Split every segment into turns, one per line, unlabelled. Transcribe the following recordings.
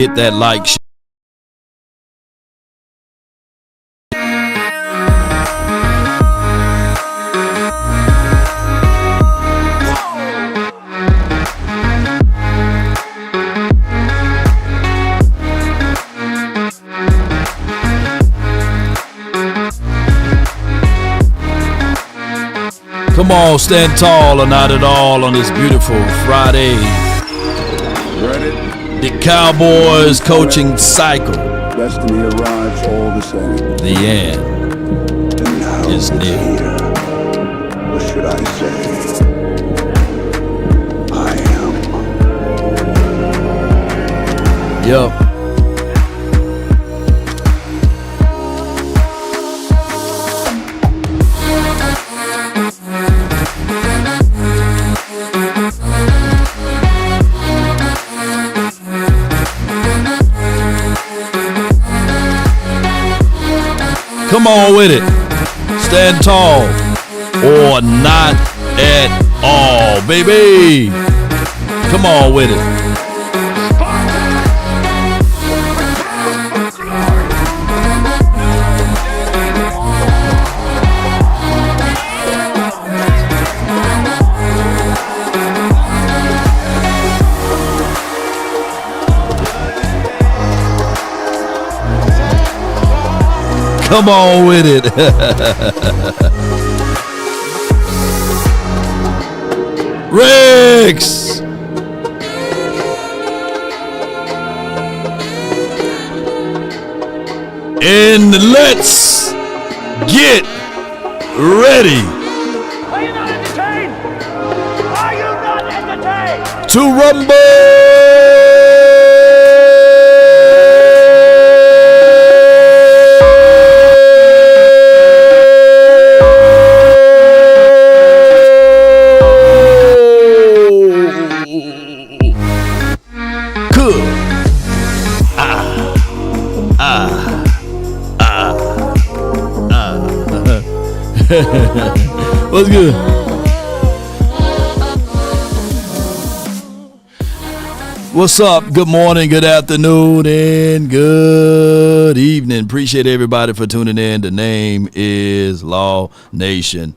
Hit that like. Come on, stand tall or not at all on this beautiful Friday. The Cowboys coaching cycle.
Destiny arrives all the same.
The end is near.
Or should I say, I am.
Yup. Come on with it. Stand tall or not at all, baby. Come on with it. Come on with it. Riggs. And let's get ready.
Are you not entertained? Are you not entertained?
To rumble. What's good? What's up? Good morning, good afternoon, and good evening. Appreciate everybody for tuning in. The name is Law Nation.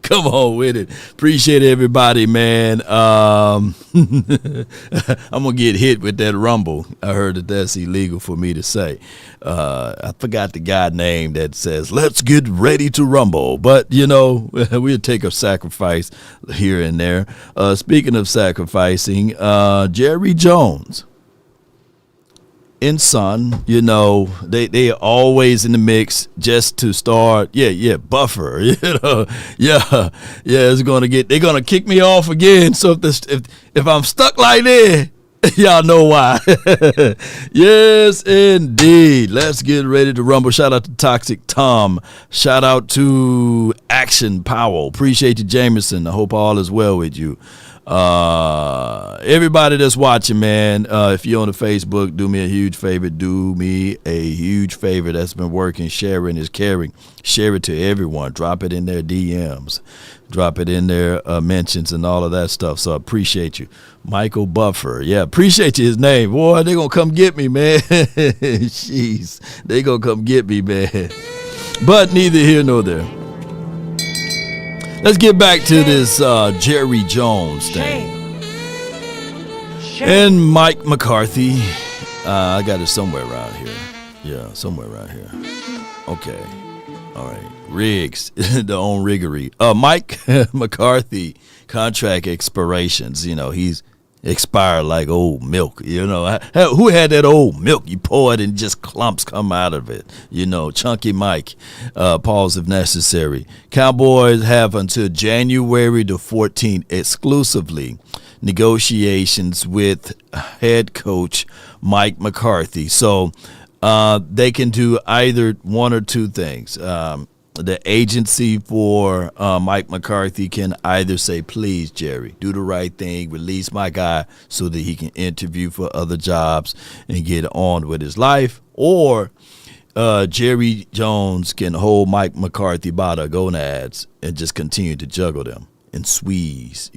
Come on with it. Appreciate everybody, man. I'm going to get hit with that rumble. I heard that that's illegal for me to say. I forgot the guy name that says, let's get ready to rumble. But, you know, we'll take a sacrifice here and there. Speaking of sacrificing, Jerry Jones and Son, you know, they are always in the mix just to start. Buffer, you know, it's they're gonna kick me off again. So if I'm stuck like that, y'all know why. Yes, indeed. Let's get ready to rumble. Shout out to Toxic Tom. Shout out to Action Powell. Appreciate you, Jameson. I hope all is well with you. Everybody that's watching, man, if you're on the Facebook, do me a huge favor. That's been working. Sharing is caring. Share it to everyone. Drop it in their DMs. Drop it in their mentions and all of that stuff. So I appreciate you. Michael Buffer. Yeah, appreciate you, his name. Boy, they going to come get me, man. Jeez. They going to come get me, man. But neither here nor there. Let's get back to this Jerry Jones thing. Shame. And Mike McCarthy. I got it somewhere around here. Yeah, somewhere around here. Okay. All right. Riggs, the own riggery. Mike McCarthy contract expirations. You know, he's expired like old milk. You know, who had that old milk? You pour it and just clumps come out of it. You know, Chunky Mike. Pause if necessary. Cowboys have until January the 14th exclusively negotiations with head coach Mike McCarthy. So they can do either one or two things. The agency for Mike McCarthy can either say, please, Jerry, do the right thing, release my guy so that he can interview for other jobs and get on with his life, or Jerry Jones can hold Mike McCarthy by the gonads and just continue to juggle them and squeeze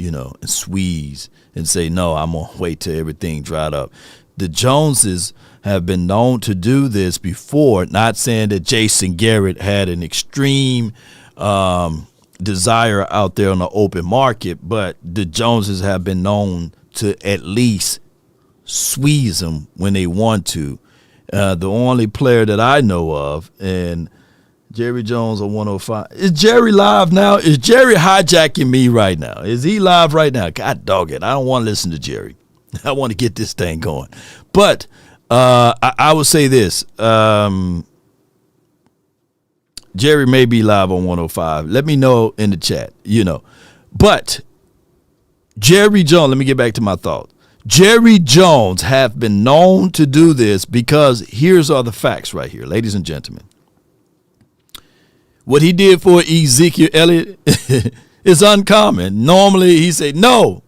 and say, no, I'm going to wait till everything dried up. the Joneses have been known to do this before. Not saying that Jason Garrett had an extreme desire out there on the open market, but the Joneses have been known to at least squeeze them when they want to. The only player that I know of, and Jerry Jones on 105. Is Jerry live now? Is Jerry hijacking me right now? Is he live right now? God dog it. I don't want to listen to Jerry. I want to get this thing going. But I would say this. Jerry may be live on 105. Let me know in the chat, But Jerry Jones, let me get back to my thought. Jerry Jones have been known to do this because here's all the facts right here, ladies and gentlemen. What he did for Ezekiel Elliott is uncommon. Normally he say, no,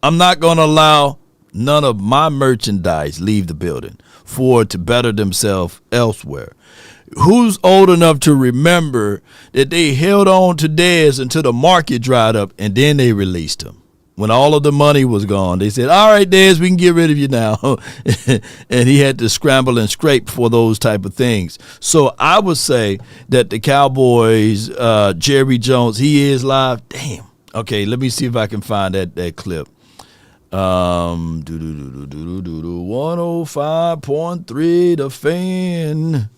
I'm not going to allow none of my merchandise leave the building for to better themselves elsewhere. Who's old enough to remember that they held on to Dez until the market dried up and then they released him? When all of the money was gone, they said, all right, Dez, we can get rid of you now. And he had to scramble and scrape for those type of things. So I would say that the Cowboys, Jerry Jones, he is live. Damn. Okay, let me see if I can find that clip. 105.3,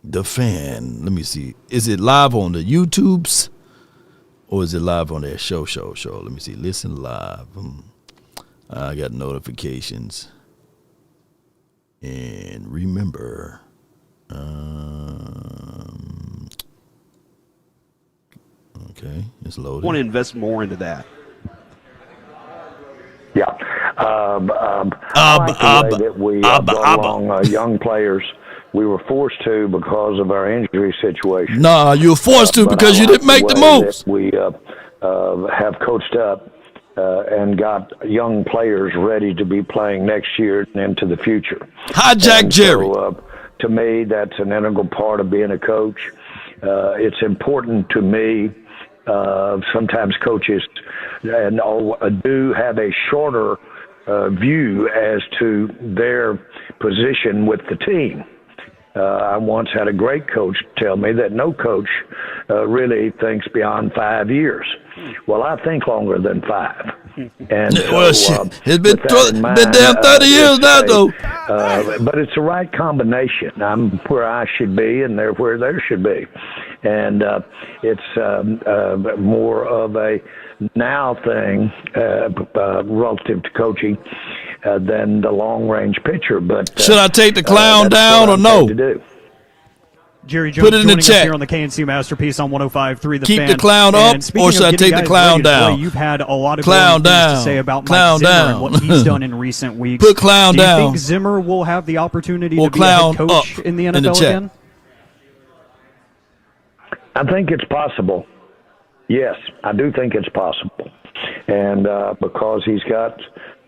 The Fan. Let me see. Is it live on the YouTubes? Or is it live on their show? Let me see. Listen live. I got notifications. And remember. Okay, it's loaded.
I want to invest more into that.
Yeah. I like the way that we brought along young players. We were forced to because of our injury situation.
Nah, you were forced to because you didn't make the moves.
We have coached up and got young players ready to be playing next year and into the future.
Hijack Jerry.
So, to me, that's an integral part of being a coach. It's important to me. Sometimes coaches do have a shorter view as to their position with the team. I once had a great coach tell me that no coach really thinks beyond 5 years. Well, I think longer than 5. And so,
it's been damn 30 years now, though.
But it's the right combination. I'm where I should be, and they're where they should be. And it's more of a now thing relative to coaching than the long-range pitcher. But
should I take the clown down or no?
Jerry Jones joining us here on the KNC Masterpiece on 105.3 The
Keep
Fan.
the clown up, or should I take the clown down?
You've had a lot of
clown
things
down.
to say about
Clown
Mike Zimmer
down.
and what he's done in recent weeks.
Put clown
Do you
down.
think Zimmer will have the opportunity
Or
to be a head
clown
coach
up
in the
in the
NFL
chat.
again?
I think it's possible. Yes, I do think it's possible. And because he's got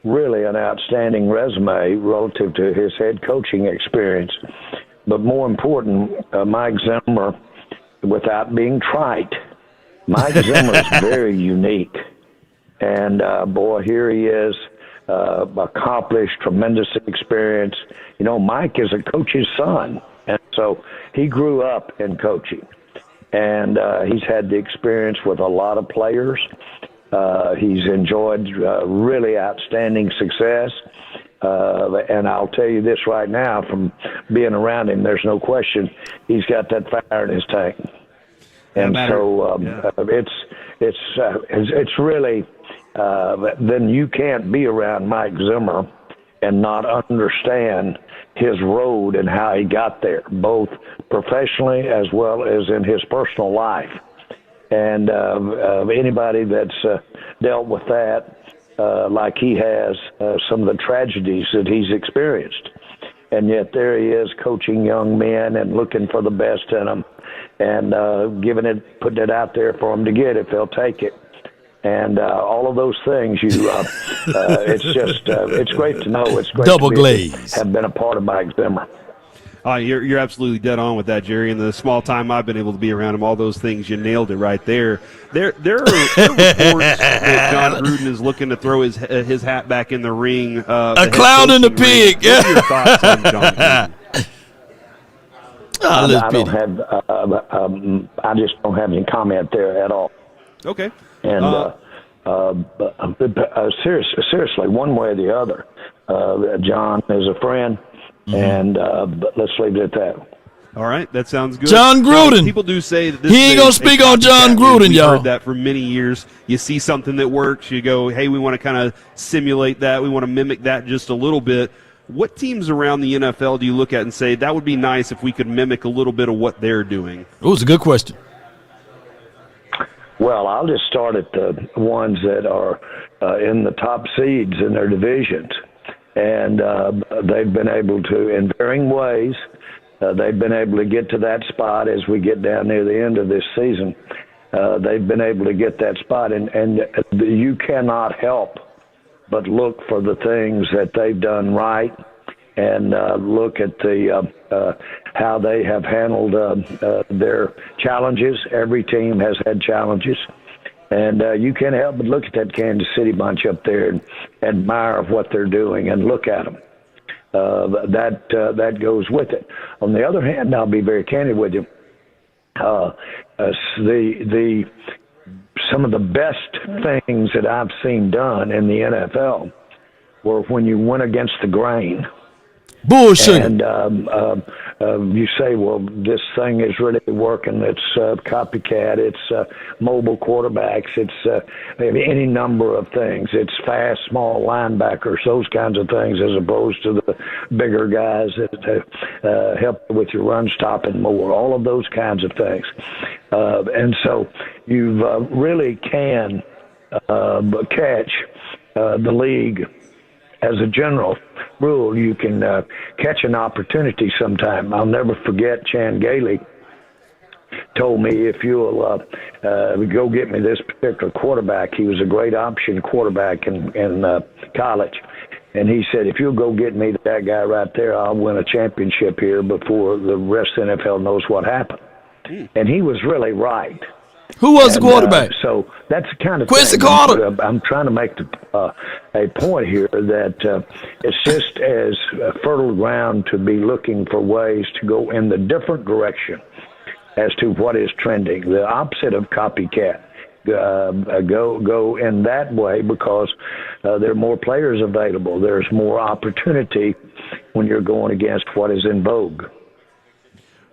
really an outstanding resume relative to his head coaching experience. But more important, Mike Zimmer, without being trite, Mike Zimmer is very unique. And, boy, here he is, accomplished, tremendous experience. Mike is a coach's son. And so he grew up in coaching. And he's had the experience with a lot of players. He's enjoyed really outstanding success. And I'll tell you this right now, from being around him, there's no question he's got that fire in his tank. And so it's really then you can't be around Mike Zimmer and not understand his road and how he got there, both professionally as well as in his personal life. And anybody that's dealt with that, like he has, some of the tragedies that he's experienced. And yet there he is coaching young men and looking for the best in them and putting it out there for them to get if they'll take it. And all of those things, it's just, it's great to know. It's great
Double
to
glaze.
have been a part of Mike Zimmer.
You're absolutely dead on with that, Jerry. In the small time I've been able to be around him, all those things, you nailed it right there. There are reports that John Gruden is looking to throw his hat back in the ring.
A clown and a pig.
What are your thoughts on John Gruden?
I just don't have any comment there at all.
Okay.
And seriously, one way or the other, John is a friend, and but let's leave it at that.
All right, that sounds good.
John Gruden.
People do say that this
he ain't gonna speak on John Gruden, y'all.
We've heard that for many years. You see something that works, you go, hey, we want to kind of simulate that. We want to mimic that just a little bit. What teams around the NFL do you look at and say, that would be nice if we could mimic a little bit of what they're doing?
It was a good question.
Well, I'll just start at the ones that are in the top seeds in their divisions. And they've been able to, in varying ways, they've been able to get to that spot as we get down near the end of this season. They've been able to get that spot, and you cannot help but look for the things that they've done right and look at the how they have handled their challenges. Every team has had challenges. And you can't help but look at that Kansas City bunch up there and admire what they're doing and look at them. That goes with it. On the other hand, I'll be very candid with you. Some of the best things that I've seen done in the NFL were when you went against the grain.
Bullshit.
And you say, well, this thing is really working. It's copycat. It's mobile quarterbacks. It's any number of things. It's fast, small linebackers, those kinds of things, as opposed to the bigger guys that help with your run stopping more, all of those kinds of things. And so you really can catch the league. As a general rule, you can catch an opportunity sometime. I'll never forget Chan Gailey told me, if you'll go get me this particular quarterback. He was a great option quarterback in college. And he said, if you'll go get me that guy right there, I'll win a championship here before the rest of the NFL knows what happened. And he was really right.
Who was the quarterback?
So that's the kind of
Quincy
thing.
Carter.
I'm trying to make a point here that it's just as fertile ground to be looking for ways to go in the different direction as to what is trending, the opposite of copycat. Go in that way because there are more players available. There's more opportunity when you're going against what is in vogue.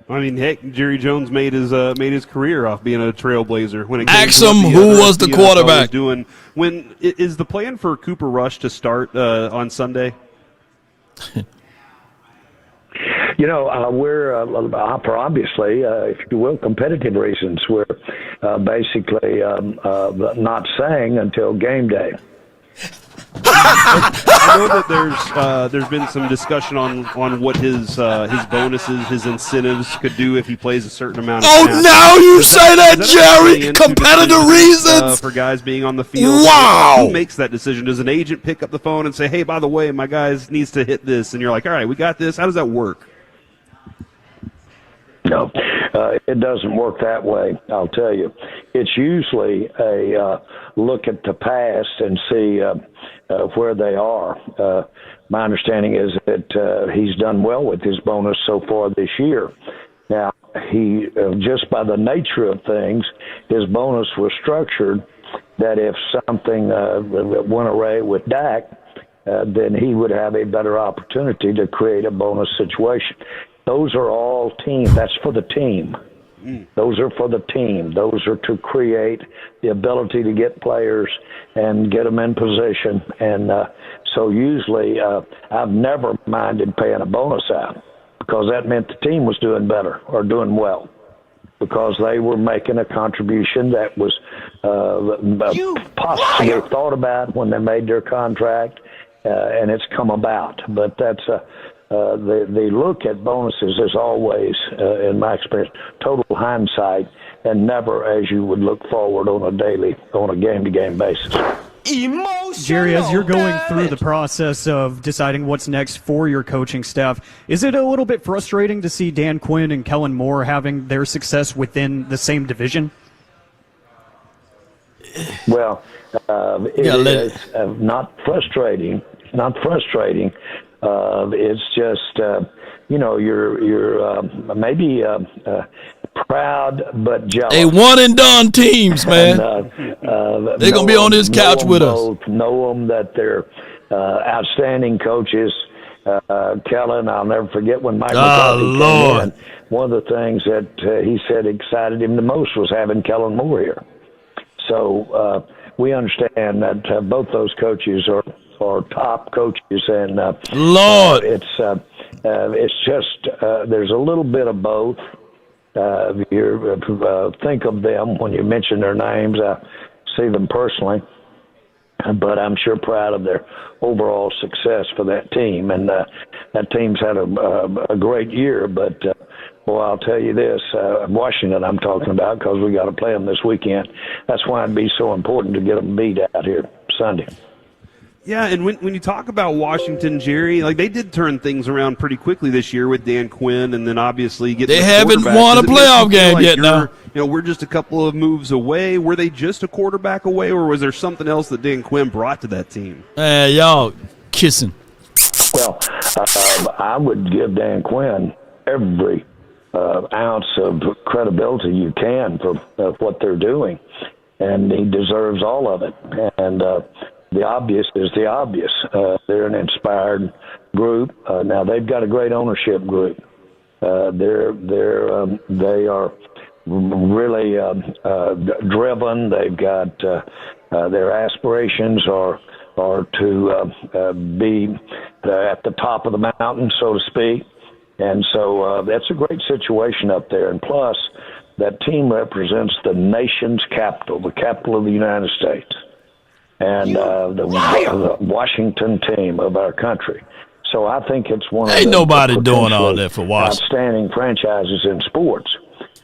I mean, heck, Jerry Jones made his career off being a trailblazer. When it
ask him who was the quarterback.
When is the plan for Cooper Rush to start on Sunday?
We're for obviously, if you will, competitive reasons. We're basically not saying until game day.
I know that there's been some discussion on what his bonuses, his incentives could do if he plays a certain amount of snaps.
Now you say that, Jerry! Competitive reasons!
For guys being on the field.
Wow!
Who makes that decision? Does an agent pick up the phone and say, hey, by the way, my guy needs to hit this? And you're like, all right, we got this. How does that work?
No, it doesn't work that way, I'll tell you. It's usually a look at the past and see where they are. My understanding is that he's done well with his bonus so far this year. Now, he just by the nature of things, his bonus was structured that if something went awry with Dak, then he would have a better opportunity to create a bonus situation. Those are all team. That's for the team. Those are for the team. Those are to create the ability to get players and get them in position. And so usually I've never minded paying a bonus out because that meant the team was doing better or doing well because they were making a contribution that was possibly thought about when they made their contract, and it's come about. But that's the look at bonuses is always, in my experience, total hindsight and never as you would look forward on a game-to-game basis.
Jerry, as you're going through the process of deciding what's next for your coaching staff, is it a little bit frustrating to see Dan Quinn and Kellen Moore having their success within the same division?
Well, it is not frustrating. It's not frustrating. It's just, you're maybe proud but jealous.
They one and done teams, man. They're gonna be on this couch with us.
Know them that they're outstanding coaches. Kellen, I'll never forget when Mike McCarthy came in. One of the things that he said excited him the most was having Kellen Moore here. So we understand that both those coaches are top coaches, and it's just there's a little bit of both. You think of them when you mention their names. I see them personally, but I'm sure proud of their overall success for that team. And that team's had a great year. But, well, I'll tell you this, Washington I'm talking about, because we got to play them this weekend. That's why it'd be so important to get them beat out here Sunday.
Yeah, and when you talk about Washington, Jerry, like they did turn things around pretty quickly this year with Dan Quinn, and then obviously getting
they haven't won a playoff game yet. Now,
we're just a couple of moves away. Were they just a quarterback away, or was there something else that Dan Quinn brought to that team?
Y'all kissing.
Well, I would give Dan Quinn every ounce of credibility you can for what they're doing, and he deserves all of it. And the obvious is the obvious. They're an inspired group. Now they've got a great ownership group. They are really driven. They've got their aspirations are to be at the top of the mountain, so to speak. And so that's a great situation up there. And plus, that team represents the nation's capital, the capital of the United States. And the Washington team of our country. So I think it's one of the
nobody doing all that for Washington.
Outstanding franchises in sports.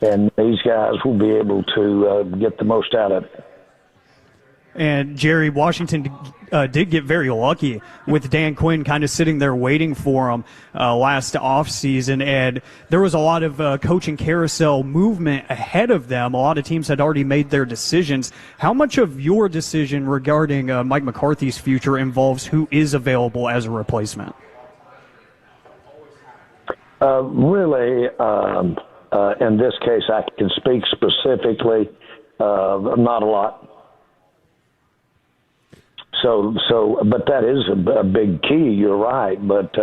And these guys will be able to get the most out of it.
And, Jerry, Washington did get very lucky with Dan Quinn kind of sitting there waiting for him last offseason. And there was a lot of coaching carousel movement ahead of them. A lot of teams had already made their decisions. How much of your decision regarding Mike McCarthy's future involves who is available as a replacement?
Really, in this case, I can speak specifically, not a lot. So, but that is a big key. You're right, but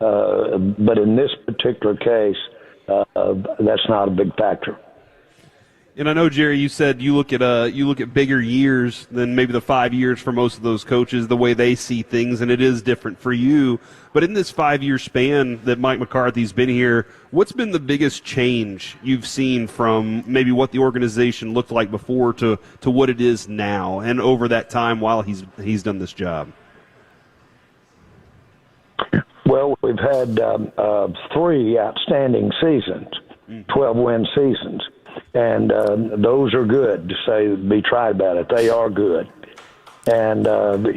in this particular case, that's not a big factor.
And I know, Jerry, you said you look at bigger years than maybe the 5 years for most of those coaches, the way they see things, and it is different for you. But in this 5-year span that Mike McCarthy's been here, what's been the biggest change you've seen from maybe what the organization looked like before to what it is now, and over that time while he's done this job?
Well, we've had 3 outstanding seasons, 12-win seasons. And those are good, to be tried about it. They are good. And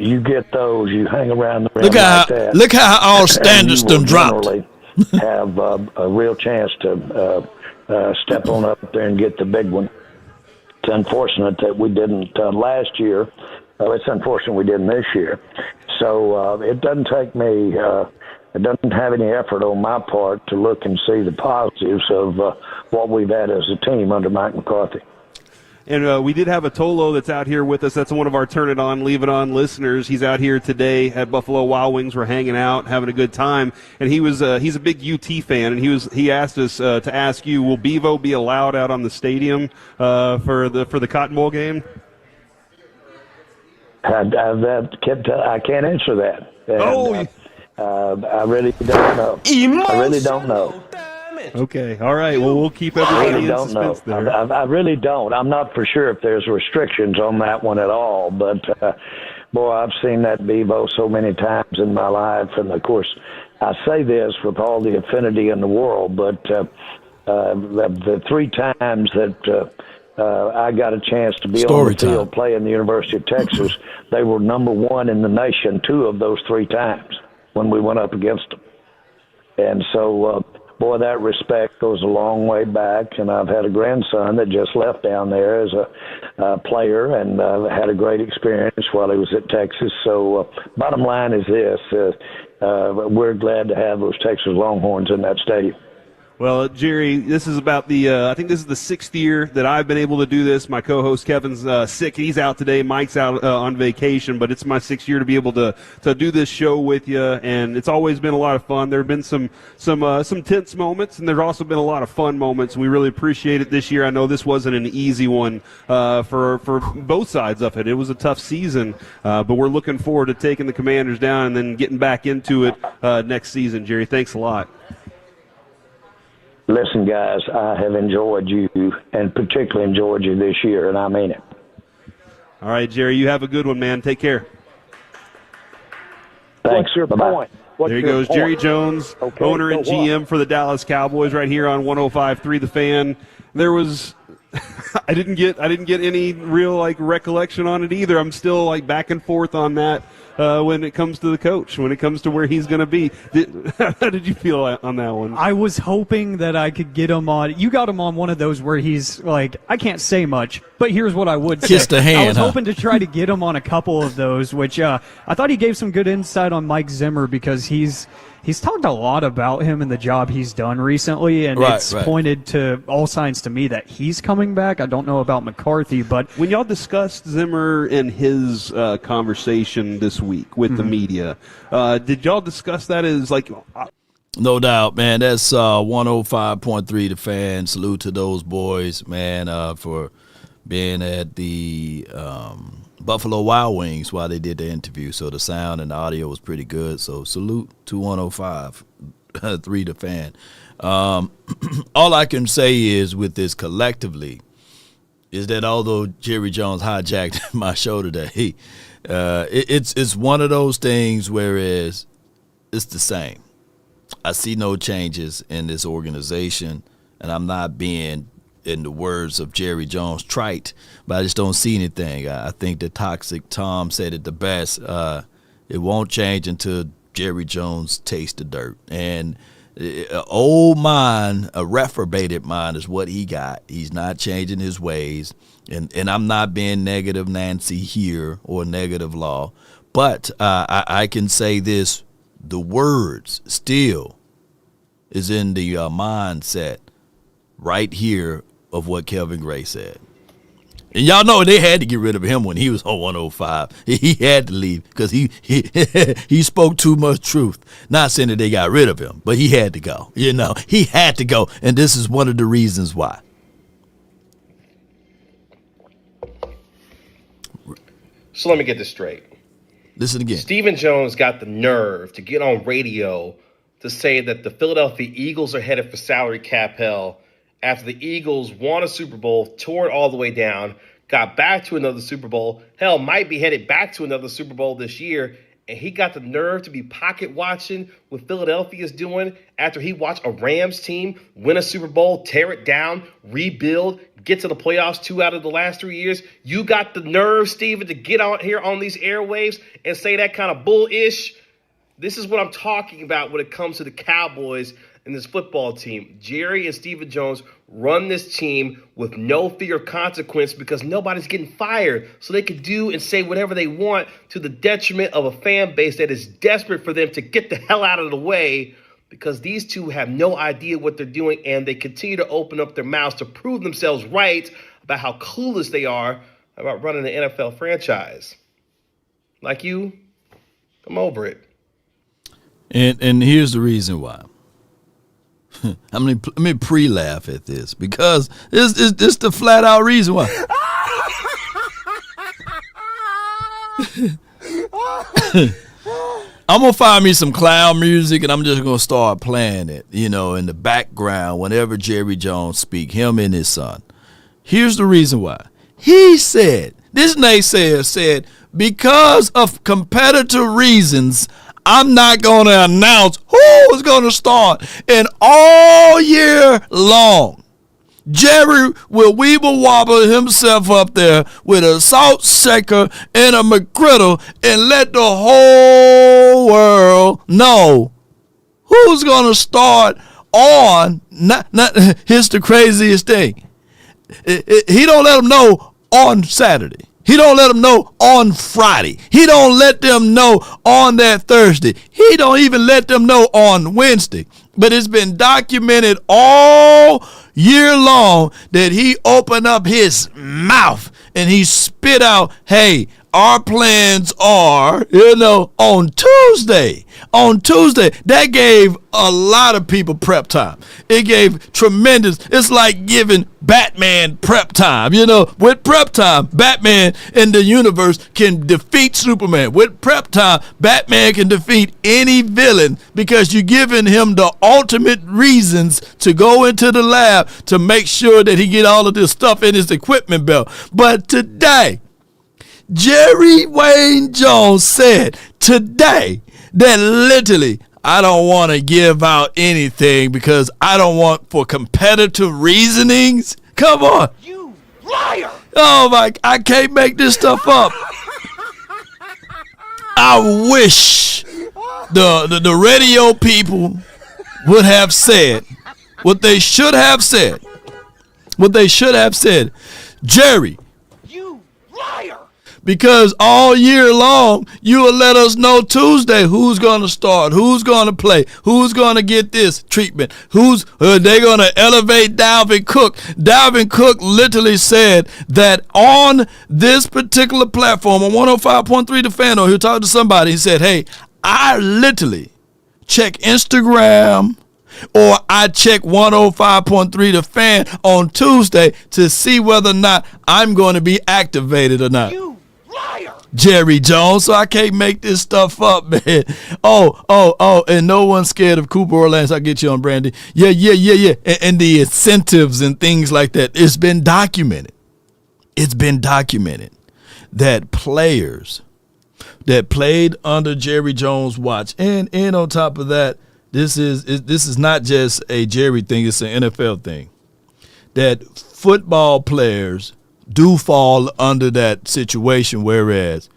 you get those, you hang around the rim that.
Look how all standards done dropped.
Have a real chance to step on up there and get the big one. It's unfortunate that we didn't last year. It's unfortunate we didn't this year. So it doesn't take me it doesn't have any effort on my part to look and see the positives of what we've had as a team under Mike McCarthy.
And we did have a Tolo that's out here with us. That's one of our Turn It On, Leave It On listeners. He's out here today at Buffalo Wild Wings. We're hanging out, having a good time. And he's a big UT fan, and he asked us to ask you, will Bevo be allowed out on the stadium for the Cotton Bowl game?
I can't answer that. And, I really don't know. I really don't know.
Okay, all right. Well, we'll keep everybody in suspense there.
I really don't. I'm not for sure if there's restrictions on that one at all. But, boy, I've seen that Bevo so many times in my life. And, of course, I say this with all the affinity in the world, but the 3 times that I got a chance to be
Story
on the field
time.
playing the University of Texas. They were number 1 in the nation 2 of those 3 times when we went up against them. And so, boy, that respect goes a long way back. And I've had a grandson that just left down there as a player and had a great experience while he was at Texas. So bottom line is this, we're glad to have those Texas Longhorns in that stadium.
Well, Jerry, this is about I think this is the 6th year that I've been able to do this. My co-host Kevin's sick. He's out today. Mike's out on vacation, but it's my 6th year to be able to do this show with you, and it's always been a lot of fun. There have been some tense moments, and there's also been a lot of fun moments. We really appreciate it this year. I know this wasn't an easy one for both sides of it. It was a tough season, but we're looking forward to taking the Commanders down and then getting back into it next season. Jerry, thanks a lot.
Listen, guys, I have enjoyed you and particularly enjoyed you this year, and I mean it.
All right, Jerry, you have a good one, man. Take care.
Thanks.
What's your
Bye-bye.
point?
There he goes, Jerry Jones,
Okay,
owner and
so what?
GM for the Dallas Cowboys, right here on 105.3 The Fan. There was, I didn't get any real recollection on it either. I'm still back and forth on that when it comes to the coach, when it comes to where he's going to be. How did you feel on that one?
I was hoping that I could get him on. You got him on one of those where he's like, I can't say much, but here's what I would say.
Kiss the hand,
I was
huh?
hoping to try to get him on a couple of those, which I thought he gave some good insight on Mike Zimmer because he's talked a lot about him and the job he's done recently, and it's pointed to all signs to me that he's coming back. I don't know about McCarthy, but
when y'all discussed Zimmer and his conversation this week with the media, did y'all discuss that as
No doubt, man. That's 105.3 The Fan. Salute to those boys, man, for being at the Buffalo Wild Wings while they did the interview. So the sound and the audio was pretty good. So salute to 105.3 The Fan. All I can say is with this collectively is that although Jerry Jones hijacked my show today, it's one of those things whereas it's the same. I see no changes in this organization, and I'm not being, in the words of Jerry Jones, trite, but I just don't see anything. I think the Toxic Tom said it the best. It won't change until Jerry Jones tastes the dirt. And an old mind, a reprobated mind is what he got. He's not changing his ways. And I'm not being negative Nancy here or negative law. But I can say this, the words still is in the mindset right here of what Kelvin Gray said. And y'all know they had to get rid of him when he was on 105. He had to leave because he spoke too much truth. Not saying that they got rid of him, but he had to go. He had to go, and this is one of the reasons why.
So let me get this straight.
Listen again.
Stephen Jones got the nerve to get on radio to say that the Philadelphia Eagles are headed for salary cap hell after the Eagles won a Super Bowl, tore it all the way down, got back to another Super Bowl, hell, might be headed back to another Super Bowl this year, and he got the nerve to be pocket watching what Philadelphia is doing after he watched a Rams team win a Super Bowl, tear it down, rebuild, get to the playoffs 2 out of the last 3 years. You got the nerve, Steven, to get out here on these airwaves and say that kind of bullish. This is what I'm talking about when it comes to the Cowboys and this football team. Jerry and Stephen Jones run this team with no fear of consequence because nobody's getting fired. So they can do and say whatever they want to the detriment of a fan base that is desperate for them to get the hell out of the way because these two have no idea what they're doing and they continue to open up their mouths to prove themselves right about how clueless they are about running an NFL franchise. Like you, I'm over it.
And here's the reason why. Let me pre-laugh at this because it's the flat out reason why. I'm going to find me some clown music and I'm just going to start playing it, in the background whenever Jerry Jones speak, him and his son. Here's the reason why. He said, this naysayer said, because of competitive reasons, I'm not going to announce who is going to start. And all year long, Jerry will weeble wobble himself up there with a salt shaker and a McGriddle and let the whole world know who's going to start on. Here's the craziest thing. He don't let them know on Saturday. He don't let them know on Friday. He don't let them know on that Thursday. He don't even let them know on Wednesday. But it's been documented all year long that he opened up his mouth and he spit out, hey, our plans are, on Tuesday. On Tuesday, that gave a lot of people prep time. It gave tremendous, it's like giving Batman prep time. With prep time, Batman in the universe can defeat Superman. With prep time, Batman can defeat any villain because you're giving him the ultimate reasons to go into the lab to make sure that he get all of this stuff in his equipment belt. But today, Jerry Wayne Jones said today that literally, I don't want to give out anything because I don't want for competitive reasonings. Come on.
You liar!
Oh my, I can't make this stuff up. I wish the radio people would have said what they should have said. What they should have said. Jerry,
You liar!
because all year long, you will let us know Tuesday who's going to start, who's going to play, who's going to get this treatment, who's they're going to elevate Dalvin Cook. Dalvin Cook literally said that on this particular platform, on 105.3 The Fan, or he'll talk to somebody, he said, hey, I literally check Instagram or I check 105.3 The Fan on Tuesday to see whether or not I'm going to be activated or not.
You liar!
Jerry Jones, so I can't make this stuff up, man. Oh, and no one's scared of Cooper or Lance. I'll get you on, Brandy. Yeah. And the incentives and things like that. It's been documented. It's been documented that players that played under Jerry Jones' watch, and on top of that, this is not just a Jerry thing, it's an NFL thing, that football players do fall under that situation, whereas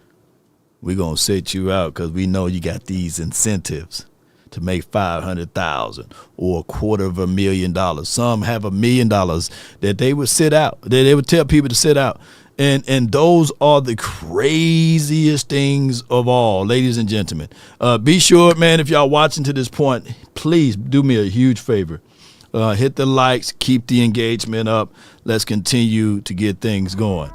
we're going to set you out because we know you got these incentives to make $500,000 or $250,000. Some have $1 million that they would sit out, that they would tell people to sit out. And those are the craziest things of all, ladies and gentlemen. Be sure, man, if y'all watching to this point, please do me a huge favor. Hit the likes, keep the engagement up. Let's continue to get things going.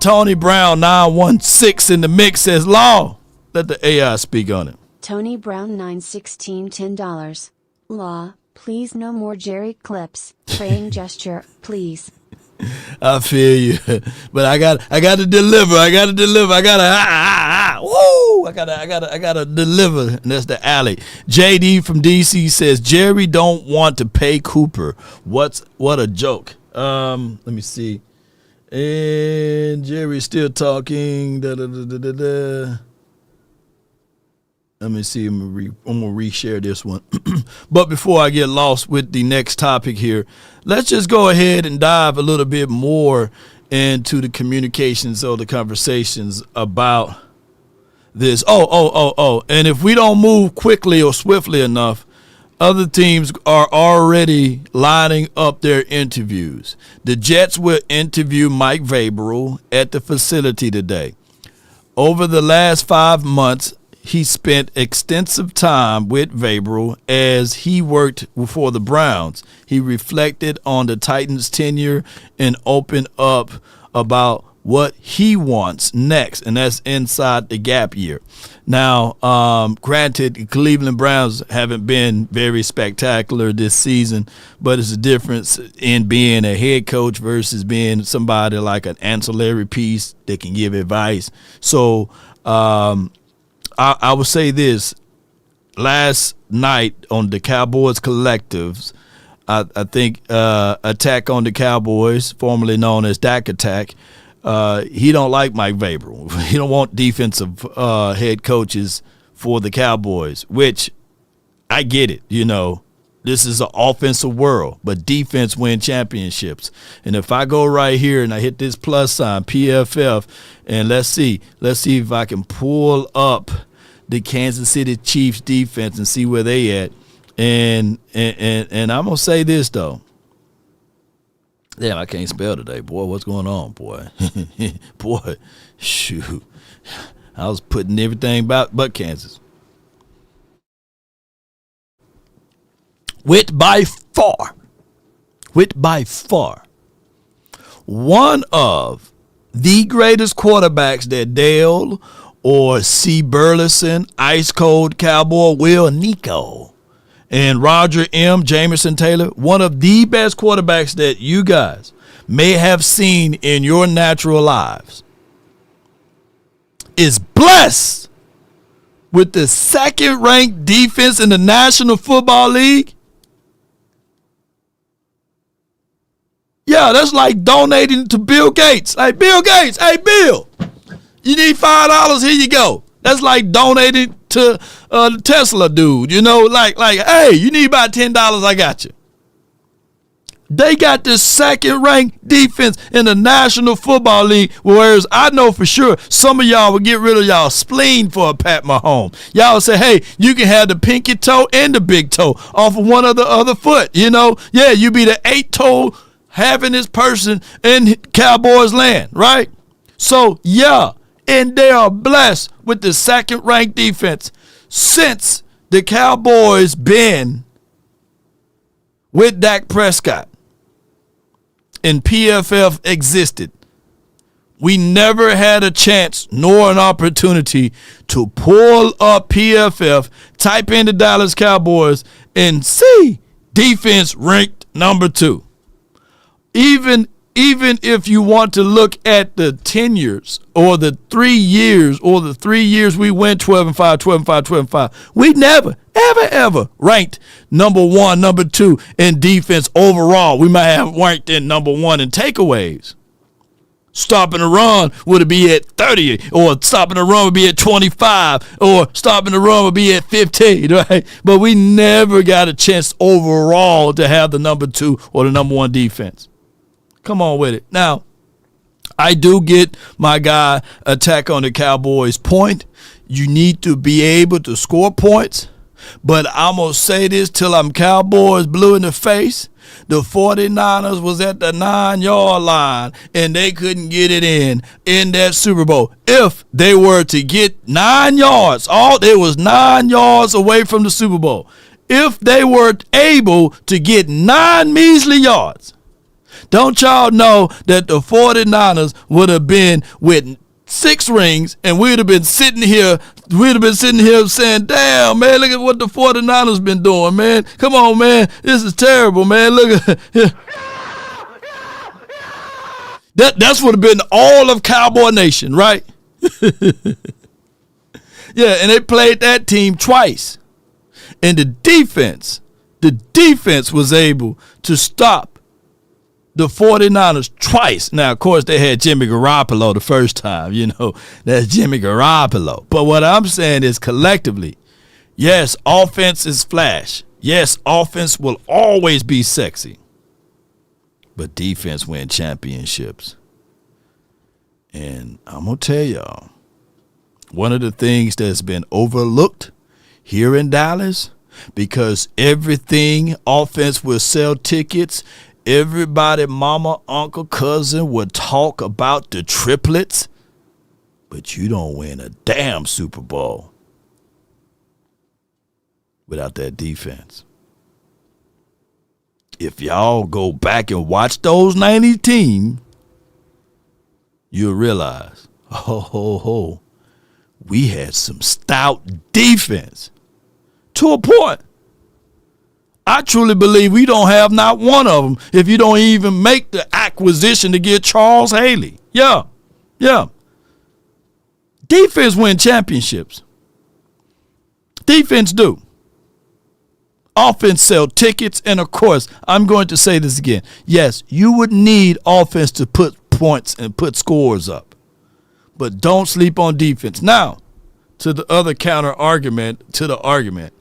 Tony Brown 916 in the mix says, Law, let the AI speak on it.
Tony Brown 916 $10. Law, please no more Jerry clips. Praying gesture, please.
I feel you, but I got to deliver. I got to deliver. And that's the alley. JD from DC says Jerry don't want to pay Cooper. What a joke. Let me see. And Jerry's still talking. Let me see. I'm going to reshare this one. But before I get lost with the next topic here, let's just go ahead and dive a little bit more into the communications or the conversations about this. And if we don't move quickly or swiftly enough, other teams are already lining up their interviews. The Jets will interview Mike Vrabel at the facility today. Over the last 5 months, he spent extensive time with Vrabel as he worked for the Browns. He reflected on the Titans' tenure and opened up about what he wants next, and that's inside the gap year. Now, granted, the Cleveland Browns haven't been very spectacular this season, but it's a difference in being a head coach versus being somebody like an ancillary piece that can give advice. So, I would say this. Last night on the Cowboys Collectives, I think Attack on the Cowboys, formerly known as Dak Attack, he don't like Mike Vrabel. He don't want defensive head coaches for the Cowboys, which I get it. This is an offensive world, but defense win championships. And if I go right here and I hit this plus sign, PFF, and let's see if I can pull up the Kansas City Chiefs defense and see where they at. And I'm gonna say this though. Damn, I can't spell today, boy. What's going on, boy? Boy, shoot. I was putting everything but Kansas. With by far, one of the greatest quarterbacks that Dale or C. Burleson, Ice Cold Cowboy, Will Nico, and Roger M. Jamerson Taylor, one of the best quarterbacks that you guys may have seen in your natural lives, is blessed with the second-ranked defense in the National Football League. Yeah, that's like donating to Bill Gates. Like, Bill Gates, hey, Bill, you need $5? Here you go. That's like donating to the Tesla dude. You know, like, hey, you need about $10, I got you. They got the second-ranked defense in the National Football League, whereas I know for sure some of y'all will get rid of y'all spleen for a Pat Mahomes. Y'all will say, hey, you can have the pinky toe and the big toe off of one of the other foot. You know, yeah, you be the 8-toe having this person in Cowboys land, right? So, yeah, and they are blessed with the second-ranked defense since the Cowboys been with Dak Prescott and PFF existed. We never had a chance nor an opportunity to pull up PFF, type in the Dallas Cowboys, and see defense ranked number 2. Even if you want to look at the tenures or the 3 years we went 12-5, we never, ever ranked number 1, number 2 in defense overall. We might have ranked in number 1 in takeaways. Stopping the run would be at 30, or stopping the run would be at 25, or stopping the run would be at 15, right? But we never got a chance overall to have the number 2 or the number 1 defense. Come on with it. Now, I do get my guy Attack on the Cowboys point. You need to be able to score points. But I'm going to say this till I'm Cowboys blue in the face. The 49ers was at the 9-yard line, and they couldn't get it in that Super Bowl. If they were to get 9 yards, they was 9 yards away from the Super Bowl. If they were able to get 9 measly yards, don't y'all know that the 49ers would have been with 6 rings, and we'd have been sitting here saying, damn, man, look at what the 49ers been doing, man. Come on, man. This is terrible, man. Look at that's what have been all of Cowboy Nation, right? Yeah, and they played that team twice. And the defense was able to stop the 49ers twice. Now, of course, they had Jimmy Garoppolo the first time. You know, that's Jimmy Garoppolo. But what I'm saying is collectively, yes, offense is flash. Yes, offense will always be sexy. But defense win championships. And I'm going to tell y'all, one of the things that's been overlooked here in Dallas, because everything offense will sell tickets, everybody, mama, uncle, cousin would talk about the triplets, but you don't win a damn Super Bowl without that defense. If y'all go back and watch those 90 teams, you'll realize, we had some stout defense to a point. I truly believe we don't have not one of them if you don't even make the acquisition to get Charles Haley. Yeah. Defense win championships. Defense do. Offense sell tickets, and of course, I'm going to say this again. Yes, you would need offense to put points and put scores up. But don't sleep on defense. Now, to the other counter argument to the argument.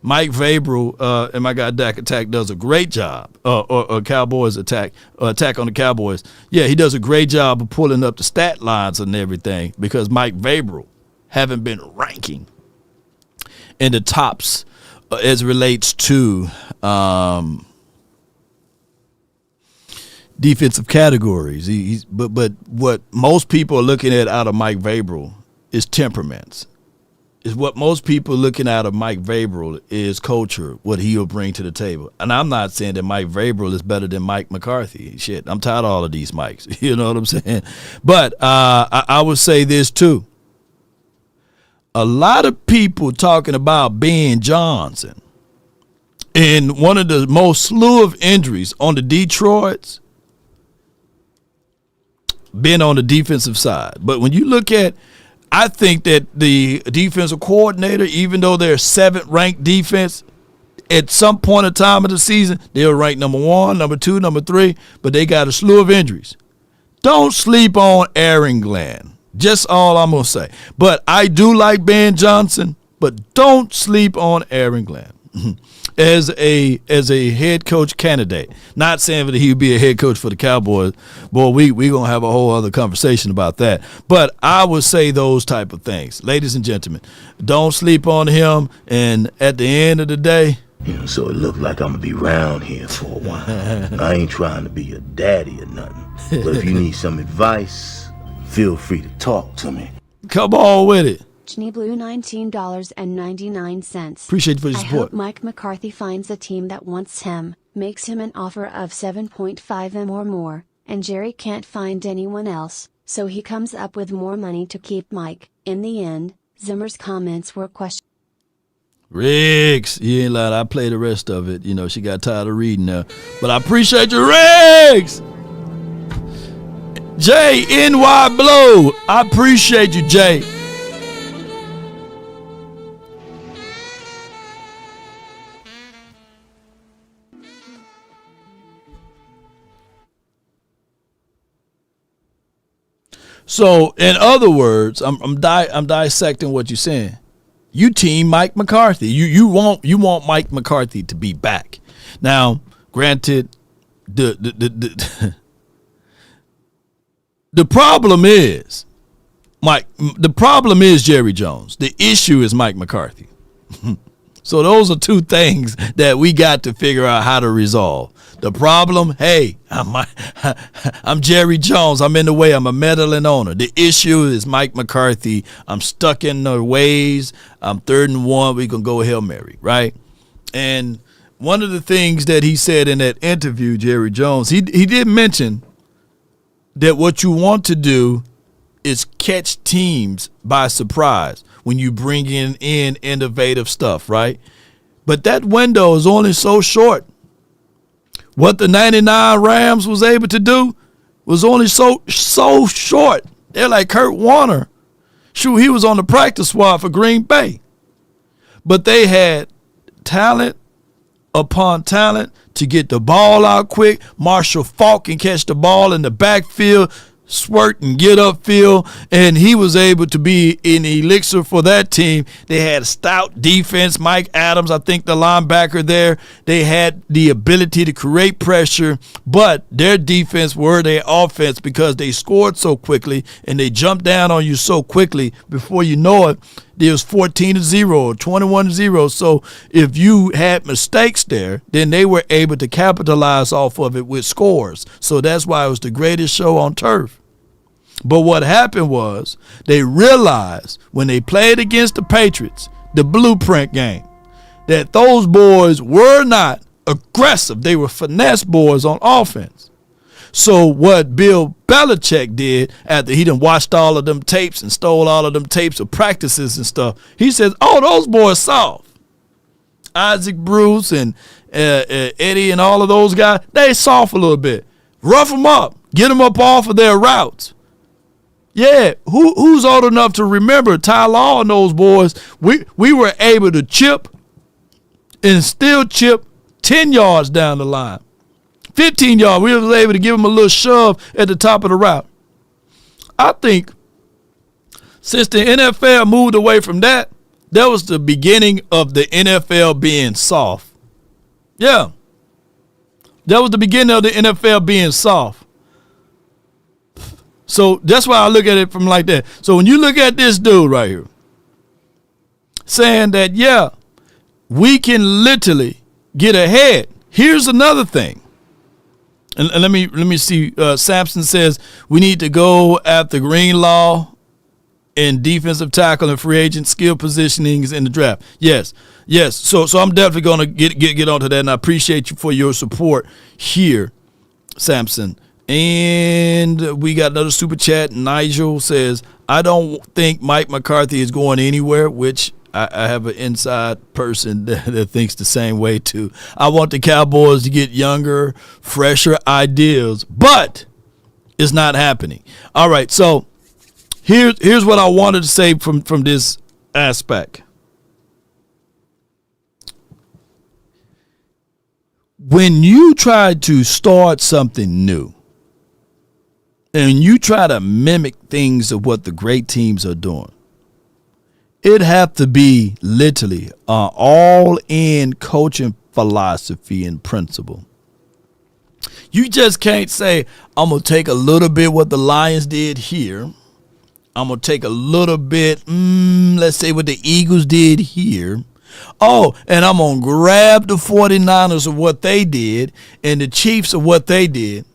Mike Vrabel and my guy Dak Attack does a great job, or Cowboys Attack on the Cowboys. Yeah, he does a great job of pulling up the stat lines and everything because Mike Vrabel haven't been ranking in the tops as it relates to defensive categories. But what most people are looking at out of Mike Vrabel is temperaments. Is what most people are looking out of Mike Vrabel is culture, what he'll bring to the table. And I'm not saying that Mike Vrabel is better than Mike McCarthy. Shit, I'm tired of all of these Mikes. You know what I'm saying? But I would say this too. A lot of people talking about Ben Johnson in one of the most slew of injuries on the Detroits, been on the defensive side. But when you look at, I think that the defensive coordinator, even though they're 7th ranked defense, at some point in time of the season, they'll rank number 1, number 2, number 3, but they got a slew of injuries. Don't sleep on Aaron Glenn. Just all I'm going to say. But I do like Ben Johnson, but don't sleep on Aaron Glenn as a head coach candidate. Not saying that he would be a head coach for the Cowboys. Boy, we going to have a whole other conversation about that. But I would say those type of things. Ladies and gentlemen, don't sleep on him. And at the end of the day,
so it look like I'm going to be around here for a while. I ain't trying to be a daddy or nothing. But if you need some advice, feel free to talk to me.
Come on with it.
Chney Blue $19.99.
Appreciate you for your support.
I hope Mike McCarthy finds a team that wants him, makes him an offer of 7.5M or more, and Jerry can't find anyone else, so he comes up with more money to keep Mike. In the end, Zimmer's comments were questioned.
Riggs, you ain't lied. I play the rest of it. You know, she got tired of reading now. But I appreciate you, Riggs! Jay, NY Blow. I appreciate you, Jay. So, in other words, I'm dissecting what you're saying. You team Mike McCarthy. You want Mike McCarthy to be back. Now, granted, the problem is the problem is Jerry Jones. The issue is Mike McCarthy. So those are two things that we got to figure out how to resolve. The problem, hey, I'm Jerry Jones. I'm in the way. I'm a meddling owner. The issue is Mike McCarthy. I'm stuck in the ways. I'm 3rd and 1. We can go Hail Mary, right? And one of the things that he said in that interview, Jerry Jones, he did mention that what you want to do is catch teams by surprise when you bring in innovative stuff, right? But that window is only so short. What the 99 Rams was able to do was only so short. They're like Kurt Warner. Shoot, he was on the practice squad for Green Bay. But they had talent upon talent to get the ball out quick. Marshall Faulk can catch the ball in the backfield, squirt and get upfield, and he was able to be an elixir for that team. They had a stout defense. Mike Adams, I think the linebacker there, they had the ability to create pressure, but their defense were their offense because they scored so quickly and they jumped down on you so quickly. Before you know it, it was 14-0 or 21-0. So if you had mistakes there, then they were able to capitalize off of it with scores. So that's why it was the greatest show on turf. But what happened was they realized when they played against the Patriots, the blueprint game, that those boys were not aggressive. They were finesse boys on offense. So what Bill Belichick did after he done watched all of them tapes and stole all of them tapes of practices and stuff, he says, oh, those boys soft. Isaac Bruce and Eddie and all of those guys, they soft a little bit. Rough them up. Get them up off of their routes. Yeah, who's old enough to remember Ty Law and those boys? We were able to chip and still chip 10 yards down the line. 15 yards, we were able to give them a little shove at the top of the route. I think since the NFL moved away from that That was the beginning of the NFL being soft. Yeah. That was the beginning of the NFL being soft. So that's why I look at it from like that. So when you look at this dude right here saying that, yeah, we can literally get ahead. Here's another thing. And let me see. Sampson says we need to go after Greenlaw in defensive tackle and free agent skill positionings in the draft. Yes. So I'm definitely going to get onto that, and I appreciate you for your support here, Sampson. And we got another super chat. Nigel says, I don't think Mike McCarthy is going anywhere, which I have an inside person that thinks the same way too. I want the Cowboys to get younger, fresher ideas, but it's not happening. All right, so here's what I wanted to say from this aspect. When you try to start something new and you try to mimic things of what the great teams are doing, it have to be literally an all-in coaching philosophy and principle. You just can't say, I'm going to take a little bit what the Lions did here. I'm going to take a little bit, let's say what the Eagles did here. Oh, and I'm going to grab the 49ers of what they did and the Chiefs of what they did.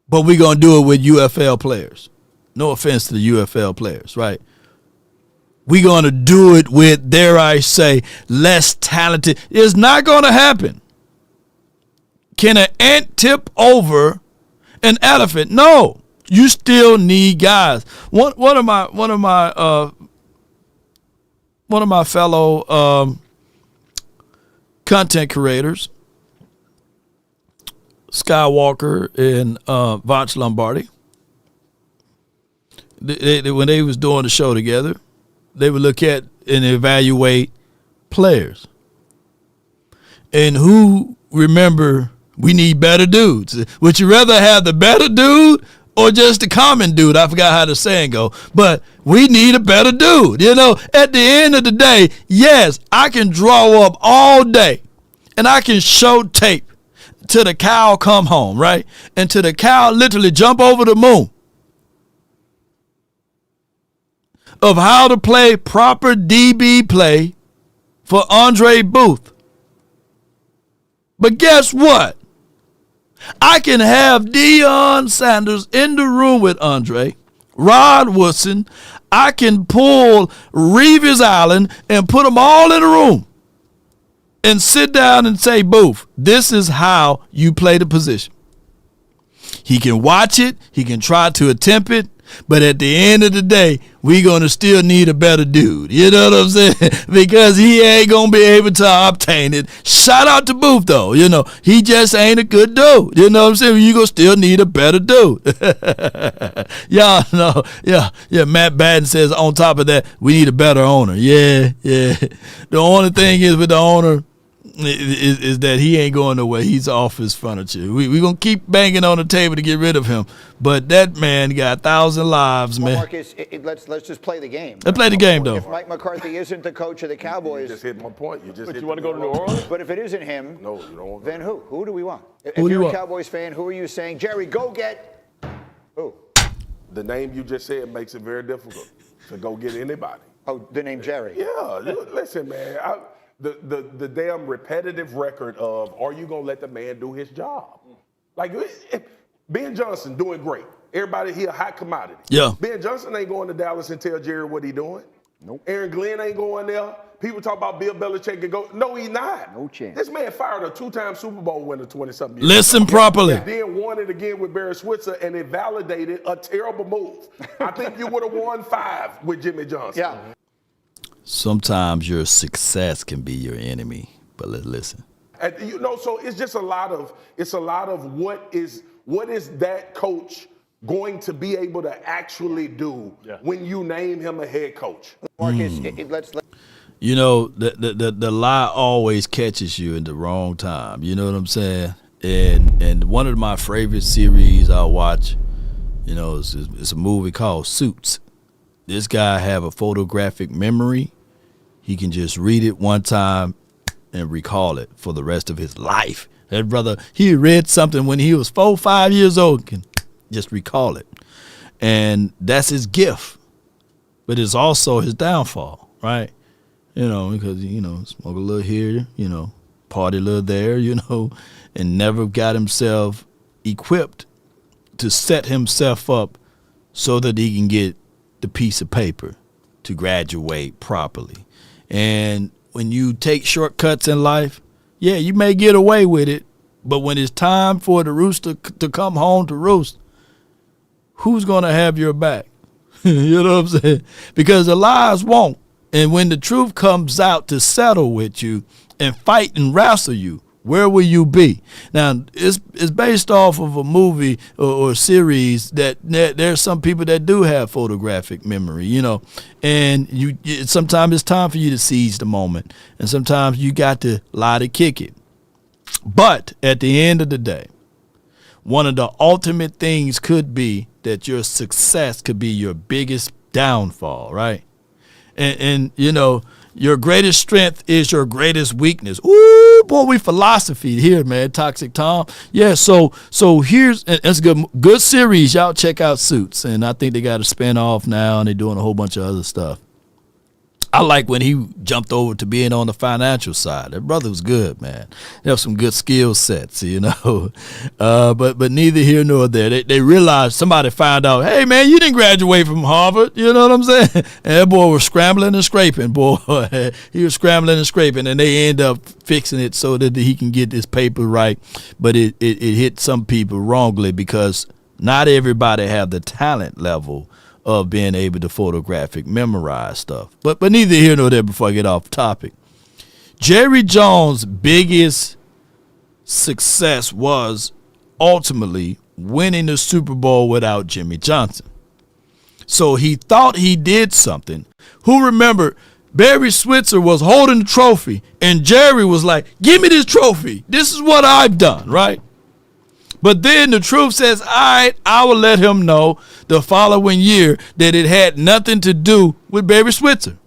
But we're going to do it with UFL players. No offense to the UFL players, right? We're going to do it with, dare I say, less talented. It's not going to happen. Can an ant tip over an elephant? No. You still need guys. One of my fellow content creators, Skywalker and Vach Lombardi, when they was doing the show together, they would look at and evaluate players. And who remember we need better dudes? Would you rather have the better dude or just the common dude? I forgot how the saying go. But we need a better dude. You know, at the end of the day, yes, I can draw up all day and I can show tape till the cow come home, right? And till the cow literally jump over the moon of how to play proper DB play for Andre Booth. But guess what? I can have Deion Sanders in the room with Andre, Rod Woodson. I can pull Reeves Island and put them all in a room and sit down and say, Booth, this is how you play the position. He can watch it. He can try to attempt it. But at the end of the day, we're going to still need a better dude. You know what I'm saying? Because he ain't going to be able to obtain it. Shout out to Booth, though. You know, he just ain't a good dude. You know what I'm saying? You're going to still need a better dude. Y'all know. Yeah. Matt Batten says, on top of that, we need a better owner. Yeah. The only thing is with the owner, is that he ain't going nowhere. He's off his furniture. We're going to keep banging on the table to get rid of him. But that man got 1,000 lives, man.
Well, Marcus, let's just play the game.
Let's play the game, though.
If Mike McCarthy isn't the coach of the Cowboys.
You just hit my point.
But you want to go to New Orleans?
But if it isn't him,
no, you don't want
then who? Who do we want? If
Who do you
you're a
want?
Cowboys fan, who are you saying, Jerry, go get who?
The name you just said makes it very difficult to go get anybody.
Oh, the name Jerry.
Yeah, listen, man. The damn repetitive record of, are you going to let the man do his job? Like, Ben Johnson doing great. Everybody here, hot commodity.
Yeah.
Ben Johnson ain't going to Dallas and tell Jerry what he doing.
Nope.
Aaron Glenn ain't going there. People talk about Bill Belichick and go. No, he's not.
No chance.
This man fired a 2-time Super Bowl winner 20-something years
Listen
ago.
properly.
And then won it again with Barry Switzer, and it validated a terrible move. I think you would have won 5 with Jimmy Johnson.
Yeah.
Sometimes your success can be your enemy. But listen.
And, so it's just a lot of what is that coach going to be able to actually do when you name him a head coach?
Marcus, let's.
You know, the lie always catches you in the wrong time. You know what I'm saying? And one of my favorite series I watch, you know, it's a movie called Suits. this guy have a photographic memory. He can just read it one time and recall it for the rest of his life. That brother, he read something when he was 4, 5 years old, can just recall it. And that's his gift. But it's also his downfall, right? Because, smoke a little here, party a little there, and never got himself equipped to set himself up so that he can get the piece of paper to graduate properly. And when you take shortcuts in life, yeah, you may get away with it, but when it's time for the rooster to come home to roost, who's going to have your back? You know what I'm saying? Because the lies won't. And when the truth comes out to settle with you and fight and wrestle you, where will you be? Now, it's based off of a movie or series that there's some people that do have photographic memory, and sometimes it's time for you to seize the moment, and sometimes you got to lie to kick it. But at the end of the day, one of the ultimate things could be that your success could be your biggest downfall, right? And your greatest strength is your greatest weakness. Ooh, boy, we philosophy here, man. Toxic Tom. Yeah, so here's that's a good series. Y'all check out Suits, and I think they got a spin-off now, and they're doing a whole bunch of other stuff. I like when he jumped over to being on the financial side. That brother was good, man. They have some good skill sets, But neither here nor there. They realized, somebody found out, hey, man, you didn't graduate from Harvard. You know what I'm saying? And that boy was scrambling and scraping, boy. He was scrambling and scraping, and they end up fixing it so that he can get this paper right. But it hit some people wrongly because not everybody have the talent level of being able to photographic memorize stuff. But neither here nor there before I get off topic. Jerry Jones' biggest success was ultimately winning the Super Bowl without Jimmy Johnson. So he thought he did something. Who remembered Barry Switzer was holding the trophy and Jerry was like, give me this trophy. This is what I've done, right? But then the truth says, all right, I will let him know the following year that it had nothing to do with Barry Switzer,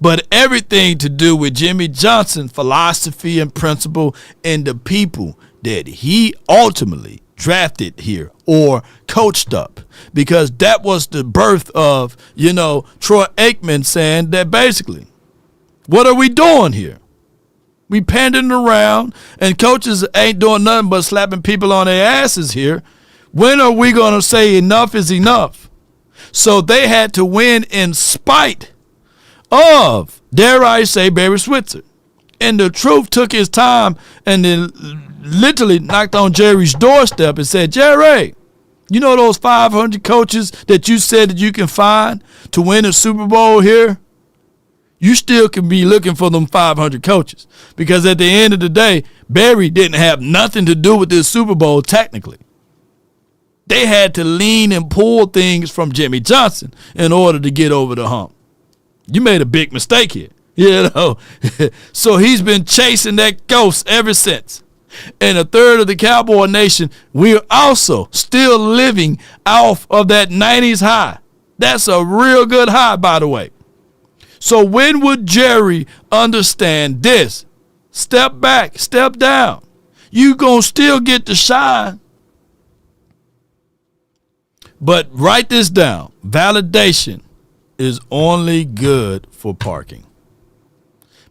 but everything to do with Jimmy Johnson's philosophy and principle and the people that he ultimately drafted here or coached up. Because that was the birth of, Troy Aikman saying that basically, what are we doing here? We pandering around, and coaches ain't doing nothing but slapping people on their asses here. When are we going to say enough is enough? So they had to win in spite of, dare I say, Barry Switzer. And the truth took his time and then literally knocked on Jerry's doorstep and said, Jerry, you know those 500 coaches that you said that you can find to win a Super Bowl here? You still can be looking for them 500 coaches because at the end of the day, Barry didn't have nothing to do with this Super Bowl technically. They had to lean and pull things from Jimmy Johnson in order to get over the hump. You made a big mistake here, So he's been chasing that ghost ever since. And a third of the Cowboy Nation, we're also still living off of that 90s high. That's a real good high, by the way. So when would Jerry understand this? Step back, step down. You gonna still get the shine. But write this down. Validation is only good for parking.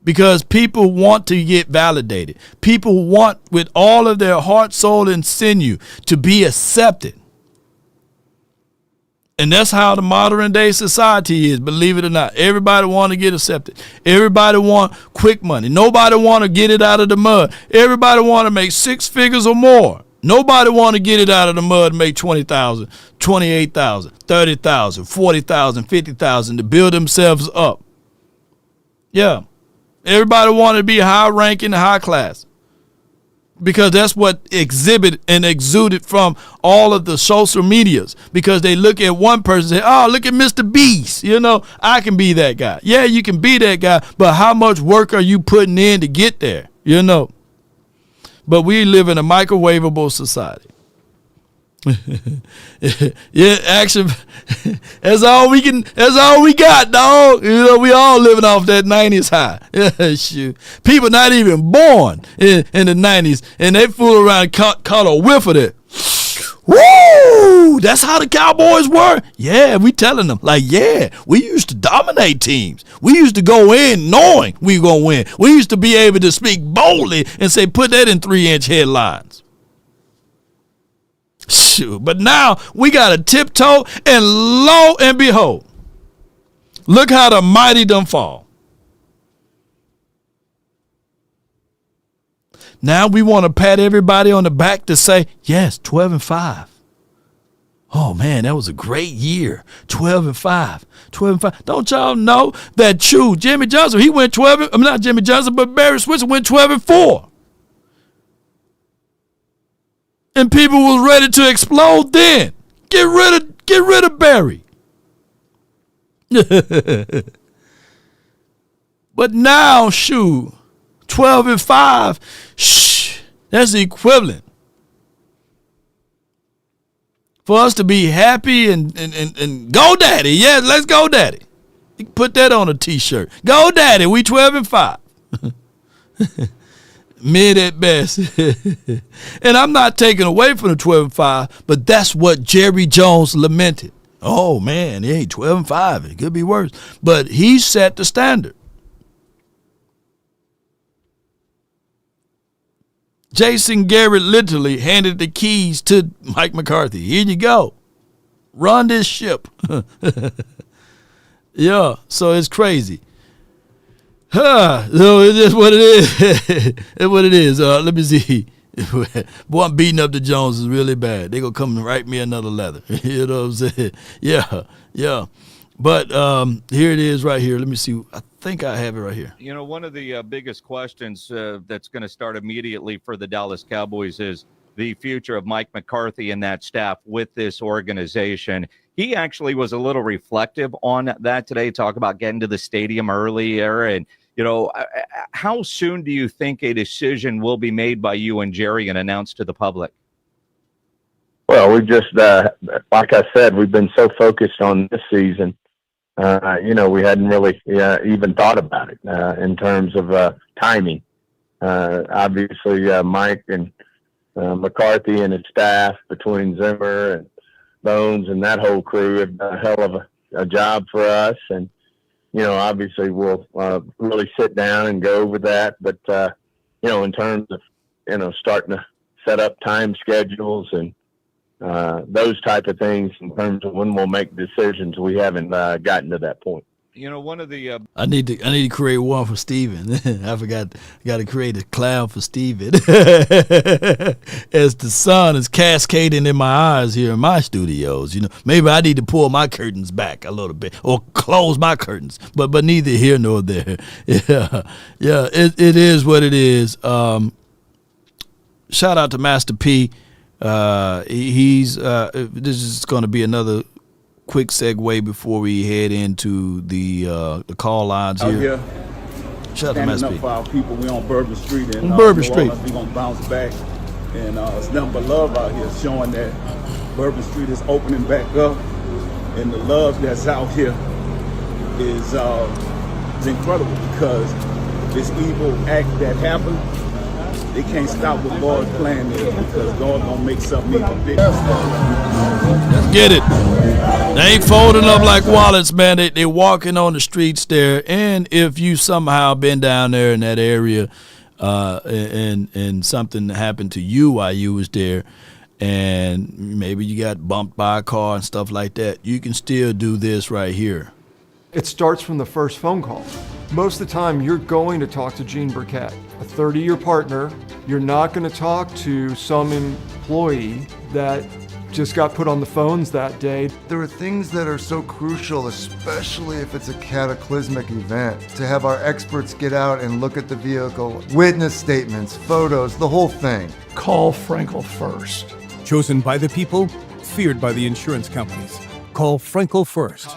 Because people want to get validated. People want with all of their heart, soul, and sinew to be accepted. And that's how the modern day society is, believe it or not. Everybody want to get accepted. Everybody want quick money. Nobody want to get it out of the mud. Everybody want to make 6 figures or more. Nobody want to get it out of the mud and make 20,000, 28,000, 30,000, 40,000, 50,000 to build themselves up. Yeah. Everybody want to be high ranking, high class. Because that's what exhibited and exuded from all of the social medias. Because they look at one person and say, oh, look at Mr. Beast. I can be that guy. Yeah, you can be that guy. But how much work are you putting in to get there? But we live in a microwavable society. Yeah, action. That's all we got, dog. We all living off that 90s high. Yeah, shoot. People not even born in the 90s, and they fool around and caught a whiff of it. Woo! That's how the Cowboys were. Yeah, we telling them, like, yeah, we used to dominate teams. We used to go in knowing we were going to win. We used to be able to speak boldly and say, put that in 3-inch headlines. Shoot, but now we got to tiptoe, and lo and behold, look how the mighty done fall. Now we want to pat everybody on the back to say, yes, 12-5. Oh man, that was a great year. 12-5. 12-5. Don't y'all know that Jimmy Johnson, he went 12, I mean not Jimmy Johnson, but Barry Switzer went 12-4. And people was ready to explode then. Get rid of Barry. But now, 12-5, that's the equivalent. For us to be happy and go daddy. Yeah, let's go daddy. You can put that on a t-shirt. Go daddy, we 12-5. Mid at best. And I'm not taking away from the 12-5, but that's what Jerry Jones lamented. Oh man, hey, 12-5, it could be worse. But he set the standard. Jason Garrett literally handed the keys to Mike McCarthy. Here you go. Run this ship. Yeah, so it's crazy. So it's just what it is. It's what it is. Let me see. Boy, I'm beating up the Joneses really bad. They gonna come and write me another letter. You know what I'm saying? Yeah. But here it is right here. Let me see. I think I have it right here.
You know, one of the biggest questions that's going to start immediately for the Dallas Cowboys is the future of Mike McCarthy and that staff with this organization. He actually was a little reflective on that today, talk about getting to the stadium earlier. And, you know, how soon do you think a decision will be made by you and Jerry and announced to the public?
Well, we just, like I said, we've been so focused on this season. We hadn't really even thought about it in terms of timing. Obviously, Mike and McCarthy and his staff, between Zimmer and Bones and that whole crew, have done a hell of a job for us. And, obviously we'll really sit down and go over that. But, in terms of, starting to set up time schedules and those type of things in terms of when we'll make decisions, we haven't gotten to that point.
You know, one of the
I need to create one for Steven. I forgot. Got to create a cloud for Steven. As the sun is cascading in my eyes here in my studios, maybe I need to pull my curtains back a little bit or close my curtains. But neither here nor there. Yeah. It is what it is. Shout out to Master P. He's this is going to be another quick segue before we head into the call lines here. Shout out to Master P.
For our people, we on Bourbon Street and
Bourbon Street.
We're gonna bounce back, and it's nothing but love out here, showing that Bourbon Street is opening back up, and the love that's out here is incredible, because this evil act that happened, they can't stop what God's plan is, because God gonna make something even bigger.
Let's get it. They ain't folding up like wallets, man. They walking on the streets there. And if you somehow been down there in that area and something happened to you while you was there, and maybe you got bumped by a car and stuff like that, you can still do this right here.
It starts from the first phone call. Most of the time, you're going to talk to Gene Burkett, a 30-year partner. You're not going to talk to some employee that just got put on the phones that day.
There are things that are so crucial, especially if it's a cataclysmic event, to have our experts get out and look at the vehicle, witness statements, photos, the whole thing.
Call Frankel first. Chosen by the people, feared by the insurance companies. Call Frankel first.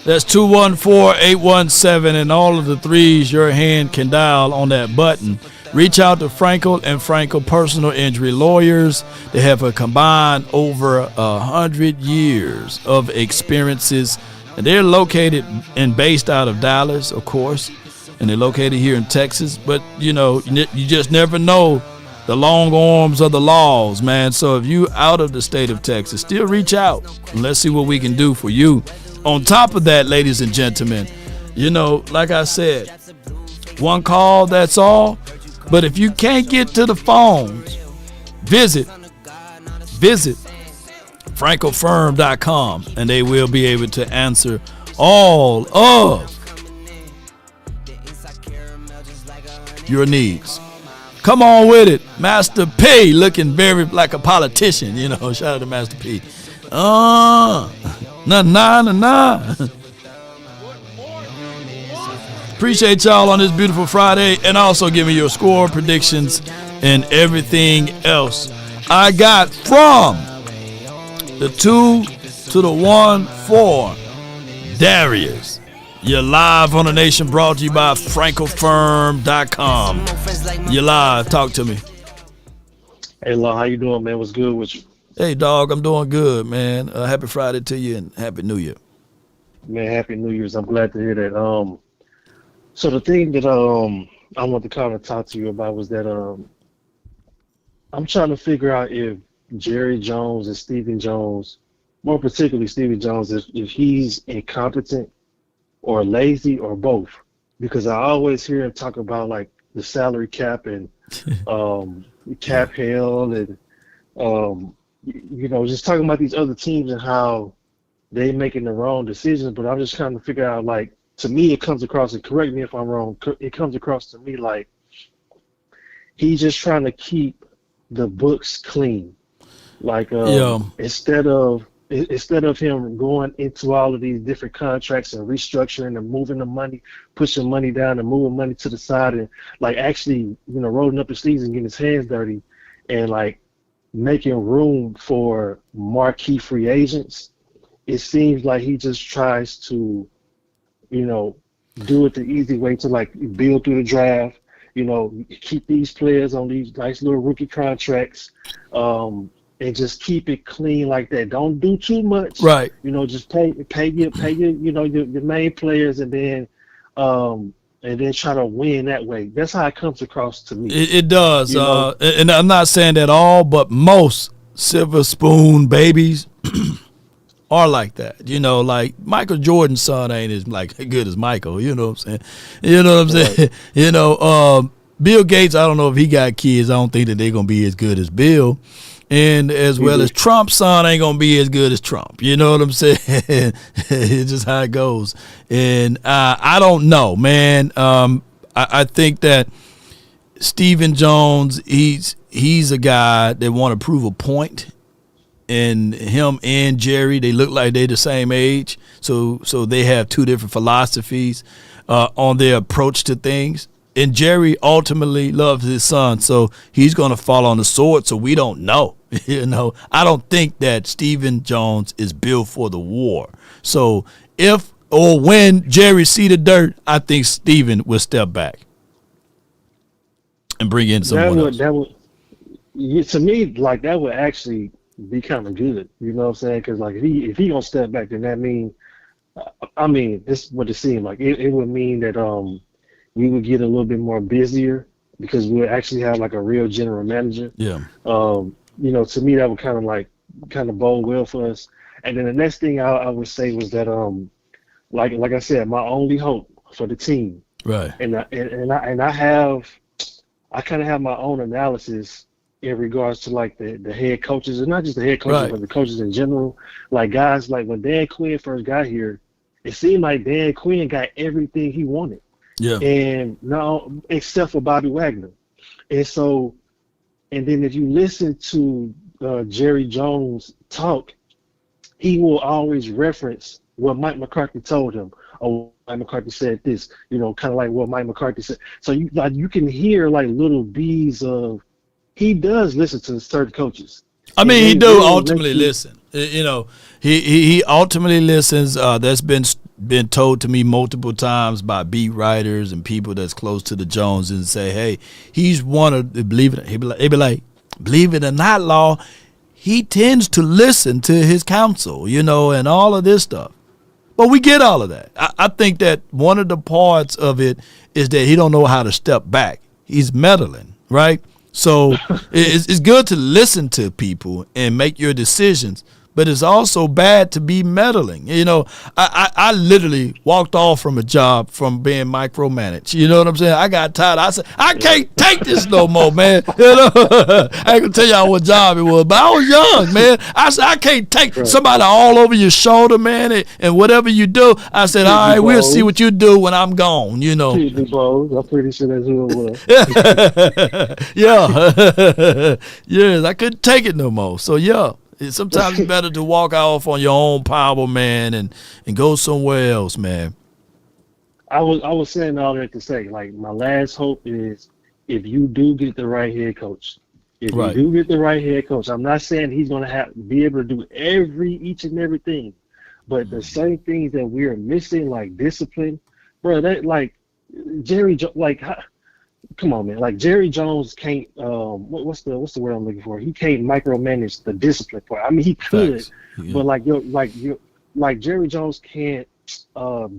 That's 214-817, and all of the threes your hand can dial on that button Reach out to Frankel and Frankel Personal Injury Lawyers. They have a combined over 100 years of experiences, and they're located and based out of Dallas, of course, and they're located here in Texas. But, you just never know the long arms of the laws, man. So if you out of the state of Texas, still reach out and let's see what we can do for you. On top of that, ladies and gentlemen, like I said, one call, that's all. But if you can't get to the phones, visit frankelfirm.com, and they will be able to answer all of your needs. Come on with it. Master P looking very like a politician, Shout out to Master P. Nah. Appreciate y'all on this beautiful Friday, and also give me your score predictions and everything else. I got from the 2 to the 1 for Darius. You're live on the Nation, brought to you by frankelfirm.com. You're live. Talk to me.
Hey, Law, how you doing, man? What's good with you?
Hey, dog, I'm doing good, man. Happy Friday to you, and Happy New Year.
Man, Happy New Year's. I'm glad to hear that. So the thing that I want to kind of talk to you about was that I'm trying to figure out if Jerry Jones and Stephen Jones, more particularly Stephen Jones, if he's incompetent or lazy or both, because I always hear him talk about like the salary cap and cap hell and just talking about these other teams and how they making the wrong decisions. But I'm just trying to figure out, like, to me it comes across, and correct me if I'm wrong, it comes across to me like he's just trying to keep the books clean. Like instead of him going into all of these different contracts and restructuring and moving the money, pushing money down and moving money to the side, and like actually, rolling up his sleeves and getting his hands dirty and like making room for marquee free agents, it seems like he just tries to, do it the easy way, to like build through the draft, keep these players on these nice little rookie contracts, and just keep it clean like that. Don't do too much.
Right.
Just pay your your main players, and then try to win that way. That's how it comes across to me.
It does. And I'm not saying that all, but most silver spoon babies are like that. Like Michael Jordan's son ain't as good as Michael. You know what I'm saying? Right. Bill Gates, I don't know if he got kids. I don't think that they're gonna be as good as Bill. And as well as Trump's son ain't gonna be as good as Trump. You know what I'm saying? It's just how it goes. And I don't know, man. I think that Stephen Jones, he's a guy that want to prove a point. And him and Jerry, they look like they're the same age. So they have two different philosophies on their approach to things. And Jerry ultimately loves his son, so he's going to fall on the sword, so we don't know. I don't think that Stephen Jones is built for the war. So if or when Jerry see the dirt, I think Stephen will step back and bring in someone else.
To me, like, that would actually be kind of good. You know what I'm saying? Because like if he gonna step back, then that mean, this is what it seemed like. It would mean that we would get a little bit more busier because we would actually have like a real general manager.
Yeah.
To me that would kind of bode well for us. And then the next thing I would say was that like I said, my only hope for the team.
Right.
And I kind of have my own analysis in regards to like the head coaches, and not just the head coaches,
right,
but the coaches in general. Like guys, like when Dan Quinn first got here, it seemed like Dan Quinn got everything he wanted.
Yeah.
And no, except for Bobby Wagner. And so, and then if you listen to Jerry Jones talk, he will always reference what Mike McCarthy told him. Oh, Mike McCarthy said this, kind of like what Mike McCarthy said. So you can hear like little bees of, he does listen to certain coaches.
He do ultimately listen. He ultimately listens. There's been been told to me multiple times by beat writers and people that's close to the Jones and say, hey, he's one of the, believe it or not, Law, he tends to listen to his counsel, and all of this stuff. But we get all of that. I think that one of the parts of it is that he don't know how to step back. He's meddling, right? So it's good to listen to people and make your decisions, but it's also bad to be meddling. I literally walked off from a job from being micromanaged. You know what I'm saying? I got tired. I said, I can't take this no more, man. I ain't gonna tell y'all what job it was, but I was young, man. I said, I can't take somebody all over your shoulder, man, and whatever you do. I said, all right, we'll see what you do when I'm gone,
I'm pretty sure that's who it was.
Yeah. Yes, I couldn't take it no more. So, yeah. Sometimes it's better to walk off on your own power, man, and go somewhere else, man.
I was saying all that to say, like, my last hope is if you do get the right head coach. If you do get the right head coach, I'm not saying he's going to be able to do each and everything, but the same things that we're missing, like discipline, bro. That like Jerry, like. Come on, man. Like Jerry Jones can't. What's the word I'm looking for? He can't micromanage the discipline part. I mean, he could, but like Jerry Jones can't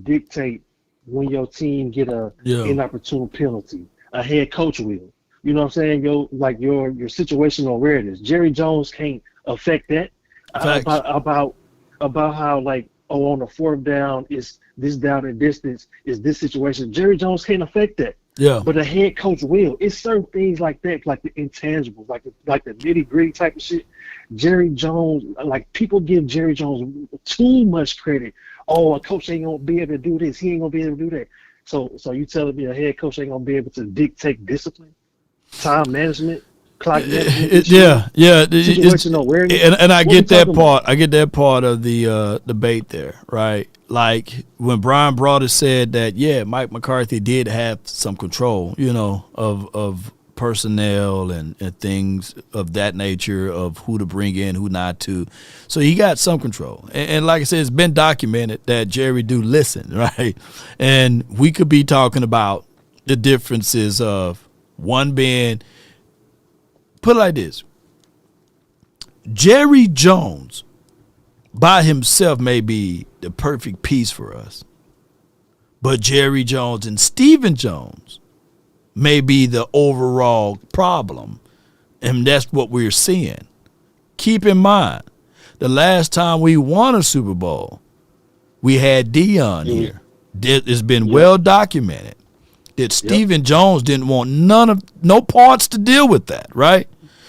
dictate when your team get a inopportune penalty. A head coach will. You know what I'm saying? Your situational awareness. Jerry Jones can't affect that. About how on the fourth down is this down and distance is this situation. Jerry Jones can't affect that.
Yeah.
But a head coach will. It's certain things like that, like the intangibles, like the nitty-gritty type of shit. Jerry Jones, like people give Jerry Jones too much credit. Oh, a coach ain't gonna be able to do this. He ain't gonna be able to do that. So you telling me a head coach ain't gonna be able to dictate discipline, time management, clock management?
Situational awareness. And I get that part. I get that part of the debate there, right? Like when Brian Broader said that, Mike McCarthy did have some control, of personnel and things of that nature, of who to bring in, who not to. So he got some control. And like I said, it's been documented that Jerry do listen, right? And we could be talking about the differences of one being, put it like this, Jerry Jones by himself may be the perfect piece for us, but Jerry Jones and Stephen Jones may be the overall problem, and that's what we're seeing. Keep in mind, the last time we won a Super Bowl, we had Dion here. It's been well documented that Stephen Jones didn't want no parts to deal with that, right?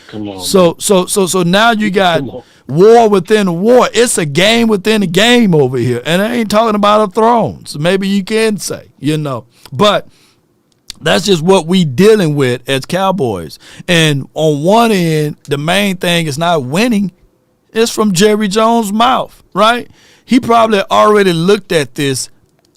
Come on.
So now you got war within a war. It's a game within a game over here. And I ain't talking about a throne. So maybe you can say, But that's just what we dealing with as Cowboys. And on one end, the main thing is not winning. It's from Jerry Jones' mouth, right? He probably already looked at this.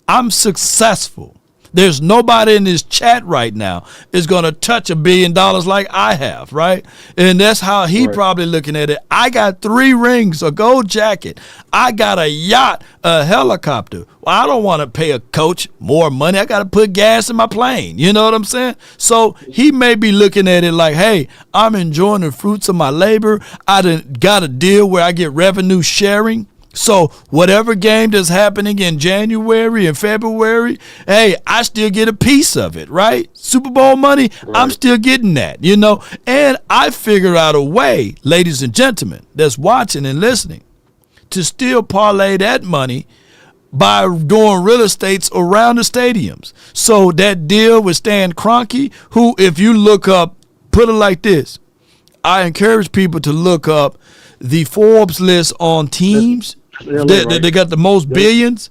I'm successful. There's nobody in this chat right now is going to touch $1 billion like I have, right? And that's how he probably looking at it. I got 3 rings, a gold jacket. I got a yacht, a helicopter. Well, I don't want to pay a coach more money. I got to put gas in my plane. You know what I'm saying? So he may be looking at it like, hey, I'm enjoying the fruits of my labor. I done got a deal where I get revenue sharing. So whatever game that's happening in January and February, hey, I still get a piece of it, right? Super Bowl money, I'm still getting that, And I figure out a way, ladies and gentlemen, that's watching and listening, to still parlay that money by doing real estates around the stadiums. So that deal with Stan Kroenke, who, if you look up, put it like this, I encourage people to look up the Forbes list on teams. They got the most billions.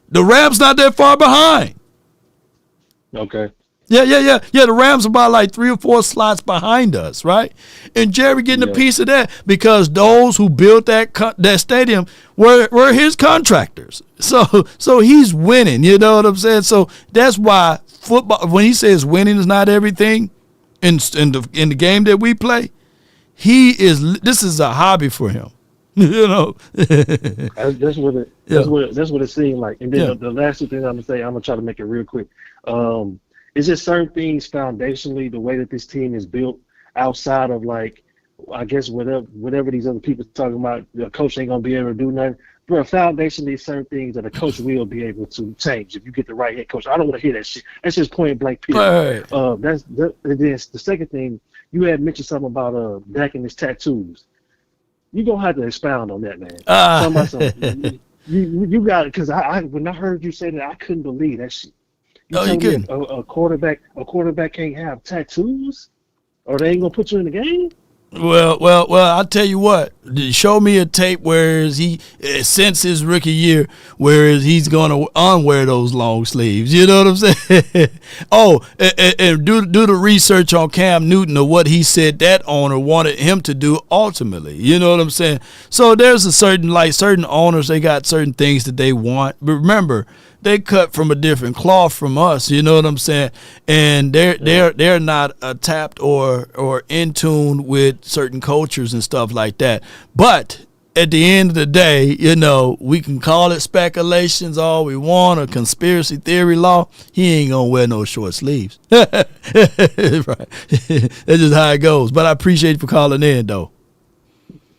The Rams not that far behind.
Okay.
Yeah. The Rams are about like 3 or 4 slots behind us, right? And Jerry getting a piece of that because those who built that stadium were his contractors. So he's winning. You know what I'm saying? So that's why football, when he says winning is not everything in the game that we play, this is a hobby for him. You know.
That's what it.
Yeah.
That's what it seemed like. And then the last two things I'm gonna say, I'm gonna try to make it real quick. It's just certain things foundationally, the way that this team is built, outside of like, I guess whatever these other people talking about, the coach ain't gonna be able to do nothing. Bro, foundationally, certain things that a coach will be able to change if you get the right head coach. I don't want to hear that shit. That's just point blank period.
Right.
And then the second thing, you had mentioned something about Dak and his tattoos. You gonna have to expound on that, man. You got it, because I when I heard you say that, I couldn't believe that shit.
You couldn't.
A quarterback can't have tattoos, or they ain't gonna put you in the game.
Well, I'll tell you what. Show me a tape whereas he, since his rookie year, whereas he's going to unwear those long sleeves. You know what I'm saying? and do the research on Cam Newton or what he said that owner wanted him to do ultimately. You know what I'm saying? So there's a certain owners, they got certain things that they want. But remember, they cut from a different cloth from us, you know what I'm saying? And they're not tapped or in tune with certain cultures and stuff like that. But at the end of the day, you know, we can call it speculations all we want or conspiracy theory law. He ain't gonna wear no short sleeves. Right. That's just how it goes. But I appreciate you for calling in, though.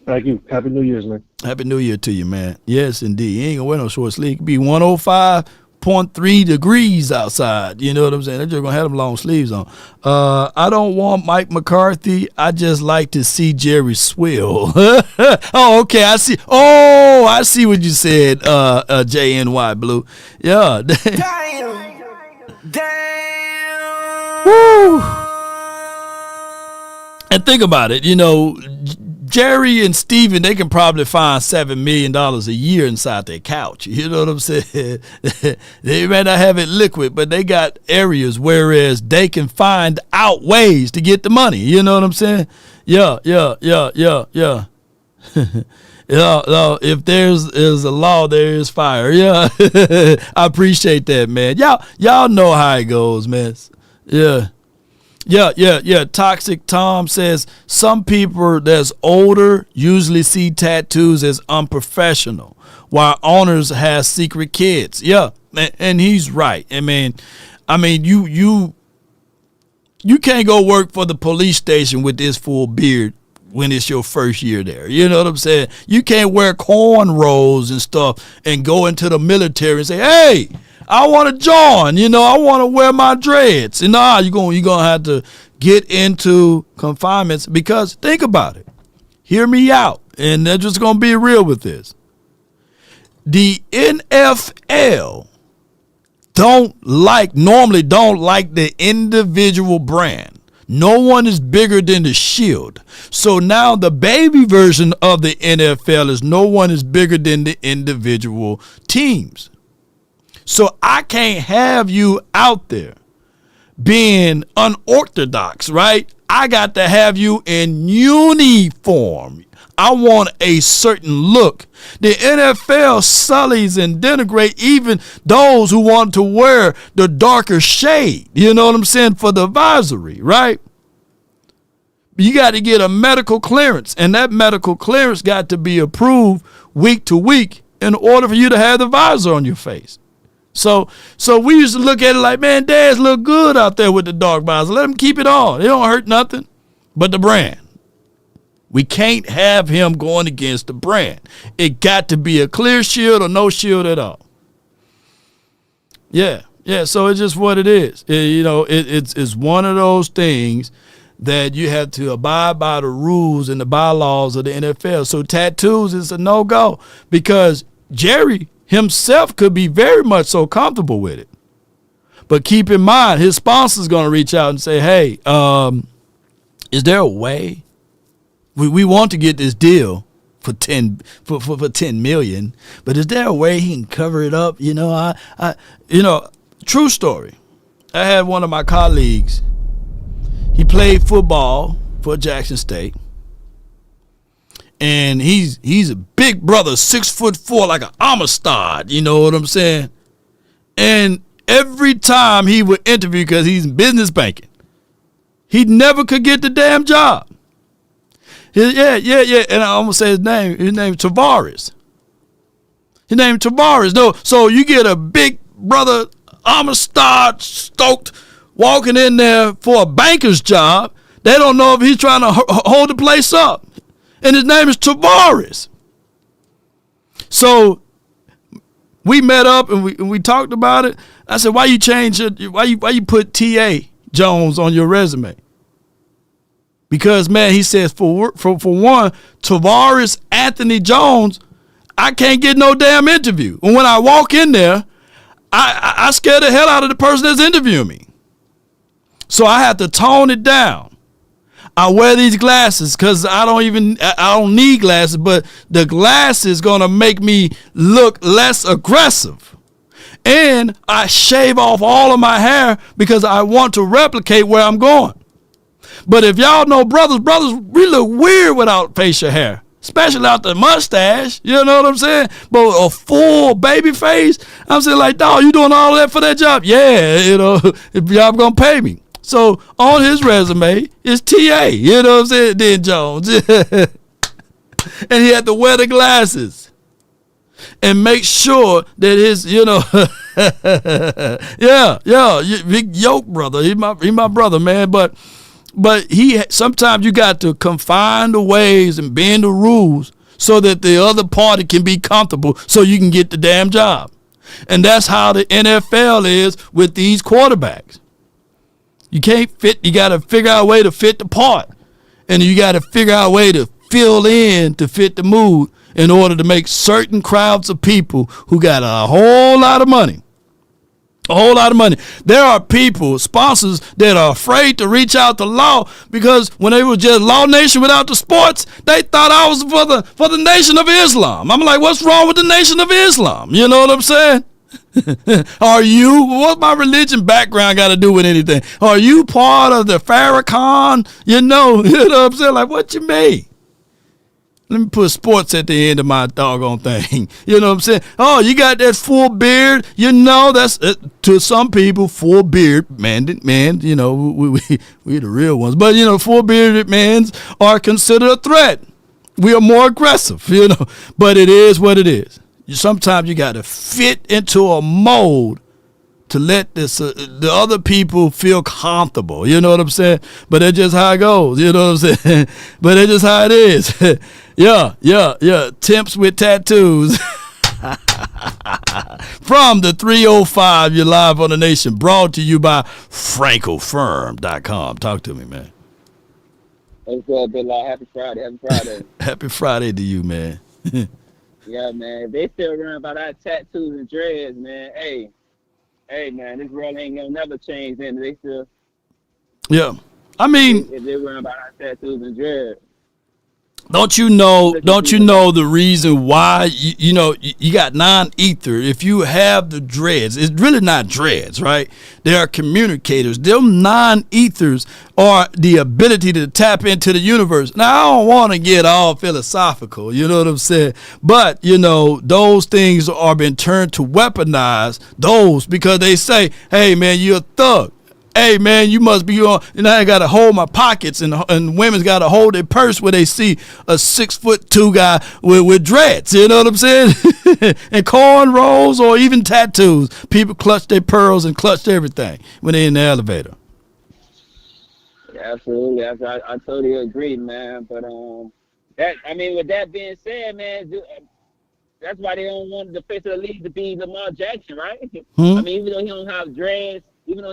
Thank you. Happy New Year's, man.
Happy New Year to you, man. Yes, indeed. He ain't gonna wear no short sleeve. It could be 105.3 degrees outside. You know what I'm saying? They're just gonna have them long sleeves on. I don't want Mike McCarthy. I just like to see Jerry swill. Oh, okay. I see. Oh, I see what you said, JNY Blue. Yeah. Damn. Woo. And think about it. You know, Jerry and Steven, they can probably find $7 million a year inside their couch. You know what I'm saying? They may not have it liquid, but they got areas whereas they can find out ways to get the money. You know what I'm saying? Yeah. Yeah, if there's a law, there is fire. Yeah. I appreciate that, man. Y'all know how it goes, man. Yeah. Yeah. Toxic Tom says some people that's older usually see tattoos as unprofessional, while owners have secret kids. Yeah, and he's right. I mean, you can't go work for the police station with this full beard when it's your first year there. You know what I'm saying? You can't wear cornrows and stuff and go into the military and say, hey, I want to join, you know, I want to wear my dreads. And you're going to have to get into confinements because think about it. Hear me out. And they're just going to be real with this. The NFL normally don't like the individual brand. No one is bigger than the shield. So now the baby version of the NFL is no one is bigger than the individual teams. So I can't have you out there being unorthodox, right? I got to have you in uniform. I want a certain look. The NFL sullies and denigrate even those who want to wear the darker shade. You know what I'm saying? For the advisory, right? You got to get a medical clearance, and that medical clearance got to be approved week to week in order for you to have the visor on your face. So we used to look at it like, man, dads look good out there with the dark visor. Let them keep it on. It don't hurt nothing but the brand. We can't have him going against the brand. It got to be a clear shield or no shield at all. Yeah. So it's just what it is. It's one of those things that you have to abide by the rules and the bylaws of the NFL. So tattoos is a no-go because Jerry himself could be very much so comfortable with it. But keep in mind, his sponsor's going to reach out and say, hey, is there a way? We want to get this deal for $10 million, but is there a way he can cover it up? True story. I had one of my colleagues. He played football for Jackson State. And he's a big brother, 6'4", like an Amistad, you know what I'm saying? And every time he would interview, because he's in business banking, he never could get the damn job. Yeah. And I almost say his name. His name is Tavares. His name is Tavares. No, so you get a big brother, Amistad stoked, walking in there for a banker's job. They don't know if he's trying to hold the place up. And his name is Tavares. So we met up and we talked about it. I said, why you change it? Why you put T.A. Jones on your resume? Because, man, he says, for one, Tavares Anthony Jones, I can't get no damn interview. And when I walk in there, I scare the hell out of the person that's interviewing me. So I have to tone it down. I wear these glasses because I don't need glasses, but the glasses gonna make me look less aggressive. And I shave off all of my hair because I want to replicate where I'm going. But if y'all know brothers, we look weird without facial hair, especially out the mustache. You know what I'm saying? But a full baby face, I'm saying like, dog, you doing all that for that job? Yeah, if y'all gonna pay me. So on his resume is T.A., you know what I'm saying, then Jones. And he had to wear the glasses and make sure that his, big yoke brother. He my brother, man. But sometimes you got to confine the ways and bend the rules so that the other party can be comfortable so you can get the damn job. And that's how the NFL is with these quarterbacks. You can't fit, you got to figure out a way to fit the part. And you got to figure out a way to fill in to fit the mood in order to make certain crowds of people who got a whole lot of money. A whole lot of money. There are people, sponsors, that are afraid to reach out to Law because when they were just Law Nation without the sports, they thought I was for the Nation of Islam. I'm like, what's wrong with the Nation of Islam? You know what I'm saying? Are you? What's my religion background got to do with anything? Are you part of the Farrakhan? You know what I'm saying? Like, what you mean? Let me put sports at the end of my doggone thing. You know what I'm saying? Oh, you got that full beard. That's to some people, full beard man. We the real ones. But full bearded mans are considered a threat. We are more aggressive. But it is what it is. Sometimes you got to fit into a mold to let the other people feel comfortable. You know what I'm saying? But that's just how it goes. You know what I'm saying? But that's just how it is. Yeah. Temps with tattoos. From the 305, you're live on the Nation. Brought to you by FrancoFirm.com. Talk to me, man.
What's up, Bill? Happy Friday. Happy Friday.
Happy Friday to you, man.
Yeah, man. If they still run about our tattoos and dreads, man, hey, man, this world ain't gonna never change. Then they still.
Yeah, I mean,
if they run about our tattoos and dreads.
Don't you know the reason why you got non-ether? If you have the dreads, it's really not dreads, right? They are communicators. Them non-ethers are the ability to tap into the universe. Now, I don't want to get all philosophical, you know what I'm saying? But, those things are being turned to weaponize those because they say, hey, man, you're a thug. Hey, man, you must be on, I got to hold my pockets, and women's got to hold their purse when they see a 6'2" guy with dreads, you know what I'm saying? And cornrows or even tattoos. People clutch their pearls and clutch everything when they're in the elevator.
Yeah, absolutely. I totally agree, man. But with that being said, man, that's why they don't want the face of the league to be Lamar Jackson, right? I mean, even though he don't have dreads, and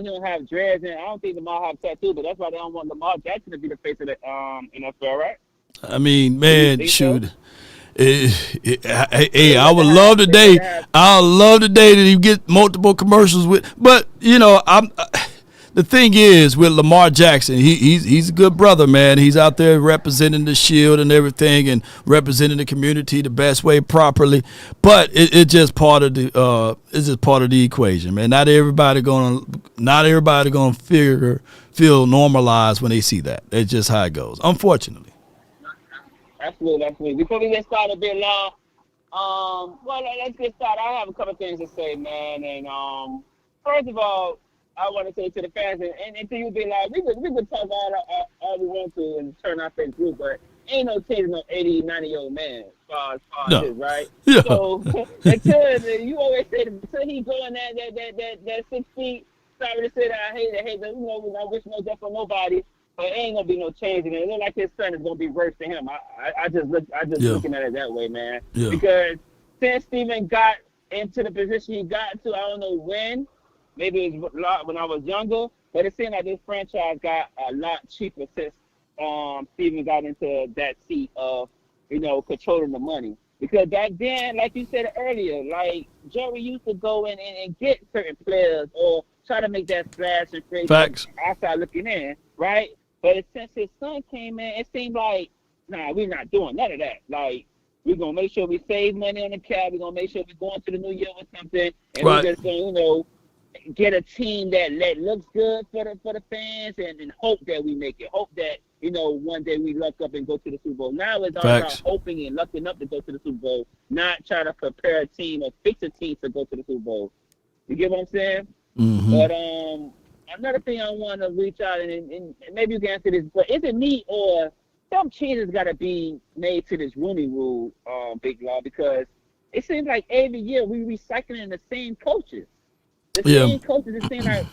I don't think Lamar have tattoos, but that's why they don't want Lamar Jackson to be the face of the NFL, right?
I mean, man, shoot. Hey, I would love today. I would love today that he get multiple commercials with. But the thing is with Lamar Jackson, he's a good brother, man. He's out there representing the Shield and everything, and representing the community the best way, properly. But it's just part of the equation, man. Not everybody gonna feel normalized when they see that. It's just how it goes, unfortunately.
Absolutely. Before we get started, Bill Law, let's get started. I have a couple things to say, man. And first of all, I want to say to the fans and to you, Big Live, we could talk all we want to and turn our face group, but ain't no changing no 80, 90-year-old man as far as
No.
this, right?
Yeah.
So until you always say until he going that 6 feet, sorry to say that I hate that, I wish no death for nobody, but ain't gonna be no change in it. It look like his son is gonna be worse than him. I just looking at it that way, man.
Yeah.
Because since Steven got into the position he got to, I don't know when, maybe it was when I was younger, but it seemed like this franchise got a lot cheaper since Steven got into that seat of, controlling the money. Because back then, like you said earlier, like Jerry used to go in and get certain players or try to make that splash and create outside looking in, right? But since his son came in, it seemed like, nah, we're not doing none of that. Like, we're going to make sure we save money on the cap. We're going to make sure we're going to the new year with something. And we're just going to, get a team that looks good for the fans and hope that we make it. Hope that, one day we luck up and go to the Super Bowl. Now it's all about hoping and lucking up to go to the Super Bowl, not try to prepare a team or fix a team to go to the Super Bowl. You get what I'm saying?
Mm-hmm.
But another thing I want to reach out and maybe you can answer this, but is it me or some changes got to be made to this Rooney Rule, Big Law, because it seems like every year we recycling the same coaches. The same coaches, it seems like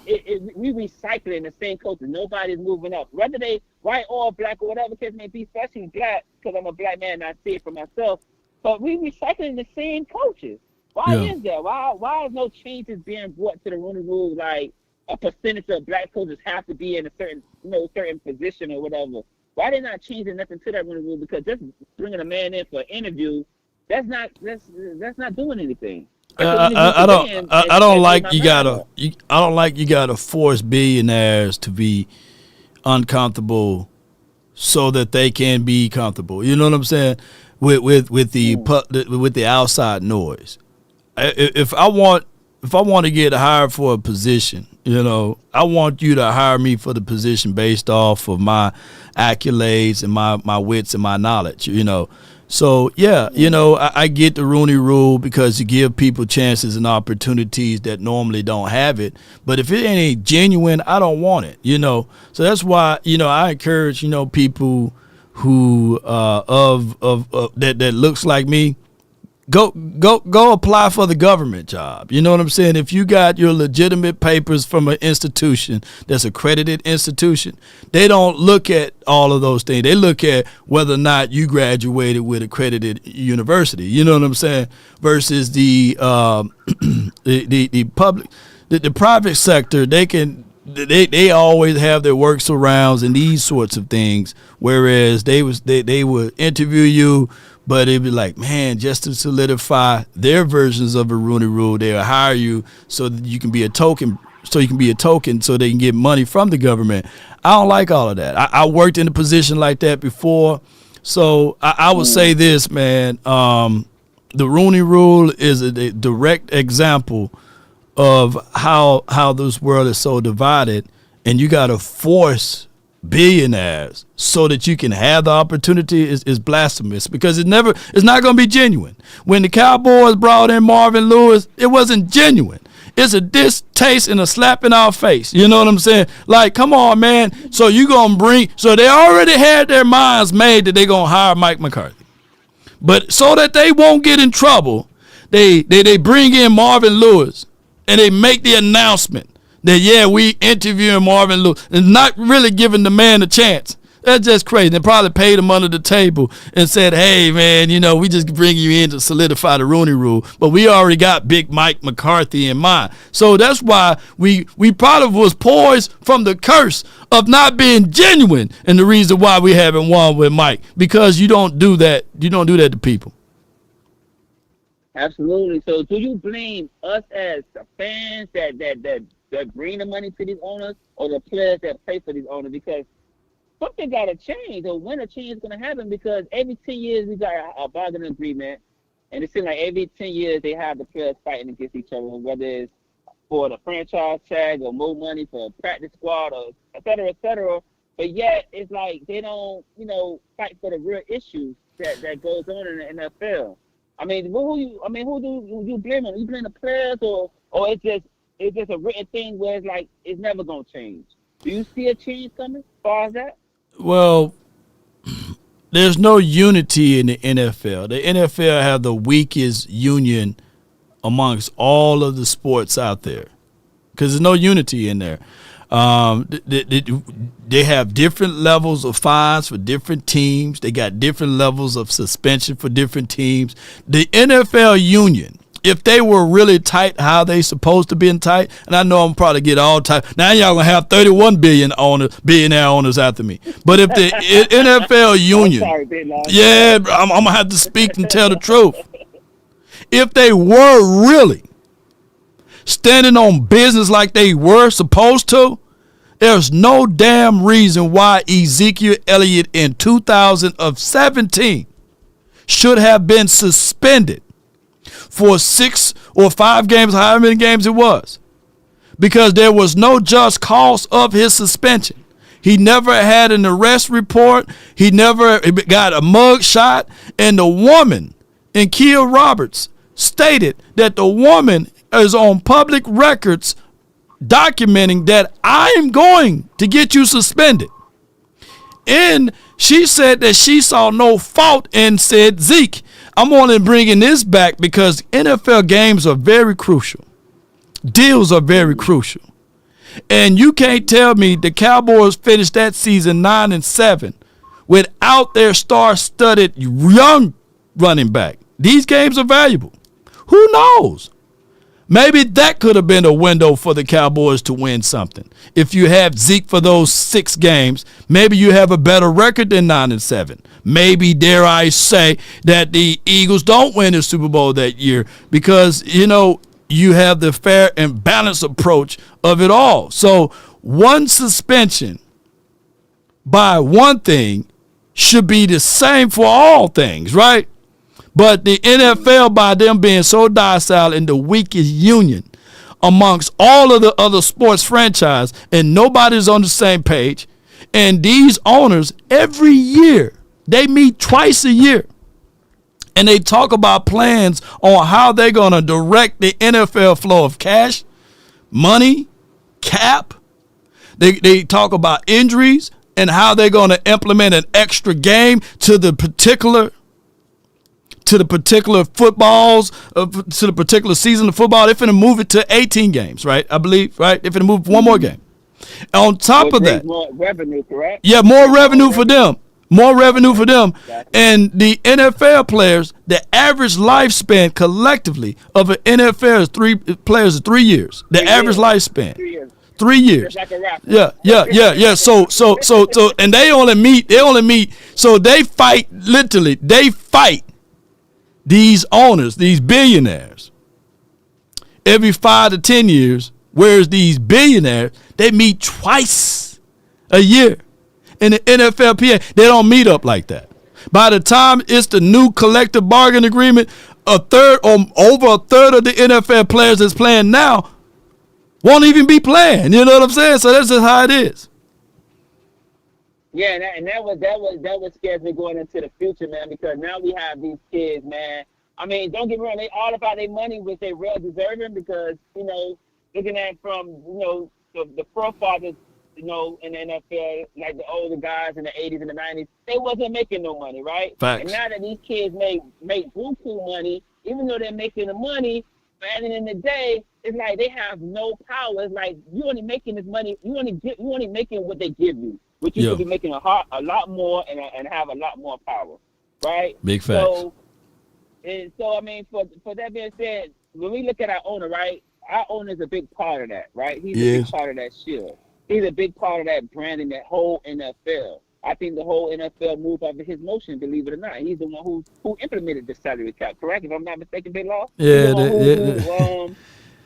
we recycling the same coaches. Nobody's moving up. Whether they white or black or whatever case may be, especially black, because I'm a black man and I see it for myself. But we recycling the same coaches. Why is that? Why is no changes being brought to the Rooney Rule? Like a percentage of black coaches have to be in a certain position or whatever. Why they not changing nothing to that Rooney Rule? Because just bringing a man in for an interview, that's not doing anything.
I don't like you gotta force billionaires to be uncomfortable so that they can be comfortable. You know what I'm saying? With the outside noise. If I want to get hired for a position, I want you to hire me for the position based off of my accolades and my wits and my knowledge. So, I get the Rooney Rule because you give people chances and opportunities that normally don't have it. But if it ain't genuine, I don't want it, So that's why, I encourage, people who that looks like me, go apply for the government job. You know what I'm saying? If you got your legitimate papers from an institution that's accredited institution, they don't look at all of those things. They look at whether or not you graduated with accredited university. You know what I'm saying? Versus the private sector, they always have their work surrounds and these sorts of things. Whereas they would interview you, but it'd be like, man, just to solidify their versions of a Rooney Rule, they'll hire you so that you can be a token, so they can get money from the government. I don't like all of that. I worked in a position like that before. So I would say this, man, the Rooney Rule is a direct example of how this world is so divided, and you got to force billionaires so that you can have the opportunity is blasphemous, because it's not going to be genuine. When the Cowboys brought in Marvin Lewis, it wasn't genuine. It's a distaste and a slap in our face. You know what I'm saying? Like, come on, man. So you going to so they already had their minds made that they're going to hire Mike McCarthy. But so that they won't get in trouble, they bring in Marvin Lewis and they make the announcement that, we interviewing Marvin Lewis and not really giving the man a chance. That's just crazy. They probably paid him under the table and said, hey, man, we just bring you in to solidify the Rooney Rule, but we already got big Mike McCarthy in mind. So that's why we probably was poised from the curse of not being genuine, and the reason why we haven't won with Mike, because you don't do that. You don't do that to people.
Absolutely. So do you blame us as the fans that bring the money to these owners, or the players that pay for these owners? Because something got to change, or when a change is going to happen, because every 10 years we got a bargaining agreement, and it seems like every 10 years they have the players fighting against each other, whether it's for the franchise tag or more money for a practice squad or et cetera, et cetera. But yet it's like they don't, fight for the real issues that goes on in the NFL. I mean, who do you blame on? You blame the players, or it's just a written thing where it's like it's never gonna change? Do you see a change coming as far as that?
Well, there's no unity in the NFL. The NFL have the weakest union amongst all of the sports out there because there's no unity in there. They have different levels of fines for different teams. They got different levels of suspension for different teams. The NFL union, if they were really tight how they supposed to be tight, and I know I'm probably get all tight. Now y'all going to have 31 billionaire owners after me. But if the NFL union, I'm going to have to speak and tell the truth. If they were really standing on business like they were supposed to, there's no damn reason why Ezekiel Elliott in 2017 should have been suspended for 6 or 5 games, however many games it was, because there was no just cause of his suspension. He never had an arrest report. He never got a mug shot. And the woman, and Kia Roberts, stated that the woman is on public records documenting that I'm going to get you suspended. And she said that she saw no fault and said, Zeke, I'm only bringing this back because NFL games are very crucial. Deals are very crucial. And you can't tell me the Cowboys finished that season 9-7 without their star-studded young running back. These games are valuable. Who knows? Maybe that could have been a window for the Cowboys to win something. If you have Zeke for those 6 games, maybe you have a better record than 9-7. Maybe, dare I say, that the Eagles don't win the Super Bowl that year because, you have the fair and balanced approach of it all. So one suspension by one thing should be the same for all things, right? But the NFL, by them being so docile in the weakest union amongst all of the other sports franchise, and nobody's on the same page, and these owners, every year, they meet twice a year, and they talk about plans on how they're going to direct the NFL flow of cash, money, cap. They talk about injuries and how they're going to implement an extra game to the particular footballs, to the particular season of football. They're going to move it to 18 games, right? I believe, right? They're going to move one more game. On top of that,
more revenue, correct?
Yeah, more revenue for them. More revenue for them. And the NFL players, the average lifespan collectively of an NFL is 3 years. The average lifespan. 3 years.
Like a rapper.
Yeah. So, and they only meet. So they fight these owners, these billionaires, every 5 to 10 years, whereas these billionaires, they meet twice a year. In the NFLPA, they don't meet up like that. By the time it's the new collective bargain agreement, over a third of the NFL players that's playing now won't even be playing. You know what I'm saying? So that's just how it is.
Yeah, and that was scares me going into the future, man, because now we have these kids, man. I mean, don't get me wrong, they all about their money, which they real deserving because, looking at from, the forefathers, in the NFL, like the older guys in the 80s and the 90s, they wasn't making no money, right?
Facts.
And now that these kids make buku money, even though they're making the money, but at the end of the day, it's like they have no power. It's like you only making this money, you only making what they give you, which you could be making a lot more and have a lot more power, right?
Big facts.
So I mean, for that being said, when we look at our owner, right? Our owner is a big part of that, right? He's a big part of that shield. He's a big part of that branding, that whole NFL. I think the whole NFL moved off of his motion, believe it or not. He's the one who implemented the salary cap, correct? If I'm not mistaken, Big Law?
Yeah.
He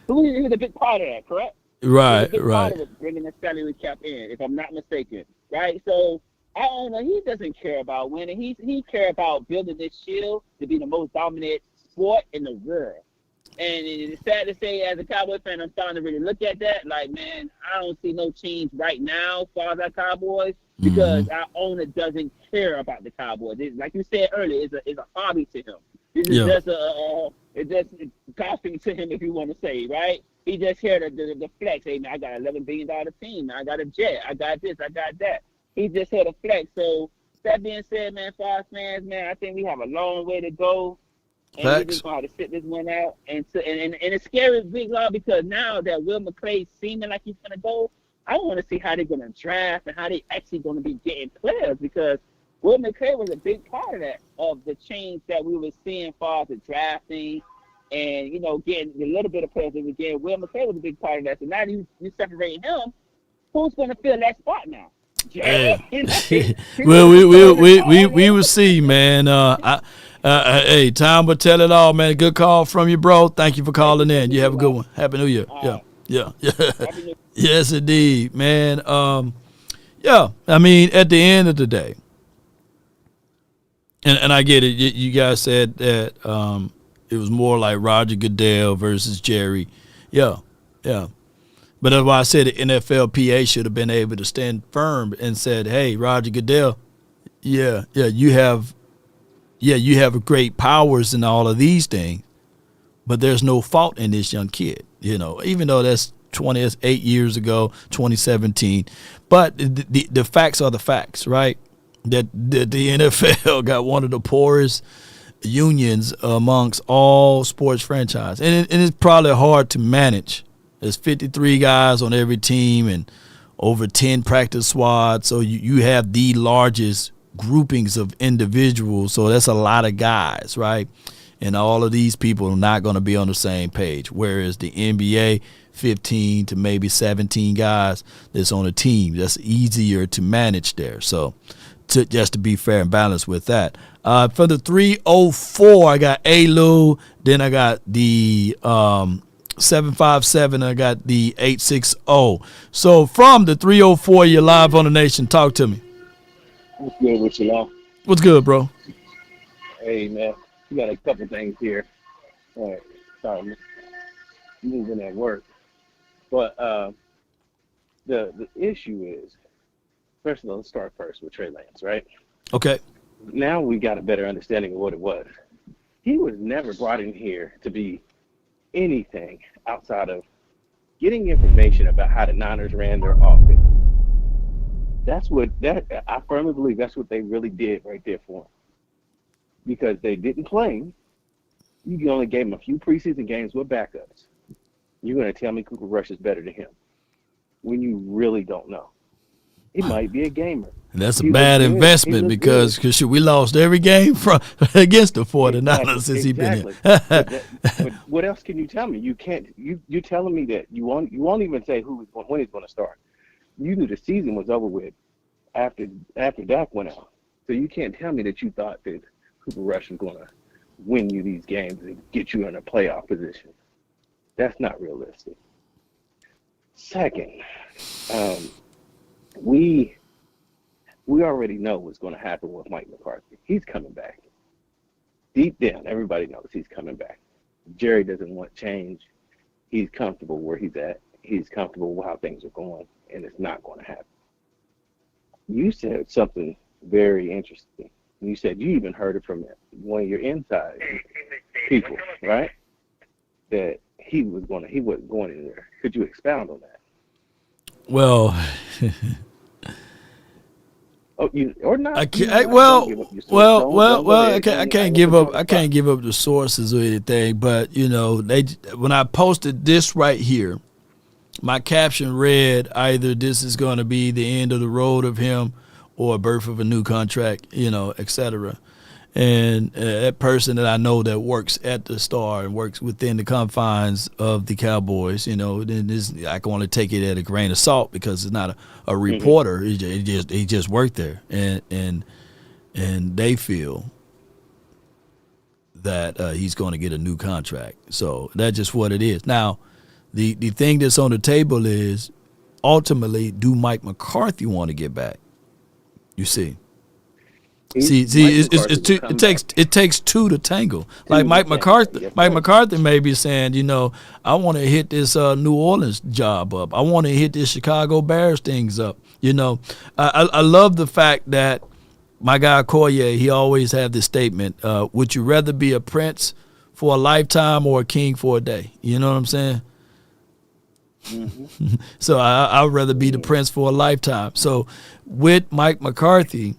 was a big part of that, correct?
Right.
Part of bringing the salary cap in, if I'm not mistaken, right? So our owner, he doesn't care about winning. He care about building this shield to be the most dominant sport in the world. And it's sad to say, as a Cowboy fan, I'm starting to really look at that. Like, man, I don't see no change right now as far as our Cowboys because our owner doesn't care about the Cowboys. Like you said earlier, it's a hobby to him. This is just it's just costume to him, if you want to say, right? He just here the flex. Hey, man, I got an $11 billion team. I got a jet. I got this. I got that. He just here to flex. So that being said, man, for us fans, man, I think we have a long way to go. And we
Facts.
just going to sit this one out. And it's scary big law because now that Will McClay's seeming like he's going to go, I want to see how they're going to draft and how they actually going to be getting players because Will McClay was a big part of that, of the change that we were seeing far as the drafting and, you know, getting the little bit of players that we get. Will McClay was a big part of that. So now you separating him, who's going to fill that spot now?
Yeah. Well, we will see, man. Hey, time will tell it all, man. Good call from you, bro. Thank you for calling in. You have a good one. Happy New Year. Yeah. Yes, indeed, man. Yeah. I mean, at the end of the day, and I get it. You guys said that it was more like Roger Goodell versus Jerry. Yeah. But that's why I said the NFLPA should have been able to stand firm and said, "Hey, Roger Goodell, you have great powers and all of these things, but there's no fault in this young kid, you know, even though that's 8 years ago, 2017. But the facts are the facts, right? That the NFL got one of the poorest unions amongst all sports franchise, and it's probably hard to manage. There's 53 guys on every team and over 10 practice squads. So you have the largest groupings of individuals. So that's a lot of guys, right? And all of these people are not going to be on the same page. Whereas the NBA, 15 to maybe 17 guys that's on a team. That's easier to manage there. So just to be fair and balanced with that. For the 304, I got A-Lou. Then I got the 757, I got the 860. So from the 304, you're live on the Nation. Talk to me.
What's good with you, Long?
What's good, bro?
Hey, man, you got a couple things here. All right, sorry, I'm moving at work. But the issue is, first of all, let's start first with Trey Lance, right?
Okay.
Now we got a better understanding of what it was. He was never brought in here to be anything outside of getting information about how the Niners ran their offense. I firmly believe that's what they really did right there for him. Because they didn't play him. You only gave him a few preseason games with backups. You're going to tell me Cooper Rush is better than him when you really don't know. He might be a gamer.
And that's a bad investment because we lost every game against the 49ers since he's been here.
But what else can you tell me? You can't. You're telling me that you won't even say when he's going to start. You knew the season was over with after Dak went out. So you can't tell me that you thought that Cooper Rush was going to win you these games and get you in a playoff position. That's not realistic. Second, we already know what's going to happen with Mike McCarthy. He's coming back. Deep down, everybody knows he's coming back. Jerry doesn't want change. He's comfortable where he's at. He's comfortable with how things are going, and it's not going to happen. You said something very interesting. You said you even heard it from one of your inside people, right? That he wasn't going in there. Could you expound on that?
Well,
or not?
I can't. I can't give up. I can't give up the sources or anything. But you know, when I posted this right here, my caption read either this is going to be the end of the road of him or a birth of a new contract, you know, etc. And that person that I know that works at the Star and works within the confines of the Cowboys, you know, then I can only take it at a grain of salt because it's not a reporter. Mm-hmm. He just worked there, and they feel that he's going to get a new contract. So that's just what it is. Now, the thing that's on the table is ultimately, do Mike McCarthy want to get back? You see. It takes two to tangle. Like Mike McCarthy may be saying, you know, I want to hit this New Orleans job up. I want to hit this Chicago Bears things up. You know, I love the fact that my guy Collier, he always had this statement: would you rather be a prince for a lifetime or a king for a day? You know what I'm saying? Mm-hmm. So I'd rather be the prince for a lifetime. So with Mike McCarthy,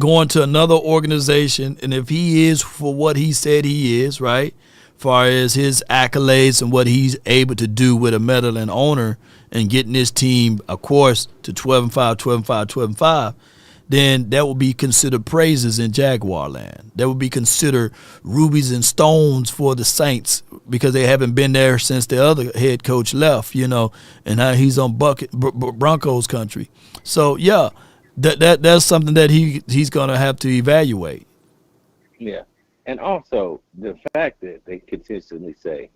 going to another organization, and if he is for what he said he is, right, far as his accolades and what he's able to do with a meddling owner and getting this team, of course, to 12-5, 12-5, 12-5, then that will be considered praises in Jaguar land. That would be considered rubies and stones for the Saints because they haven't been there since the other head coach left, you know, and now he's on Broncos country. So, yeah, that's something that he's going to have to evaluate.
Yeah. And also the fact that they consistently say,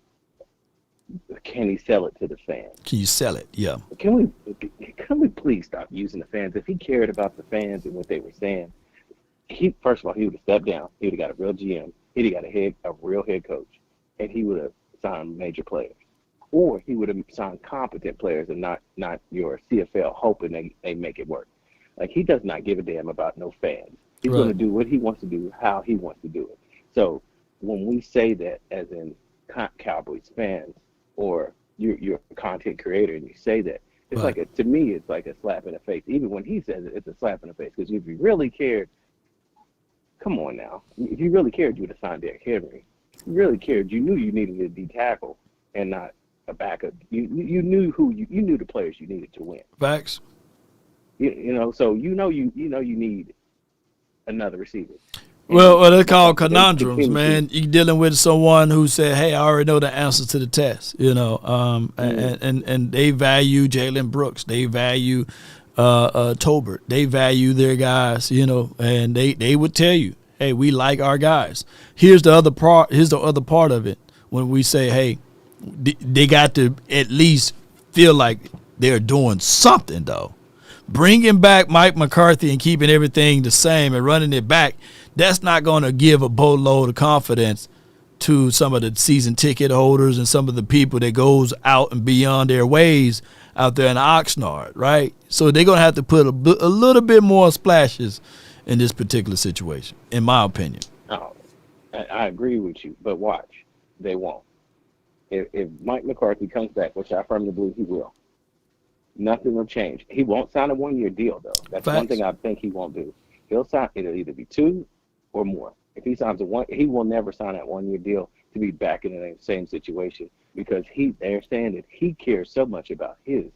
can he sell it to the fans?
Can you sell it? Yeah.
Can we please stop using the fans? If he cared about the fans and what they were saying, first of all, he would have stepped down. He would have got a real GM. He'd have got a real head coach, and he would have signed major players, or he would have signed competent players and not your CFL hoping they make it work. Like, he does not give a damn about no fans. He's going to do what he wants to do, how he wants to do it. So when we say that, as in Cowboys fans, or you're a content creator and you say that, it's like to me, it's like a slap in the face. Even when he says it, it's a slap in the face. Because if you really cared, come on now. If you really cared, you would have signed Derrick Henry. If you really cared, you knew you needed a D tackle and not a backup. You knew you knew the players you needed to win.
Facts.
You know, so you need another receiver.
Well, they're called conundrums, man. You're dealing with someone who said, "Hey, I already know the answer to the test," you know, and they value Jalen Brooks, they value Tolbert, they value their guys, you know, and they would tell you, "Hey, we like our guys." Here's the other part. Here's the other part of it. When we say, "Hey, they got to at least feel like they're doing something," though. Bringing back Mike McCarthy and keeping everything the same and running it back, that's not going to give a boatload of confidence to some of the season ticket holders and some of the people that goes out and beyond their ways out there in Oxnard, right? So they're going to have to put a little bit more splashes in this particular situation, in my opinion.
Oh, I agree with you, but watch. They won't. If Mike McCarthy comes back, which I firmly believe he will, nothing will change. He won't sign a one-year deal, though. That's one thing I think he won't do. He'll sign, it'll either be 2 or more. If he signs he will never sign that one-year deal to be back in the same situation, because they're saying that he cares so much about his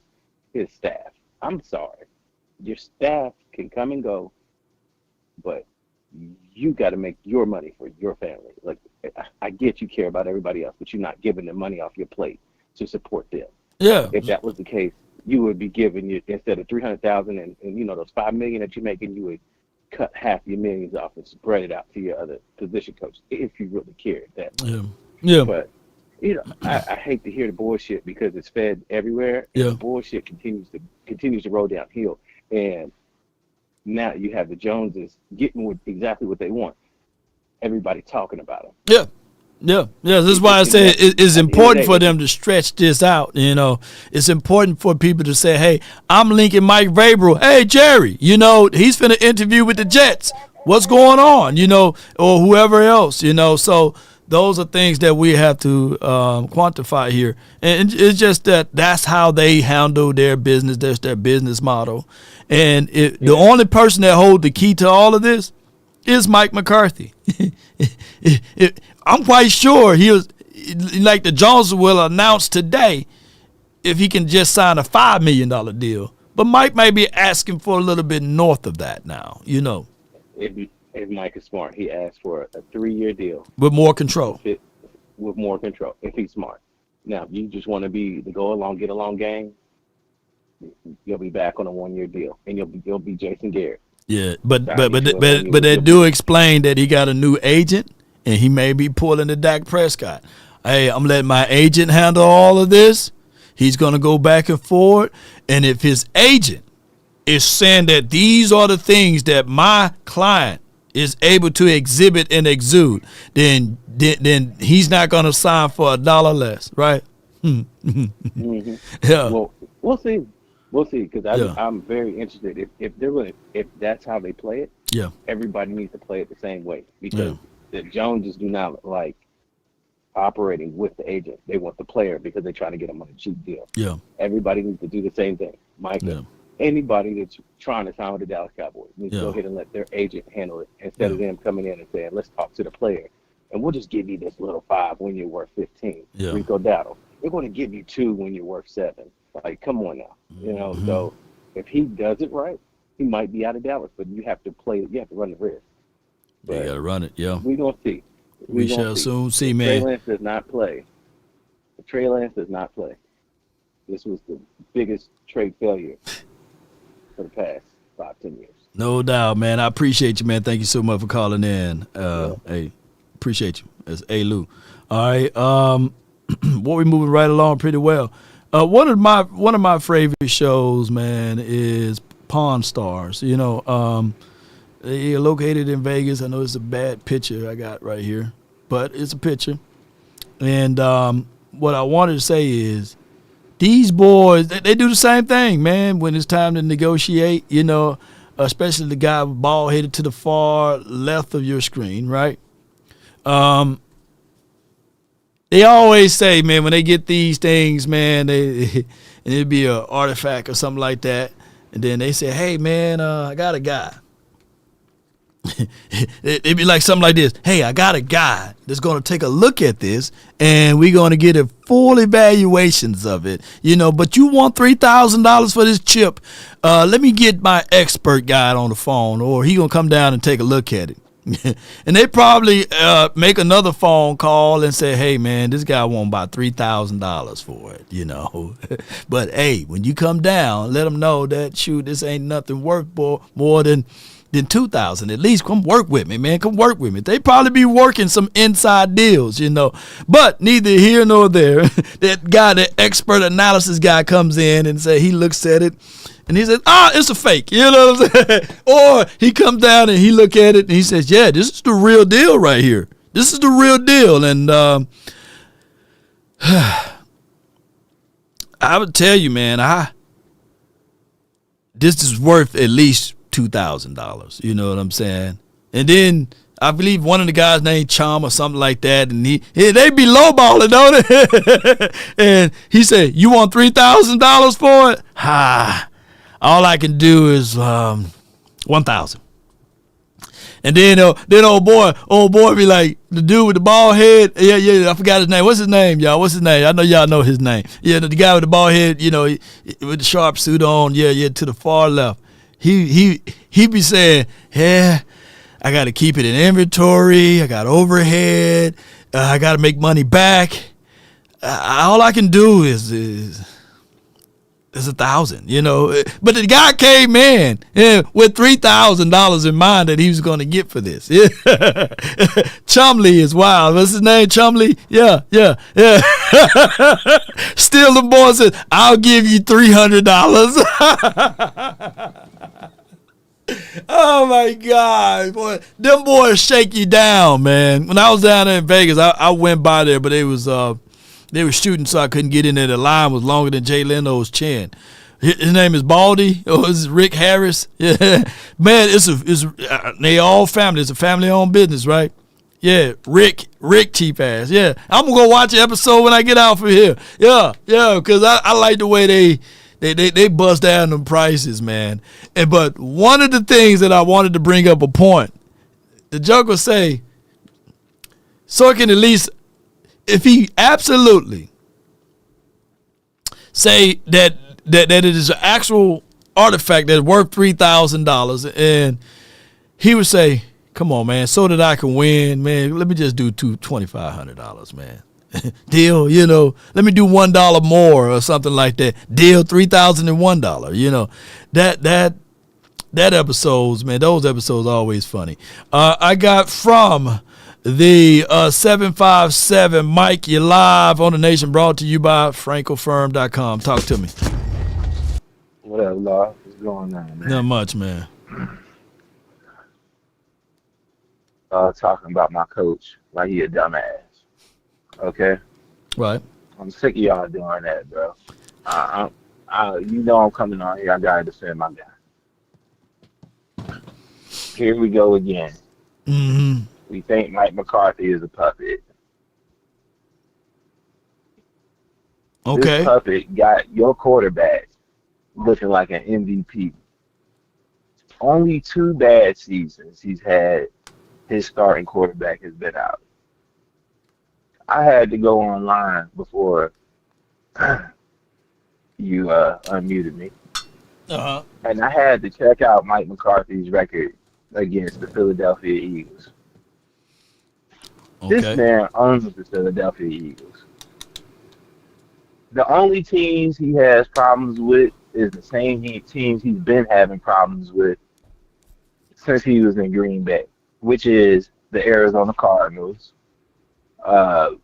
staff. I'm sorry. Your staff can come and go, but you got to make your money for your family. Like, I get you care about everybody else, but you're not giving them money off your plate to support them.
Yeah.
If that was the case, you would be giving you, instead of $300,000 and you know those $5 million that you're making, you would cut half your millions off and spread it out to your other position coaches if you really cared that much.
Yeah.
But you know, I hate to hear the bullshit because it's fed everywhere.
Yeah.
And the bullshit continues to roll downhill, and now you have the Joneses getting exactly what they want. Everybody talking about them.
Yeah. Yeah, this is why I say it's important for them to stretch this out. You know, it's important for people to say, "Hey, I'm linking Mike Vrabel. Hey, Jerry, you know, he's finna interview with the Jets. What's going on? You know, or whoever else. You know." So those are things that we have to quantify here, and it's just that's how they handle their business. That's their business model, and the only person that holds the key to all of this is Mike McCarthy. I'm quite sure he was like the Joneses will announce today if he can just sign a $5 million deal. But Mike may be asking for a little bit north of that now, you know.
If Mike is smart, he asked for a 3-year deal.
With more control.
With more control, if he's smart. Now, if you just want to be the get along gang, you'll be back on a 1-year deal, and you'll be Jason Garrett.
Yeah, but they do explain that he got a new agent, and he may be pulling the Dak Prescott. Hey, I'm letting my agent handle all of this. He's going to go back and forth. And if his agent is saying that these are the things that my client is able to exhibit and exude, then he's not going to sign for $1 less, right?
Mm-hmm.
Yeah.
Well, we'll see. We'll see, because I'm very interested. If that's how they play it, everybody needs to play it the same way, because the Joneses do not like operating with the agent. They want the player because they're trying to get him on a cheap deal.
Yeah.
Everybody needs to do the same thing. Micah, Anybody that's trying to sign with the Dallas Cowboys needs to go
Yeah.
ahead and let their agent handle it instead of them coming in and saying, let's talk to the player. And we'll just give you this little 5 when you're worth 15.
Yeah.
Rico Dowdle. We're going to give you 2 when you're worth 7. Like, come on now. You know, so if he does it right, he might be out of Dallas, but you have to run the risk.
You got to run it, yeah.
We're going to see.
We shall soon see,
Trey
man.
Lance does not play. Trey Lance does not play. This was the biggest trade failure for the past 5-10 years.
No doubt, man. I appreciate you, man. Thank you so much for calling in. Hey, appreciate you. That's A-Lou. All right. What we moving right along pretty well. One of my favorite shows, man, is Pawn Stars. You know, they're located in Vegas. I know it's a bad picture I got right here, but it's a picture. And what I wanted to say is, these boys, they do the same thing, man, when it's time to negotiate, you know, especially the guy with ball headed to the far left of your screen, right? They always say, man, when they get these things, man, and it'd be an artifact or something like that, and then they say, hey, man, I got a guy. It'd be like something like this. Hey, I got a guy that's going to take a look at this, and we're going to get a full evaluations of it. You know, but you want $3,000 for this chip. Let me get my expert guy on the phone, or he going to come down and take a look at it. And they probably make another phone call and say, hey, man, this guy won't about $3,000 for it, you know. But, hey, when you come down, let them know that, shoot, this ain't nothing worth more than $2,000. At least come work with me, man. Come work with me. They probably be working some inside deals, you know. But neither here nor there. That guy, the expert analysis guy, comes in and say he looks at it and he says, it's a fake. You know what I'm saying? Or he comes down and he look at it and he says, yeah, this is the real deal right here. This is the real deal. And I would tell you, man, this is worth at least $2,000. You know what I'm saying? And then I believe one of the guys named Chum or something like that, and they be lowballing, don't they? And he said, "You want $3,000 for it?" All I can do is $1,000. And then old boy be like, the dude with the bald head, I forgot his name. What's his name, y'all? What's his name? I know y'all know his name. Yeah, the guy with the bald head, you know, with the sharp suit on, to the far left. He be saying, yeah, I got to keep it in inventory. I got overhead. I got to make money back. All I can do is $1,000, you know. But the guy came in with $3,000 in mind that he was going to get for this. Yeah. Chumley is wild. What's his name? Chumley? Yeah. Still the boy says, I'll give you $300. Oh my God, boy! Them boys shake you down, man. When I was down there in Vegas, I went by there, but they were shooting, so I couldn't get in there. The line was longer than Jay Leno's chin. His name is Baldy, or is it Rick Harris? Yeah, man, they all family. It's a family-owned business, right? Yeah, Rick cheap ass. Yeah, I'm gonna go watch the episode when I get out from here. Yeah, because I like the way they bust down them prices, man. But one of the things that I wanted to bring up a point, the joke will say, Sorkin, at least if he absolutely say that it is an actual artifact that's worth $3,000, and he would say, come on, man, so that I can win, man, let me just do $2,500, man. Deal, you know, let me do $1 more or something like that. Deal, $3,001, you know. That episodes, man, those episodes are always funny. I got from the 757 Mike, you live on the Nation, brought to you by frankofirm.com. Talk to me.
What up, Law? What's going on, man?
Not much, man.
Talking about my coach like he a dumbass. Okay?
Right.
I'm sick of y'all doing that, bro. You know I'm coming on here. I gotta defend my guy. Here we go again.
Mm-hmm.
We think Mike McCarthy is a puppet.
Okay.
This puppet got your quarterback looking like an MVP. Only 2 bad seasons he's had his starting quarterback has been out. I had to go online before you unmuted me.
Uh-huh.
And I had to check out Mike McCarthy's record against the Philadelphia Eagles.
Okay.
This man owns the Philadelphia Eagles. The only teams he has problems with is the same teams he's been having problems with since he was in Green Bay, which is the Arizona Cardinals. And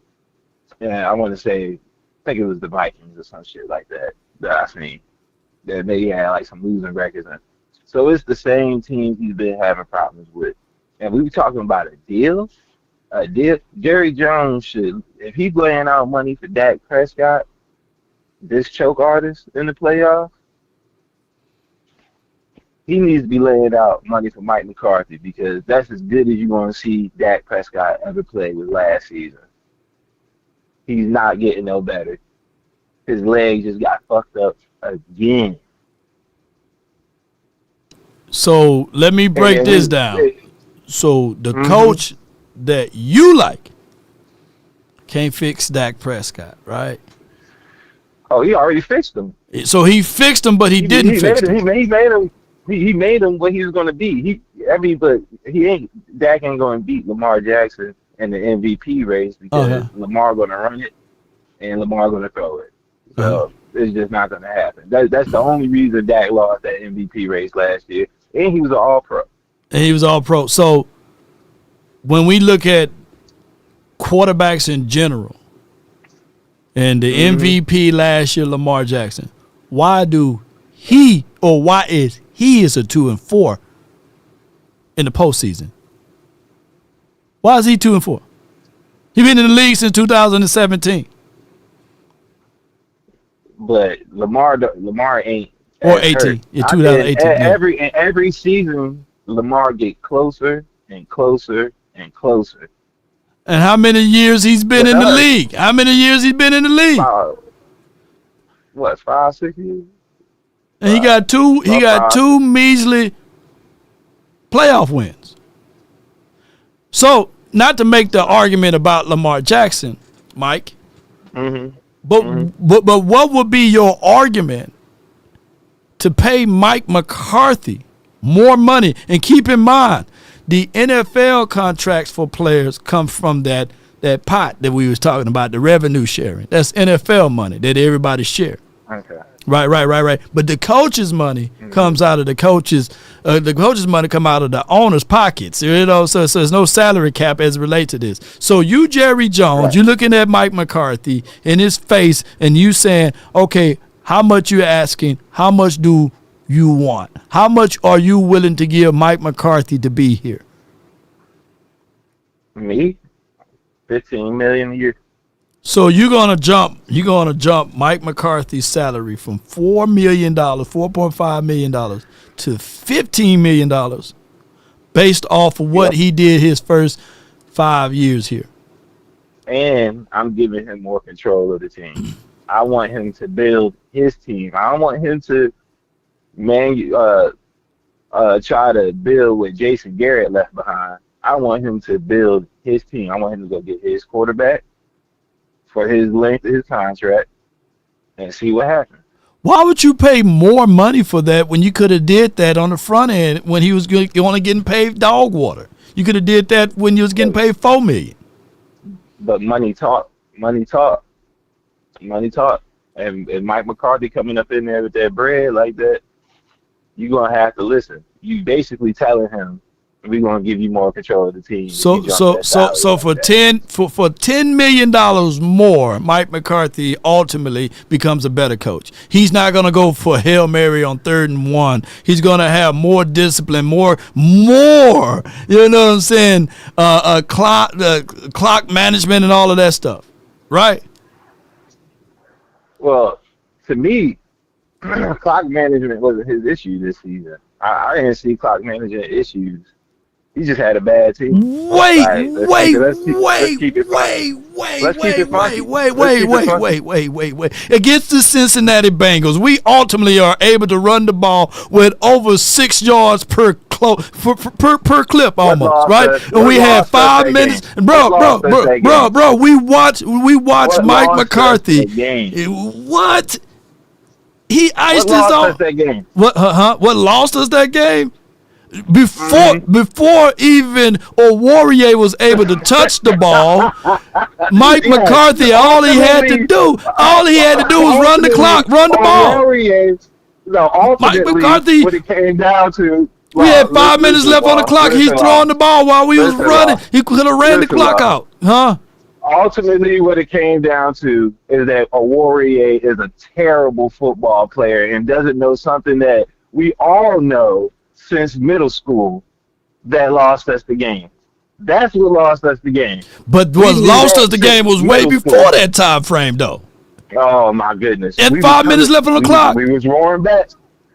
I want to say, I think it was the Vikings or some shit like that I seen. That they had like some losing records. So it's the same teams he's been having problems with. And we were talking about a deal. Jerry Jones should, if he's laying out money for Dak Prescott, this choke artist in the playoffs, he needs to be laying out money for Mike McCarthy because that's as good as you're going to see Dak Prescott ever play with last season. He's not getting no better. His leg just got fucked up again.
So let me break this down. So the coach that you like can't fix Dak Prescott, right?
Oh, he already fixed him.
So he fixed him, but he didn't fix him.
He made him what he was going to be. Dak ain't going to beat Lamar Jackson in the MVP race because Lamar going to run it and Lamar going to throw it. So it's just not going to happen. That's the only reason Dak lost that MVP race last year. And he was an All-Pro.
And he was All-Pro. So when we look at quarterbacks in general and the MVP last year, Lamar Jackson, why is he a 2-4 in the postseason? Why is he 2-4? He's been in the league since 2017.
But Lamar ain't.
Or 18 in 2018.
Every season, Lamar get closer and closer and closer.
And how many years he's been in the league? How many years he's been in the league?
5, 6 years?
And he got two measly playoff wins. So, not to make the argument about Lamar Jackson, Mike, but what would be your argument to pay Mike McCarthy more money? And keep in mind, the NFL contracts for players come from that pot that we was talking about, the revenue sharing. That's NFL money that everybody share.
Okay.
Right. But the coach's money comes out of the coaches. The coach's money come out of the owner's pockets. You know, so there's no salary cap as it relates to this. So you, Jerry Jones, you're looking at Mike McCarthy in his face, and you saying, okay, how much you asking? How much do you want? How much are you willing to give Mike McCarthy to be here?
Me, $15 million a year.
So you're gonna jump Mike McCarthy's salary from $4.5 million to $15 million based off of what he did his first 5 years here.
And I'm giving him more control of the team. I want him to build his team. I don't want him to try to build what Jason Garrett left behind. I want him to build his team. I want him to go get his quarterback for his length of his contract and see what happens.
Why would you pay more money for that when you could have did that on the front end when he was only getting paid dog water? You could have did that when you was getting paid $4 million.
But money talk. And Mike McCarthy coming up in there with that bread like that, you're going to have to listen. You basically telling him, we're going to give you more control of the team.
So for $10 million more, Mike McCarthy ultimately becomes a better coach. He's not going to go for Hail Mary on 3rd and 1. He's going to have more discipline, more. You know what I'm saying? Clock management and all of that stuff, right?
Well, to me, clock management wasn't his issue this season. I didn't see clock management issues He just had a bad team.
Wait. Against the Cincinnati Bengals, we ultimately are able to run the ball with over 6 yards per clip almost, right? And we had 5 minutes. Bro, we watched Mike McCarthy. What? He iced his own. What lost us that game? Before even Oruwariye was able to touch the ball, Mike McCarthy, all he had to do was run the clock, run the ball. Mike McCarthy,
what it came down to,
we had 5 minutes left on the clock. He's throwing the ball while we was running. He could have ran the clock out, huh?
Ultimately, what it came down to is that Oruwariye is a terrible football player and doesn't know something that we all know since middle school that lost us the game. That's what lost us the game.
But what lost us the game was way before that time frame, though.
Oh, my goodness.
And 5 minutes left on the clock.
We was roaring back.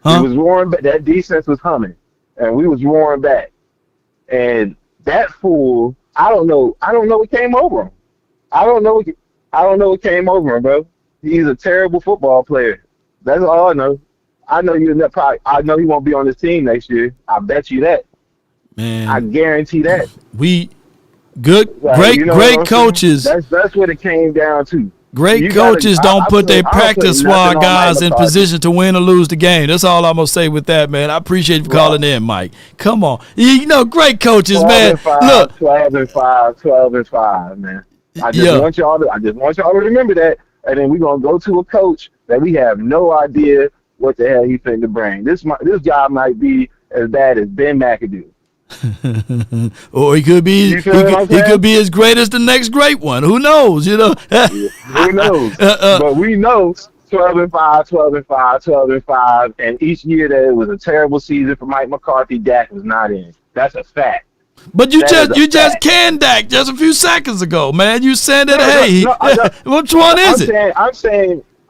We was roaring back. That defense was humming, and we was roaring back. And that fool, I don't know what came over him. I don't know what came over him, bro. He's a terrible football player. That's all I know. I know I know he won't be on this team next year. I bet you that.
Man,
I guarantee that.
Great coaches.
That's what it came down to.
Great coaches don't put their practice squad guys in position to win or lose the game. That's all I'm gonna say with that, man. I appreciate you calling in, Mike. Come on, great coaches, man. Look,
12-5, man. I just want y'all to remember that, and then we're gonna go to a coach that we have no idea what the hell he finna bring. This job might be as bad as Ben McAdoo.
Or he could be he could be as great as the next great one. Who knows?
Who knows? But we know 12-5, and each year that it was a terrible season for Mike McCarthy, Dak was not in. That's a fact.
But you just canned Dak just a few seconds ago, man. You said that which one is it?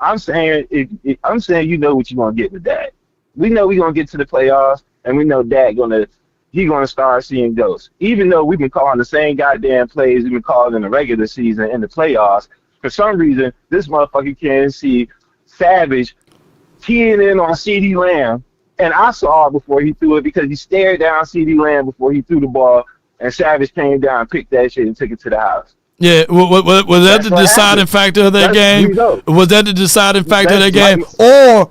I'm saying you know what you're gonna get with Dak. We know we're gonna get to the playoffs, and we know Dak gonna start seeing ghosts. Even though we've been calling the same goddamn plays we've been calling in the regular season in the playoffs, for some reason this motherfucker can't see Savage teeing in on CeeDee Lamb. And I saw it before he threw it because he stared down CeeDee Lamb before he threw the ball, and Savage came down, picked that shit, and took it to the house.
Yeah, was that the deciding factor of that game? Was that the deciding factor of that game, or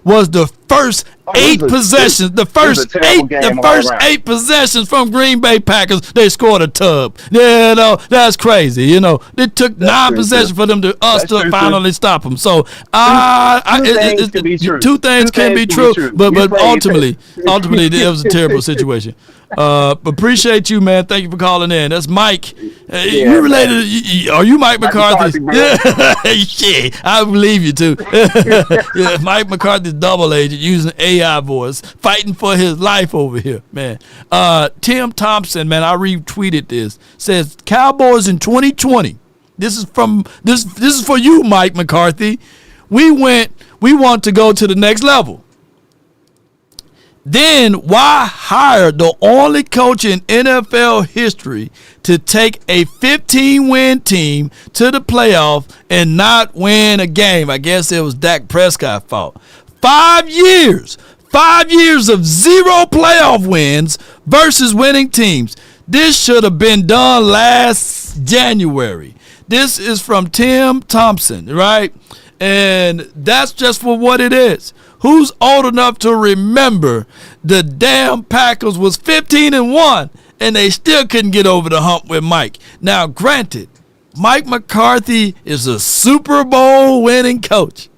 was the first 8 possessions, the first 8 possessions from Green Bay Packers, they scored a tub? Yeah, that's crazy. It took 9 possessions for them to finally stop them. So, two things can be true, but ultimately, it was a terrible situation. Appreciate you, man. Thank you for calling in. That's Mike. You related? Are you Mike McCarthy? Shit, I believe you too. Mike McCarthy's double agent using AI voice, fighting for his life over here, man. Tim Thompson, man, I retweeted this. Says Cowboys in 2020. This is for you, Mike McCarthy. We want to go to the next level. Then why hire the only coach in NFL history to take a 15-win team to the playoff and not win a game? I guess it was Dak Prescott's fault. 5 years of 0 playoff wins versus winning teams. This should have been done last January. This is from Tim Thompson, right? And that's just for what it is. Who's old enough to remember the damn Packers was 15-1 and they still couldn't get over the hump with Mike? Now, granted, Mike McCarthy is a Super Bowl winning coach.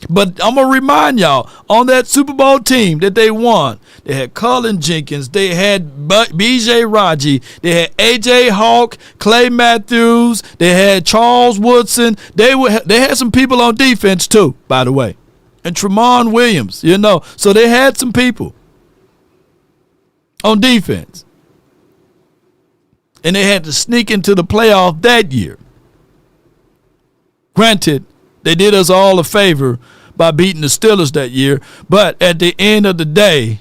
But I'm going to remind y'all, on that Super Bowl team that they won, they had Cullen Jenkins, they had B.J. Raji, they had A.J. Hawk, Clay Matthews, they had Charles Woodson. They had some people on defense too, by the way. And Tramon Williams, So they had some people on defense. And they had to sneak into the playoff that year. Granted, they did us all a favor by beating the Steelers that year. But at the end of the day,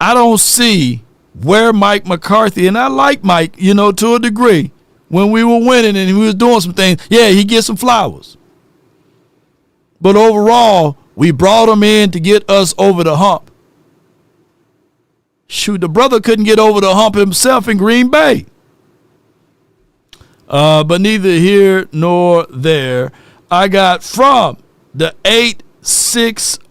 I don't see where Mike McCarthy, and I like Mike, to a degree, when we were winning and he was doing some things, yeah, he gets some flowers. But overall, we brought him in to get us over the hump. Shoot, the brother couldn't get over the hump himself in Green Bay. But neither here nor there. I got from the 860.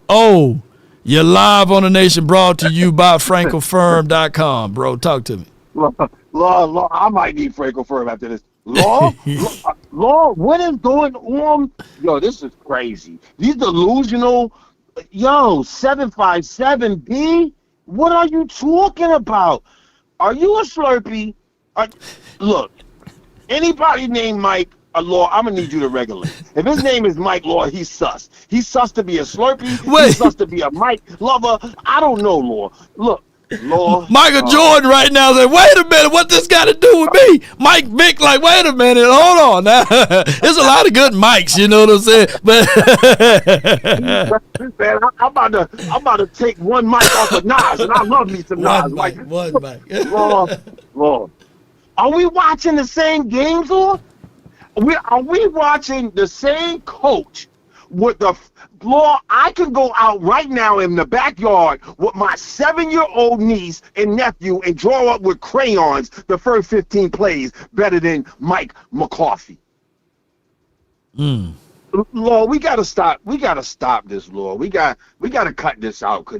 You're live on the Nation, brought to you by FrancoFirm.com. Bro, talk to me.
Law, I might need Franco Firm after this. Law, what is going on? Yo, this is crazy. These delusional, 757B. What are you talking about? Are you a Slurpee? Look, anybody named Mike, Law, I'm gonna need you to regulate. If his name is Mike Law, he's sus. He's sus to be a Slurpee. He's sus to be a Mike lover. I don't know, Law. Look, Law.
Michael Jordan right now said, wait a minute, what this got to do with me? Mike Vick, like, wait a minute, hold on. Now, there's a lot of good Mikes, you know what I'm saying? But
man, I'm about to take one mic off of Nas, and I love me some Nas.
One mic.
Law. Are we watching the same games, Law? Are we watching the same coach with the Law? I can go out right now in the backyard with my 7-year-old niece and nephew and draw up with crayons the first 15 plays better than Mike McCarthy. Law, we gotta stop. We gotta stop this, Law. We gotta cut this out, because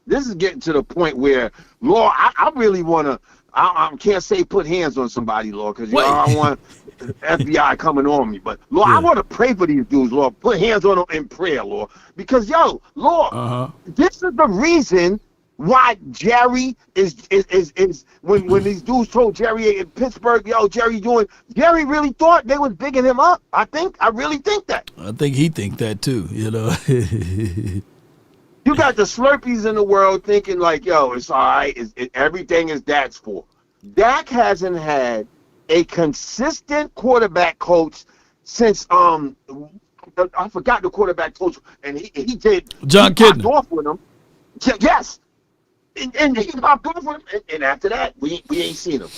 this is getting to the point where, Law, I really wanna. I can't say put hands on somebody, Lord, because I don't want FBI coming on me. But, Lord, I want to pray for these dudes, Lord. Put hands on them in prayer, Lord. Because, Lord, this is the reason why Jerry is when these dudes told Jerry in Pittsburgh, Jerry really thought they was bigging him up. I really think that.
I think he think that too,
You got the Slurpees in the world thinking like, it's all right. Everything is Dak's fault. Dak hasn't had a consistent quarterback coach since I forgot the quarterback coach, and he did
John Kidner
off with him. Yes, and he popped off with him, and after that we ain't seen him.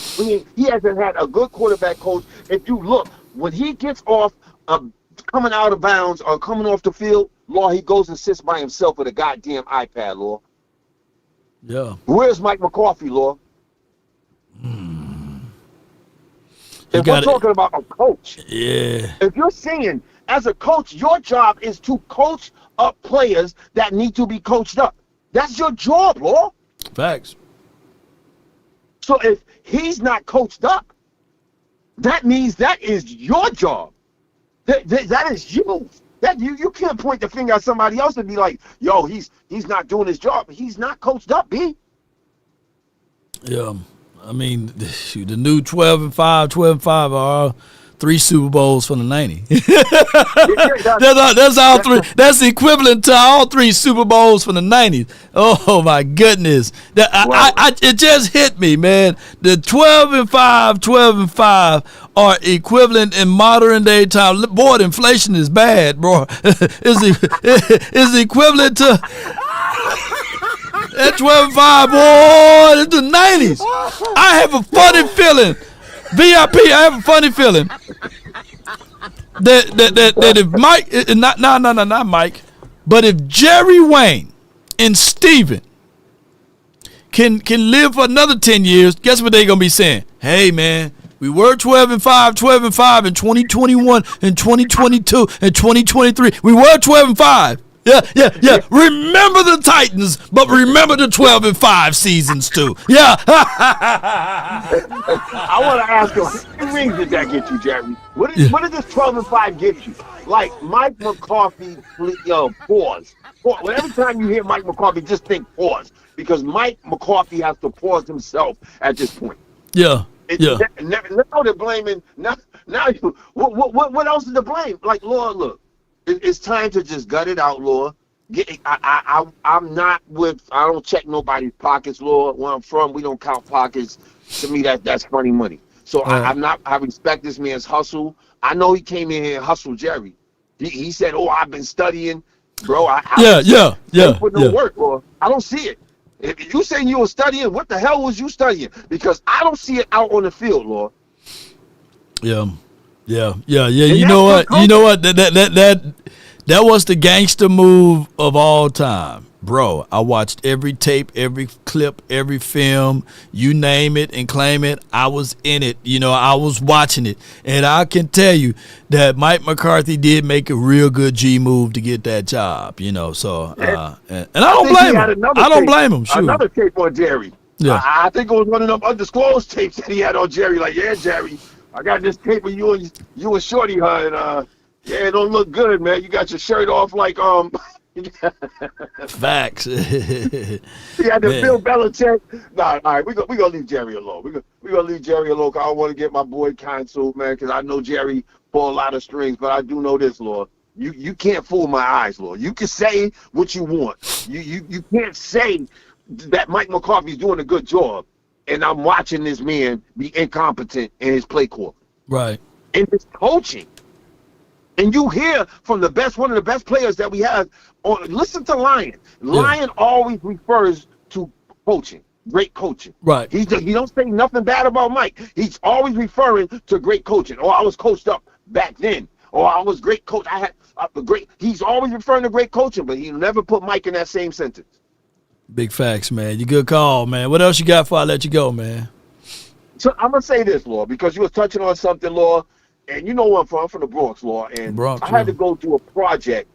He hasn't had a good quarterback coach. If you look, when he gets off coming out of bounds or coming off the field, Law, he goes and sits by himself with a goddamn iPad, Law.
Yeah.
Where's Mike McCarthy, Law? If we're talking about a coach, if you're saying as a coach, your job is to coach up players that need to be coached up. That's your job, Law.
Facts.
So if he's not coached up, that means that is your job. That is you. That you can't point the finger at somebody else and be like, he's not doing his job. He's not coached up, B.
Yeah. I mean, shoot, the new 12-5 are 3 Super Bowls from the 90s. That's all 3. That's equivalent to all 3 Super Bowls from the 90s. Oh my goodness. It just hit me, man. The 12-5 are equivalent in modern day time. Boy, inflation is bad, bro. It's equivalent to that 12-5, boy. It's the 90s. I have a funny feeling. VIP, I have a funny feeling that if Mike, not Mike, but if Jerry Wayne and Steven can live for another 10 years, guess what they're gonna be saying? Hey man, we were 12-5 in 2021 and 2022 and 2023. We were 12-5. Yeah. Remember the Titans, but remember the 12-5 seasons too. Yeah.
I want to ask you, how many rings did that get you, Jerry? What did this 12-5 get you? Like Mike McCarthy, pause. Well, every time you hear Mike McCarthy, just think pause, because Mike McCarthy has to pause himself at this point.
Yeah.
Now they're blaming. Now what else is to blame? Like, Lord, look. It's time to just gut it out, Lord. I'm not with. I don't check nobody's pockets, Lord. Where I'm from, we don't count pockets. To me, that's funny money. So I'm not. I respect this man's hustle. I know he came in here and hustled Jerry. He said, "Oh, I've been studying, bro." Put no work, Lord. I don't see it. If you saying you were studying, what the hell was you studying? Because I don't see it out on the field, Lord.
Yeah.
And
You know what? That was the gangster move of all time. Bro, I watched every tape, every clip, every film, you name it and claim it. I was in it. I was watching it. And I can tell you that Mike McCarthy did make a real good G move to get that job, So, and I don't blame him. I don't blame him. Shoot.
Another tape on Jerry.
Yeah.
I think it was one of them undisclosed tapes that he had on Jerry. Like, yeah, Jerry, I got this tape of you and Shorty, and yeah, it don't look good, man. You got your shirt off like
Facts.
He had the Bill Belichick. Nah, all right, we gonna leave Jerry alone. We gonna leave Jerry alone. 'Cause I don't want to get my boy canceled, man. Because I know Jerry pull a lot of strings, but I do know this, Lord. You can't fool my eyes, Lord. You can say what you want. You can't say that Mike McCarthy's doing a good job, and I'm watching this man be incompetent in his play call.
Right.
And his coaching. And you hear from one of the best players that we have. Listen to Lion. Lion always refers to coaching, great coaching.
Right.
He don't say nothing bad about Mike. He's always referring to great coaching. I was coached up back then. I was great coach. I had a great. He's always referring to great coaching, but he never put Mike in that same sentence.
Big facts, man. You good call, man. What else you got before I let you go, man?
So I'm gonna say this, Lord, because you was touching on something, Lord. And you know where I'm from the Bronx, Lord. And I had to go do a project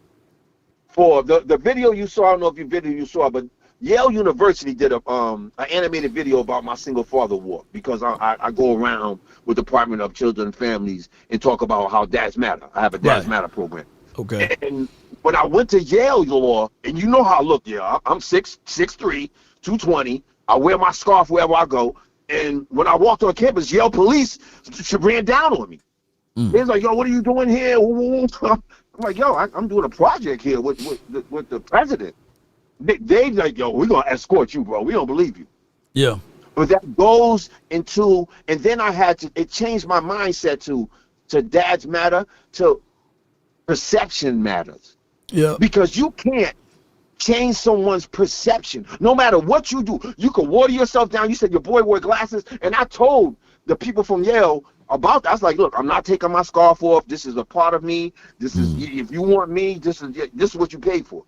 for the video you saw. I don't know if you saw, but Yale University did an animated video about my single father walk, because I go around with the Department of Children and Families and talk about how dads matter. I have a dads matter program.
Okay.
And when I went to Yale, Lord, and you know how I look, I'm 6'3", 220. I wear my scarf wherever I go. And when I walked on campus, Yale police ran down on me. He's like, yo, what are you doing here? I'm like, yo, I'm doing a project here with the president. They like, yo, we're going to escort you, bro. We don't believe you.
Yeah.
But that goes into, and then it changed my mindset to dads matter, to perception matters.
Yeah.
Because you can't change someone's perception. No matter what you do, you can water yourself down. You said your boy wore glasses, and I told the people from Yale about that. I was like, look, I'm not taking my scarf off. This is a part of me. This is, if you want me, this is what you paid for.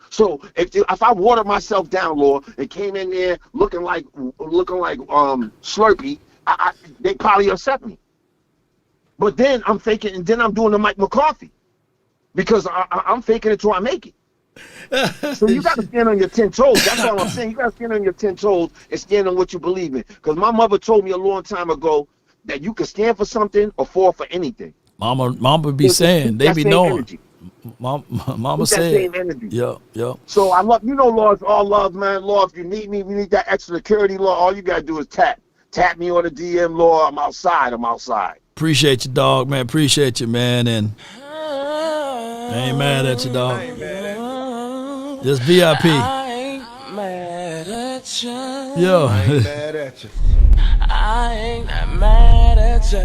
So if I watered myself down, Lord, and came in there looking like Slurpee, they probably accept me. But then I'm faking, and then I'm doing the Mike McCarthy, because I'm faking it till I make it. So you got to stand on your 10 toes. That's all I'm saying. You got to stand on your 10 toes and stand on what you believe in. Because my mother told me a long time ago that you can stand for something or fall for anything.
Mama be saying, they be knowing. Mama said,
same energy.
Yeah.
So I love, Lord, it's all love, man. Lord, if you need me, we need that extra security, Lord. All you gotta do is tap me on the DM, Lord. I'm outside.
Appreciate you, dog, man. Appreciate you, man. And I ain't mad at you, dog. Just VIP.
I ain't mad at you.
Yo.
I ain't mad at you. I ain't mad at you.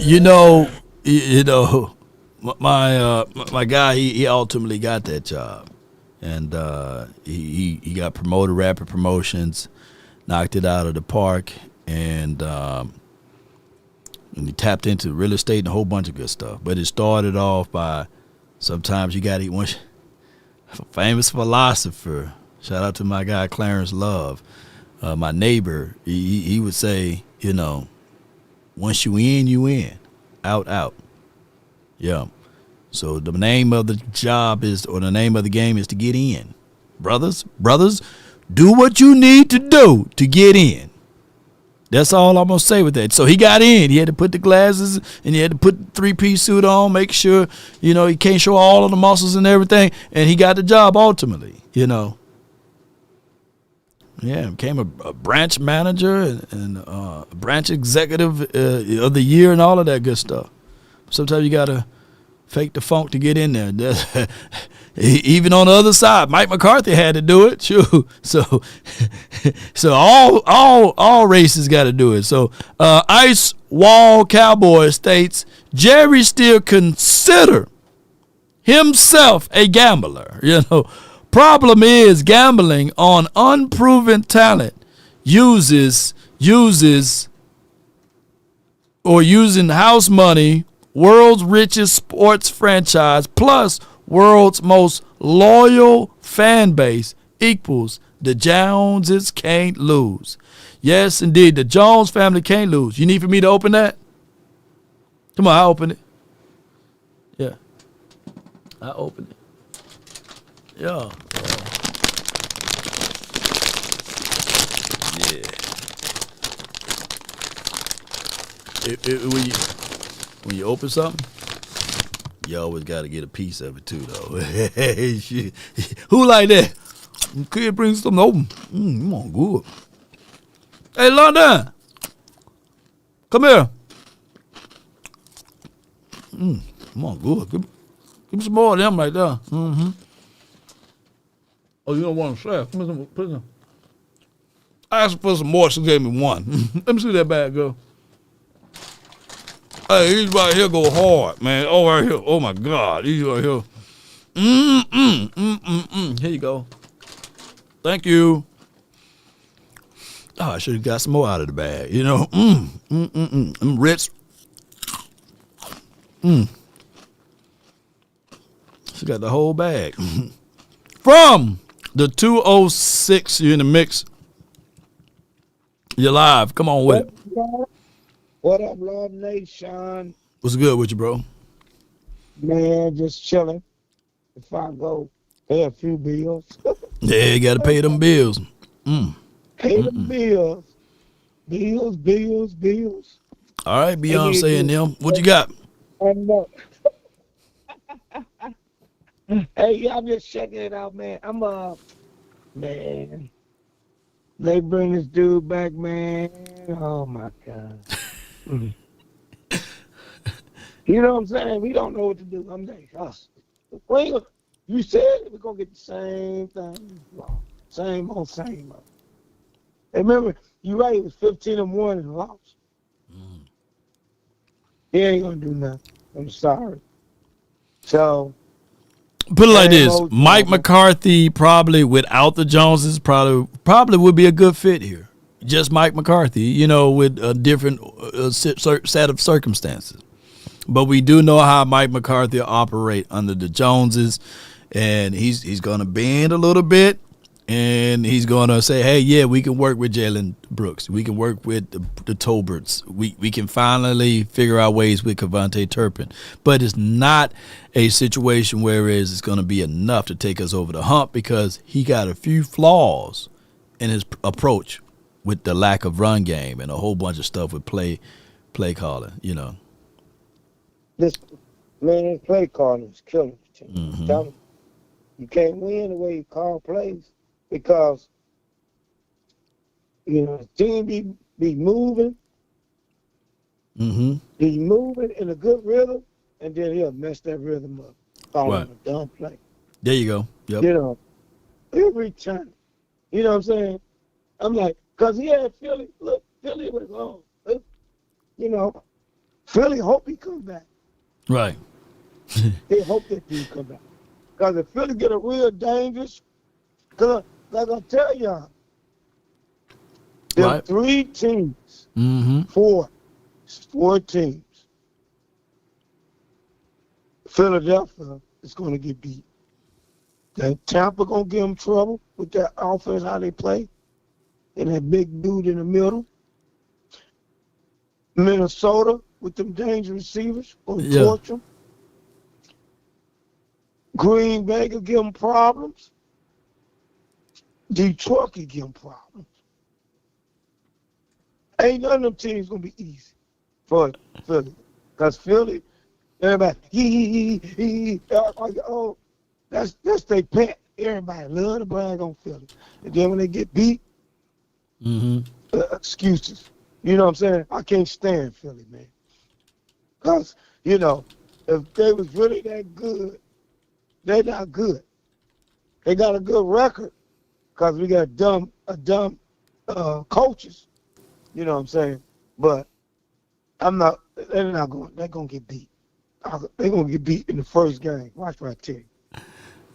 You know, my guy, he ultimately got that job, and he got promoted, rapid promotions, knocked it out of the park, and he tapped into real estate and a whole bunch of good stuff. But it started off by sometimes you got to eat one. A famous philosopher, shout out to my guy Clarence Love, my neighbor, he would say, once you in, you in, out. Yeah. So the name of the job the name of the game is to get in. Brothers, do what you need to do to get in. That's all I'm going to say with that. So he got in. He had to put the glasses and he had to put the 3-piece suit on, make sure, he can't show all of the muscles and everything. And he got the job ultimately, Yeah, became a branch manager and a branch executive of the year and all of that good stuff. Sometimes you got to fake the funk to get in there. Even on the other side, Mike McCarthy had to do it. Sure. So all races got to do it. So Ice Wall Cowboy states Jerry still consider himself a gambler. Problem is gambling on unproven talent using house money, world's richest sports franchise, plus world's most loyal fan base equals the Joneses can't lose. Yes, indeed, the Jones family can't lose. You need for me to open that? Come on, I'll open it. Yeah. I open it. Yeah. When you open something, you always got to get a piece of it too, though. Shit. Who like that? Kid bring something open. Come on, good. Hey, London, come here. Come on, good. Give me some more of them right there. Mm-hmm. Oh, you don't want to share? Give me some. Put some. I asked for some more. She gave me one. Let me see that bag go. Hey, these right here go hard, man. Oh, right here. Oh, my God. These right here. Here you go. Thank you. Oh, I should have got some more out of the bag. You know, I'm rich. She got the whole bag. From the 206, you're in the mix. You're live. Come on with it.
What up, Love Nation?
What's good with you, bro?
Man, just chilling. If I go pay a few bills.
Yeah, you got to pay them bills.
Pay the bills. Bills.
All right, Beyonce and them. What you got?
I know. Hey, yeah, I'm just checking it out, man. Man. They bring this dude back, man. Oh, my God. You know what I'm saying? We don't know what to do. I'm like, you said we're going to get the same thing. Same old. Hey, remember, you're right, it was 15-1 and lost. He ain't going to do nothing. I'm sorry. So,
put it like this: Mike McCarthy probably without the Joneses probably would be a good fit here. Just Mike McCarthy, you know, with a different set of circumstances. But we do know how Mike McCarthy operate under the Joneses, and he's going to bend a little bit, and he's going to say, hey, yeah, we can work with Jalen Brooks. We can work with the Tolberts. We can finally figure out ways with Kevontae Turpin. But it's not a situation where it's going to be enough to take us over the hump, because he got a few flaws in his approach with the lack of run game and a whole bunch of stuff with play calling, you know.
This man, play calling is killing the team. Tell me, you can't win the way you call plays, because you know the team be moving, be moving in a good rhythm, and then he'll mess that rhythm up, calling a dumb play.
There you go. Yep.
You know, every time. You know what I'm saying? I'm like, because he had Philly. Look, Philly was on. You know, Philly hope he comes back.
Right.
They hope that dude come back. Because if Philly get a real dangerous, because like I tell y'all, there are 3 teams, 4 teams. Philadelphia is going to get beat. Then Tampa going to give them trouble with that offense, how they play, and that big dude in the middle. Minnesota with them dangerous receivers going to torch them. Green Bay will give them problems. Detroit can give them problems. Ain't none of them teams going to be easy for Philly. Because Philly, everybody, oh, that's their pet. Everybody love to brag on Philly. And then when they get beat, excuses. You know what I'm saying? I can't stand Philly, man. Because, you know, if they was really that good, they're not good. They got a good record because we got dumb coaches. You know what I'm saying? But they're going to get beat. They're going to get beat in the first game. Watch what I tell you.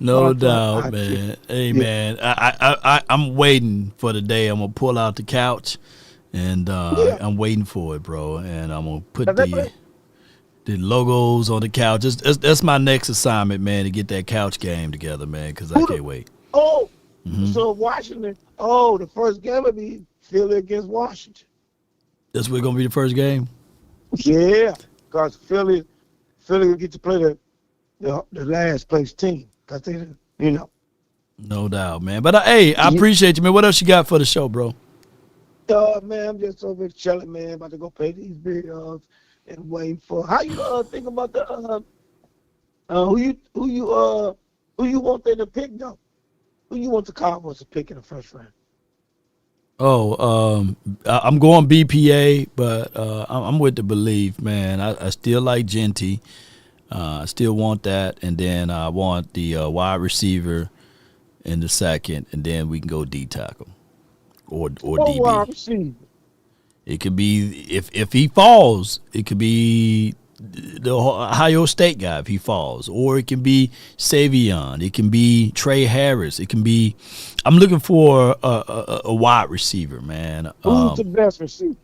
No doubt, man. Hey, man, I'm waiting for the day I'm gonna pull out the couch, and I'm waiting for it, bro. And I'm gonna put the logos on the couch. That's my next assignment, man, to get that couch game together, man, because I can't wait.
Oh, so Washington. Oh, the first game will be Philly against Washington.
That's what's gonna be the first game.
Yeah, because Philly will get to play the last place team. Cause they,
No doubt, man. But hey, I appreciate you, man. What else you got for the show, bro?
Man, I'm just over here chilling, man. About to go pay these bills and waiting for. How you think about the who you want them to pick though? Who you want the Cowboys to pick in the first round?
Oh, I'm going BPA, but I'm with the belief, man. I still like Genty. I still want that, and then I want the wide receiver in the second, and then we can go D tackle or DB.
Wide receiver.
It could be if he falls, it could be the Ohio State guy if he falls, or it can be Savion, it can be Trey Harris, it can be. I'm looking for a wide receiver, man.
Who's the best receiver?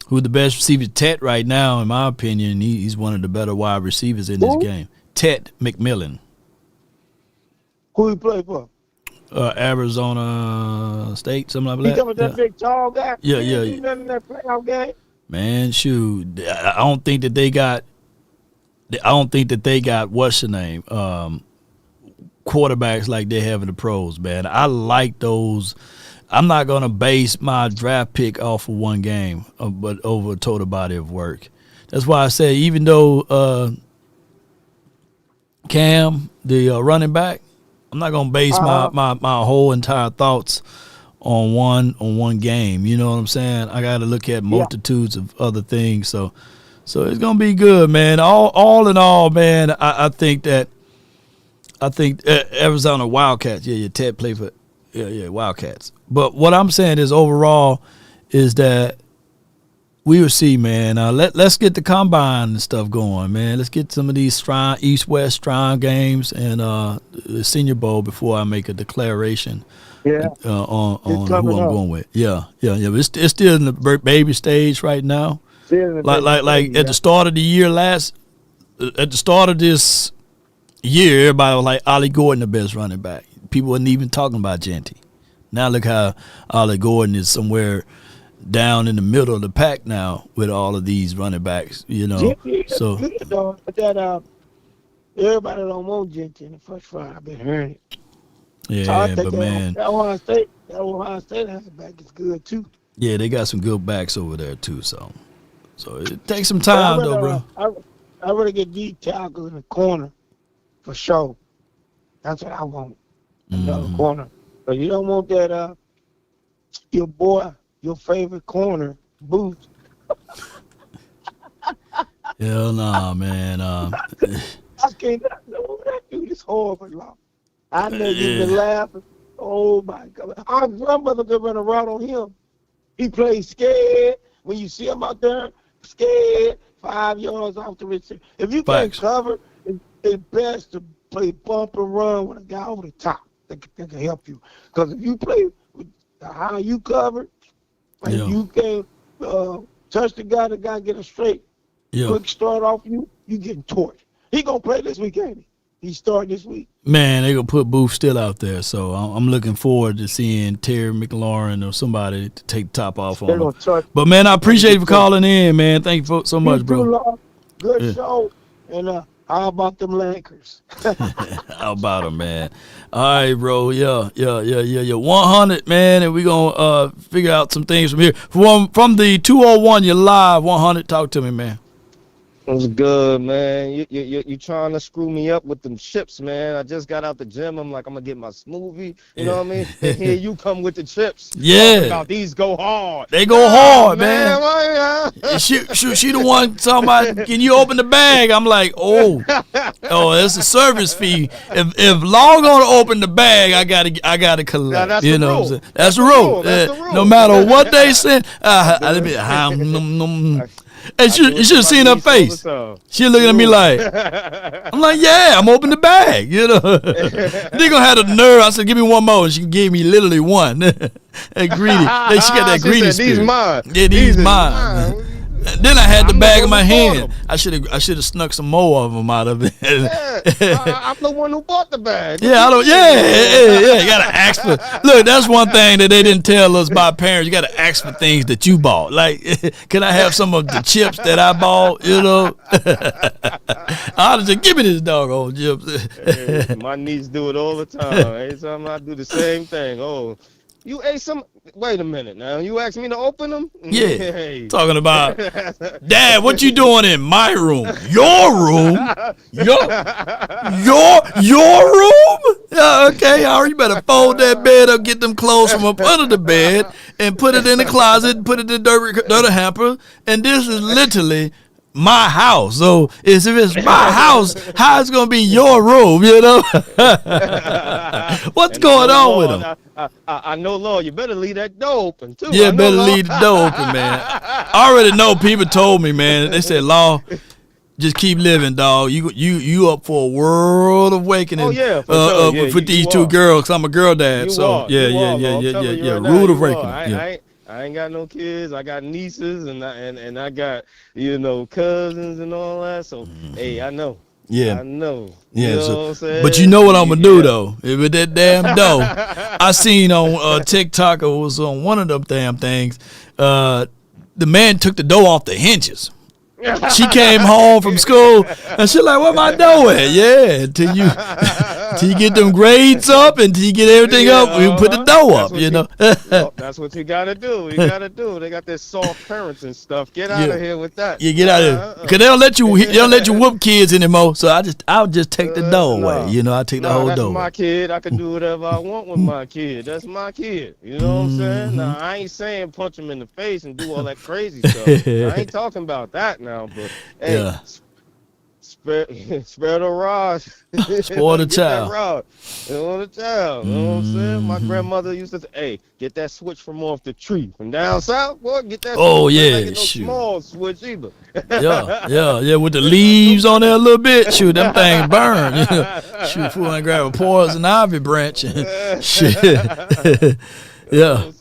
Who the best receiver? Tet right now, in my opinion, he's one of the better wide receivers in this game. Tet McMillan.
Who he play for?
Arizona State, something like that.
He coming that big tall guy?
Yeah.
He nothing in that playoff game?
Man, shoot, I don't think that they got what's the name quarterbacks like they have in the pros, man. I like those. I'm not gonna base my draft pick off of one game, but over a total body of work. That's why I say even though Cam, the running back, I'm not gonna base my whole entire thoughts on one game. You know what I'm saying? I got to look at multitudes of other things. So it's gonna be good, man. All in all, man, I think Arizona Wildcats. Yeah, Ted played for Wildcats. But what I'm saying is overall is that we will see, man. Let's get the combine and stuff going, man. Let's get some of these strong East-West strong games and the Senior Bowl before I make a declaration on who I'm going with. Yeah. But it's still in the baby stage right now. Like at the start of the year at the start of this year, everybody was like Ollie Gordon the best running back. People wasn't even talking about Genty. Now look how Ollie Gordon is somewhere down in the middle of the pack now with all of these running backs, So
that everybody don't want Genty in the first round. I've been hearing it.
Yeah, but man,
that Ohio State back is good too.
Yeah, they got some good backs over there too. So it takes some time though, bro.
I really get deep tackle in the corner for sure. That's what I want. Another corner. But you don't want that your boy, your favorite corner, Booth.
Hell nah, man.
I can't know that dude is horrible. I know you've been laughing. Oh my God. Our grandmother could run around on him. He plays scared. When you see him out there, scared, 5 yards off the receiver. If you can't cover, it's best to play bump and run with a guy over the top that can help you. Because if you play with how you cover, and you can't touch the guy get a straight quick start off you getting torched. He gonna play this week, ain't he? He's starting this week.
Man, they gonna put Booth still out there, so I'm looking forward to seeing Terry McLaurin or somebody to take the top off on him. But man, I appreciate you for calling in, man. Thank you so much, bro.
Good show, and how about them Lakers?
How about them, man? All right, bro. Yeah. 100, man, and we gonna figure out some things from here. From the 201, you're live. 100, talk to me, man.
What's good, man? You trying to screw me up with them chips, man. I just got out the gym. I'm like, I'm going to get my smoothie. You know what I mean? And here you come with the chips.
Yeah.
About these go hard.
They go hard, man. She the one talking about, can you open the bag? I'm like, oh, it's a service fee. If Law going to open the bag, I gotta collect.
That's
you
the
know
rule.
what I'm saying? That's the rule. No matter what they send. And you should have seen her face. She looking at me like, I'm like, yeah, I'm open the bag, you know. They gonna have the nerve. I said, give me one more. And she gave me literally one. That greedy. She got that greedy spirit.
These mine.
Yeah, these mine. Then I had the bag in my hand. I should have snuck some more of them out of it.
I'm the one who bought the bag.
Yeah, yeah. You gotta ask for. Look, that's one thing that they didn't tell us by parents. You gotta ask for things that you bought. Like, can I have some of the chips that I bought? You know, I'll just give me this doggone chips.
Hey, my niece do it all the time. Every time I do the same thing. Oh, you ate some. Wait a minute now. You asked me to open them?
Yeah.
Hey.
Talking about, Dad, what you doing in my room? Your room? Your room? Yeah, okay, Howard, you better fold that bed up, get them clothes from up under the bed, and put it in the closet, put it in the dirty hamper, and this is literally my house. So if it's my house, how it's gonna be your room, you know? What's going on with them?
I know, Lord, you better leave that door open too.
Yeah, better leave the door open, man. I already know. People told me, man. They said, "Law, just keep living, dog. You up for a world awakening."
Oh yeah, for sure.
With these two girls. 'Cause I'm a girl dad, so yeah. Rude awakening.
I ain't got no kids. I got nieces and I got cousins and all that. So hey, I know.
Yeah,
I know.
Yeah,
you know what I'm saying?
But you know what I'm gonna do though? With that damn dough, I seen on TikTok, it was on one of them damn things. The man took the dough off the hinges. She came home from school and she like, "Where my dough at?" Yeah, until you get them grades up, until you get everything up, we put the dough up. You know.
That's what you gotta do. You gotta do. They got this soft parents and stuff. Get out of here with that.
Yeah, get out of here. Because they don't let you whoop kids anymore. So I'll just take the dough away. You know, I take the whole dough.
That's my kid. I can do whatever I want with my kid. That's my kid. You know what I'm saying? Now I ain't saying punch him in the face and do all that crazy stuff. I ain't talking about that now. But hey, spare the rod.
Spoil the child.
Spoil the child. You know what I'm saying? My grandmother used to say, "Hey, get that switch from off the tree. From down south, boy, get that
switch.
Yeah, no small switch either."
yeah, with the leaves on there a little bit. Shoot, them things burn. Shoot, fool ain't grab a poison ivy branch and shit. Yeah.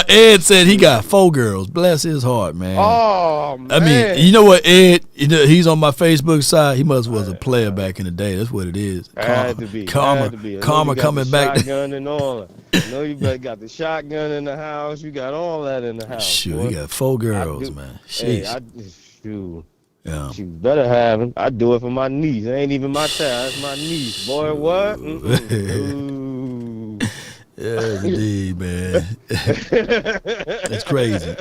Ed said he got 4 girls. Bless his heart, man.
Oh, man.
I mean, you know what, Ed? He's on my Facebook side. He must was a player back in the day. That's what it is.
Had to be.
Karma coming back.
Shotgun and all that. I know you got the shotgun in the house. You got all that in the house.
Shoot, he got 4 girls, man.
Shoot.
Yeah.
She better have him. I do it for my niece. It ain't even my child. It's my niece. Boy, what? Ooh.
Yeah, indeed, man. That's crazy.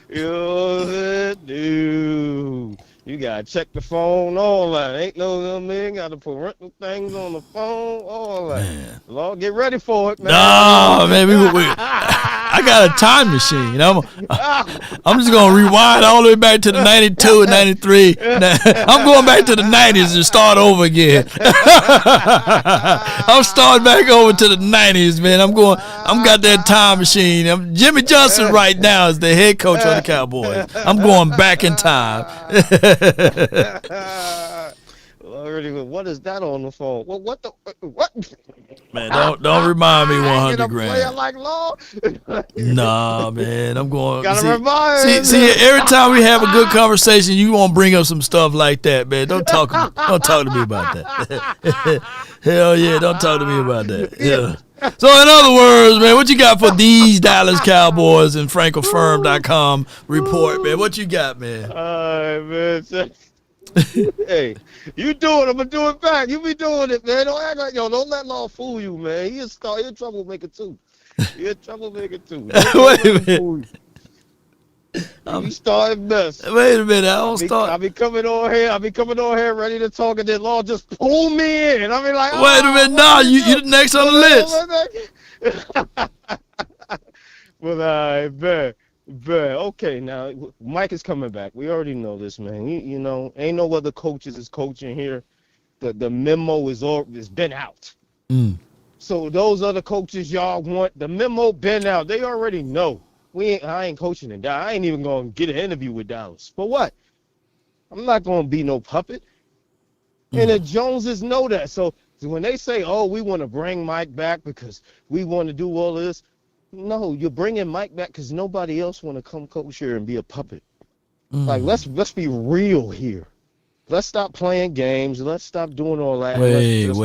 You know what I'm saying? Dude. You gotta check the phone, all that. Ain't no man. Gotta put parental things on the phone, all that. Man. Lord, get ready for it, man.
No, man, I got a time machine. I'm just gonna rewind all the way back to the 92 and 93. I'm going back to the 90s and start over again. I'm starting back over to the 90s, man. I'm got that time machine. Jimmy Johnson right now is the head coach of the Cowboys. I'm going back in time.
What is that on the phone? What?
Man, don't remind me 100 grand.
Player like Law?
Nah, man, I'm going.
Gotta remind.
See, every time we have a good conversation, you won't bring up some stuff like that, man. Don't talk to me about that. Hell yeah, don't talk to me about that. Yeah. So in other words, man, what you got for these Dallas Cowboys and FrankAffirm.com report, man? What you got, man?
All right, man. Hey, you do it, I'm gonna do it back. You be doing it, man. Don't act like don't let Law fool you, man. He's a troublemaker too. Wait
a minute.
You started mess.
Wait a minute, I don't start.
I be coming on here ready to talk, and then Law just pull me in. I be like,
wait a minute, nah, you the next on the list.
Well, I bet. Okay, now Mike is coming back. We already know this, man. You know, ain't no other coaches is coaching here. The memo is been out. So those other coaches y'all want, the memo been out. They already know. I ain't coaching in Dallas. I ain't even gonna get an interview with Dallas. For what? I'm not gonna be no puppet. And the Joneses know that. So when they say, "Oh, we want to bring Mike back because we want to do all of this," no, you're bringing Mike back because nobody else want to come coach here and be a puppet. Like let's be real here. Let's stop playing games. Let's stop doing all that.
Wait. Your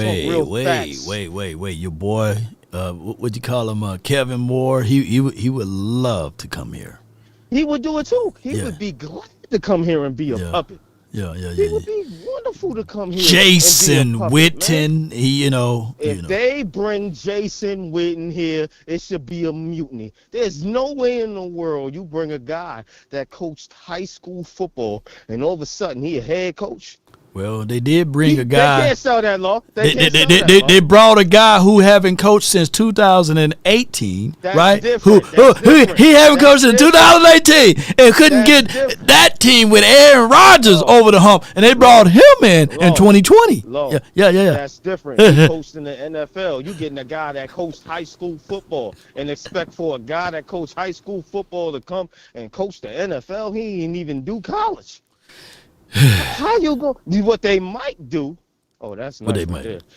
boy, what you call him, Kevin Moore? He would love to come here.
He would do it too. He would be glad to come here and be a puppet. It would be wonderful to come here.
Jason
and be a puppet,
Witten,
man. If they bring Jason Witten here, it should be a mutiny. There's no way in the world you bring a guy that coached high school football and all of a sudden he a head coach.
Well, they did bring a guy.
They can't sell that law.
They brought a guy who haven't coached since 2018,
That's
right?
different.
He haven't coached since 2018 and couldn't get that team with Aaron Rodgers over the hump, and they brought him in 2020. Yeah.
That's different. You coached in the NFL. You getting a guy that coached high school football and expect for a guy that coached high school football to come and coach the NFL. He ain't even do college. How you go? What they might do? Oh, that's nice.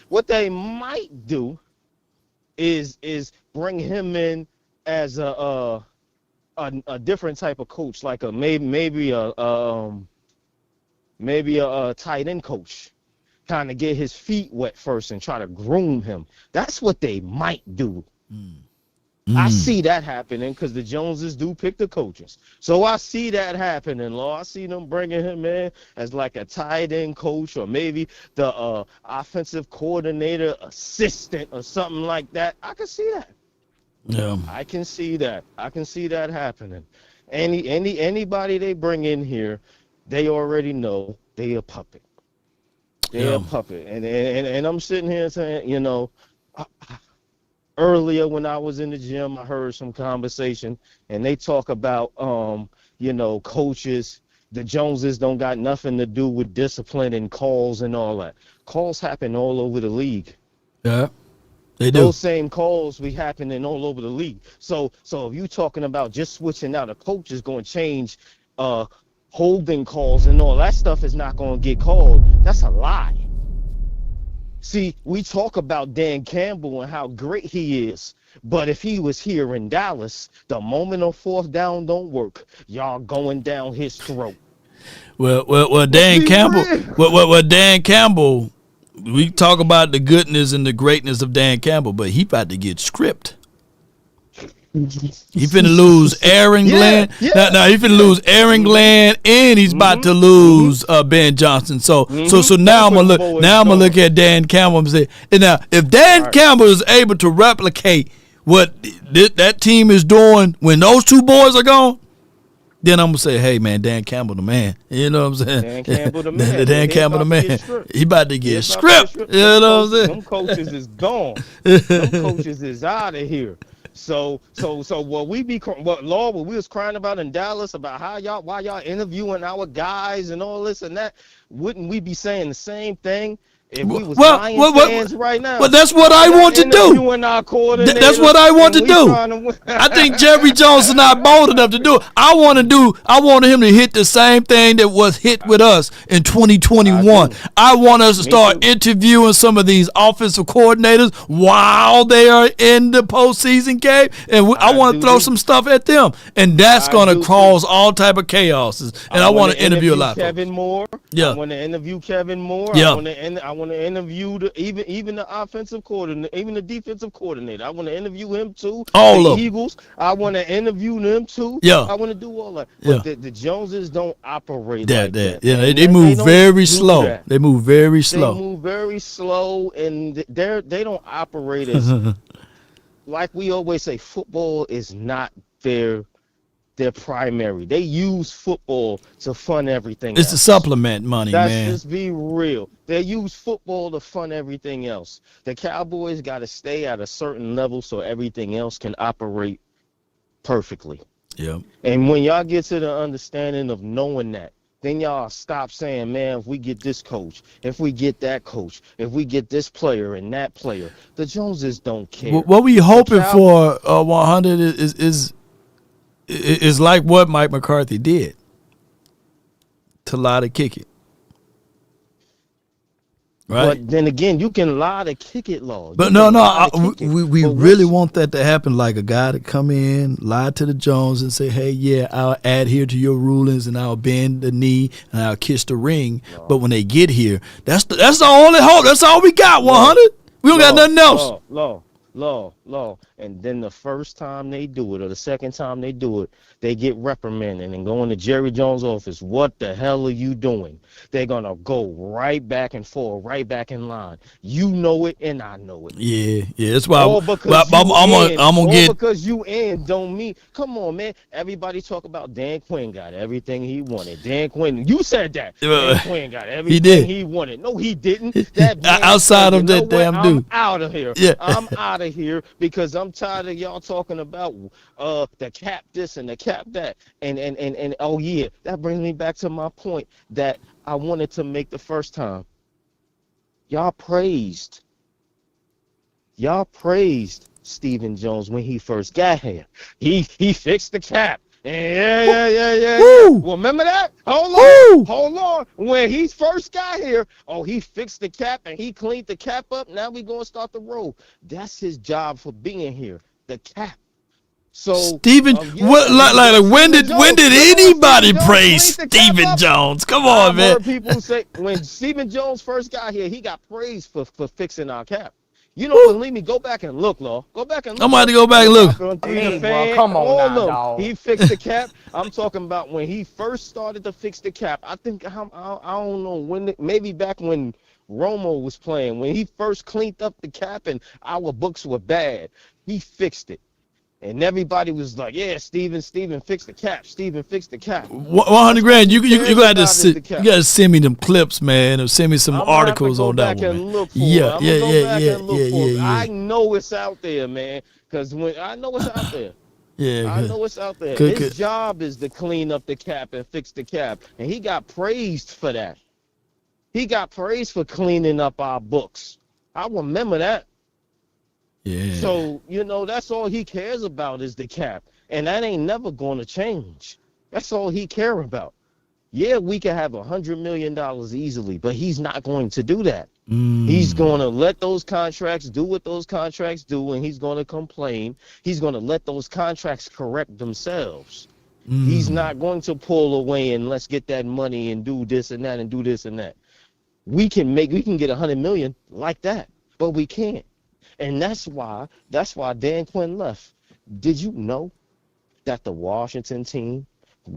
What they might do is bring him in as a different type of coach, like maybe a tight end coach, kind of get his feet wet first and try to groom him. That's what they might do. I see that happening because the Joneses do pick the coaches. So I see that happening, Law. I see them bringing him in as like a tight end coach or maybe the offensive coordinator assistant or something like that. I can see that.
Yeah.
I can see that. I can see that happening. Anybody they bring in here, they already know they a puppet. They're a puppet. And I'm sitting here saying, earlier when I was in the gym, I heard some conversation, and they talk about, coaches. The Joneses don't got nothing to do with discipline and calls and all that. Calls happen all over the league.
Yeah, they do.
Those same calls be happening all over the league. So if you talking about just switching out, a coach is going to change holding calls and all that stuff is not going to get called. That's a lie. See, we talk about Dan Campbell and how great he is, but if he was here in Dallas, the moment a fourth down don't work, y'all going down his throat.
Well, Dan Campbell, we talk about the goodness and the greatness of Dan Campbell, but he about to get stripped. He finna lose Aaron Glenn. Now he finna lose Aaron Glenn, and he's about to lose Ben Johnson. So now I'm gonna look at Dan Campbell and say, and now if Dan Campbell is able to replicate what that team is doing when those two boys are gone, then I'm gonna say, hey man, Dan Campbell the man. You know what I'm saying?
Dan Campbell the man.
Dan Campbell the man. He about to get stripped. You know what I'm saying?
Them coaches is gone. Them coaches is out of here. So what we was crying about in Dallas about why y'all interviewing our guys and all this and that, wouldn't we be saying the same thing if we was Lions fans right now?
Well, that's what I want to do. That's what I want to do. I think Jerry Jones is not bold enough to do it. I want him to hit the same thing that was hit with us in 2021. I want us to start interviewing some of these offensive coordinators while they are in the postseason game, and I want to throw some stuff at them, and that's going to cause all type of chaos. And I want to interview a lot of
Kevin Moore.
Yeah.
I want to interview Kevin Moore.
Yeah.
I want to interview even the offensive coordinator, even the defensive coordinator. I want to interview him too.
All of them.
Eagles. I want to interview them too.
Yeah.
I want to do all that.
Yeah.
But the Joneses don't operate
like
that.
Yeah, they move very slow. They move very slow.
They move very slow, and they don't operate as like we always say. Football is not their primary. They use football to fund everything else.
It's a supplement money, man.
Let's just be real. They use football to fund everything else. The Cowboys got to stay at a certain level so everything else can operate perfectly.
Yeah.
And when y'all get to the understanding of knowing that, then y'all stop saying, man, if we get this coach, if we get that coach, if we get this player and that player, the Joneses don't care.
What we hoping for, 100, it's like what Mike McCarthy did to lie to kick it. Right.
But then again, you can lie to kick it, Law.
But we really want that to happen, like a guy to come in, lie to the Jones and say, hey, yeah, I'll adhere to your rulings and I'll bend the knee and I'll kiss the ring. No. But when they get here, that's the only hope. That's all we got, 100. We don't got nothing else.
Law. And then the first time they do it or the second time they do it, they get reprimanded and go into Jerry Jones' office. What the hell are you doing? They're going to go right back and forth, right back in line. You know it and I know it.
Yeah. That's why I'm
gonna get. Because you in don't mean, come on, man. Everybody talk about Dan Quinn got everything he wanted. Dan Quinn, you said that. Dan Quinn got everything he wanted. No, he didn't. That
outside of that damn dude.
I'm out of here.
Yeah.
I'm out of here because I'm tired of y'all talking about the cap this and the cap that. And oh yeah, that brings me back to my point that I wanted to make the first time. Y'all praised Stephen Jones when he first got here. He fixed the cap. Yeah. Well, remember that? Hold on. When he first got here, he fixed the cap and he cleaned the cap up. Now we gonna start the road. That's his job for being here. The cap. So
Stephen, when did anybody praise Stephen Jones? Come on, man.
I've heard people say when Stephen Jones first got here, he got praised for fixing our cap. You don't believe me? Go back and look, Law. Go back and look.
I'm about to go back and look.
Bro, come on now, dog. He fixed the cap. I'm talking about when he first started to fix the cap. I think I don't know when. Maybe back when Romo was playing, when he first cleaned up the cap and our books were bad, he fixed it. And everybody was like, yeah, Steven fixed the cap. Steven fixed the cap.
100 grand. You got to send me them clips, man, or send me some articles on that one. Yeah.
I know it's out there, man, because I know it's out there.
Yeah,
I know it's out there. His job is to clean up the cap and fix the cap, and he got praised for that. He got praised for cleaning up our books. I remember that.
Yeah.
So, that's all he cares about is the cap. And that ain't never going to change. That's all he care about. Yeah, we can have $100 million easily, but he's not going to do that. He's going to let those contracts do what those contracts do, and he's going to complain. He's going to let those contracts correct themselves. He's not going to pull away and let's get that money and do this and that and do this and that. We can get $100 million like that, but we can't. And that's why Dan Quinn left. Did you know that the Washington team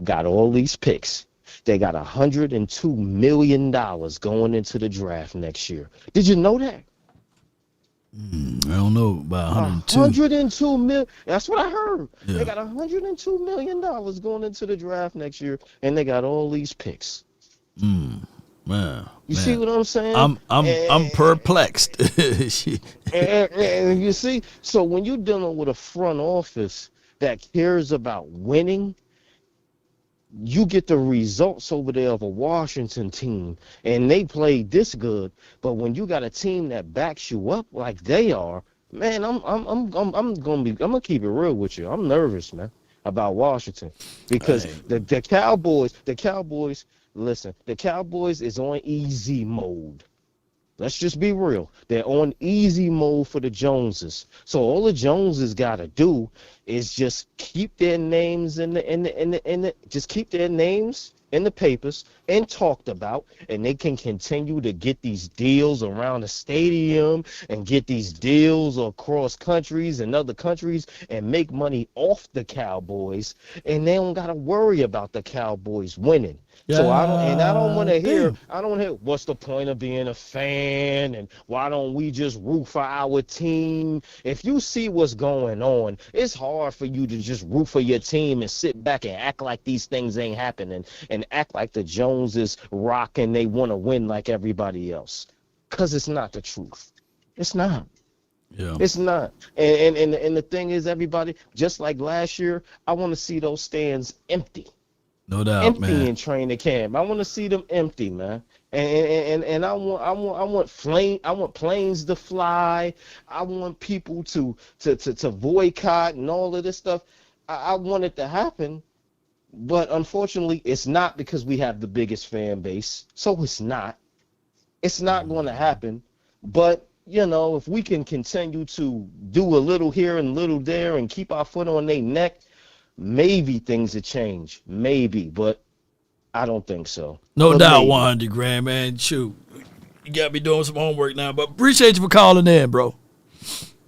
got all these picks? They got $102 million going into the draft next year. Did you know that?
I don't know about 102.
102 million. That's what I heard.
Yeah.
They got $102 million going into the draft next year, and they got all these picks.
Man,
you see what I'm saying?
I'm perplexed.
and you see, so when you're dealing with a front office that cares about winning, you get the results over there of a Washington team, and they played this good. But when you got a team that backs you up like they are, man, I'm gonna keep it real with you. I'm nervous, man, about Washington because the Cowboys. Listen, the Cowboys is on easy mode. Let's just be real. They're on easy mode for the Joneses. So all the Joneses got to do is just keep their names just keep their names in the papers and talked about, and they can continue to get these deals around the stadium and get these deals across countries and other countries and make money off the Cowboys, and they don't got to worry about the Cowboys winning. So I don't want to hear what's the point of being a fan and why don't we just root for our team? If you see what's going on, it's hard for you to just root for your team and sit back and act like these things ain't happening and act like the Joneses rock and they want to win like everybody else. Because it's not the truth. It's not.
Yeah.
It's not. And the thing is, everybody, just like last year, I want to see those stands empty.
No doubt,
empty
man.
in training camp. I want to see them empty, man. And I want planes to fly. I want people to boycott and all of this stuff. I want it to happen, but unfortunately, it's not because we have the biggest fan base. So it's not. It's not going to happen. But, you know, if we can continue to do a little here and a little there and keep our foot on their neck, maybe things will change. Maybe, but I don't think so.
No
But
doubt,
maybe.
100 grand, man. Shoot, you got me doing some homework now, but appreciate you for calling in, bro.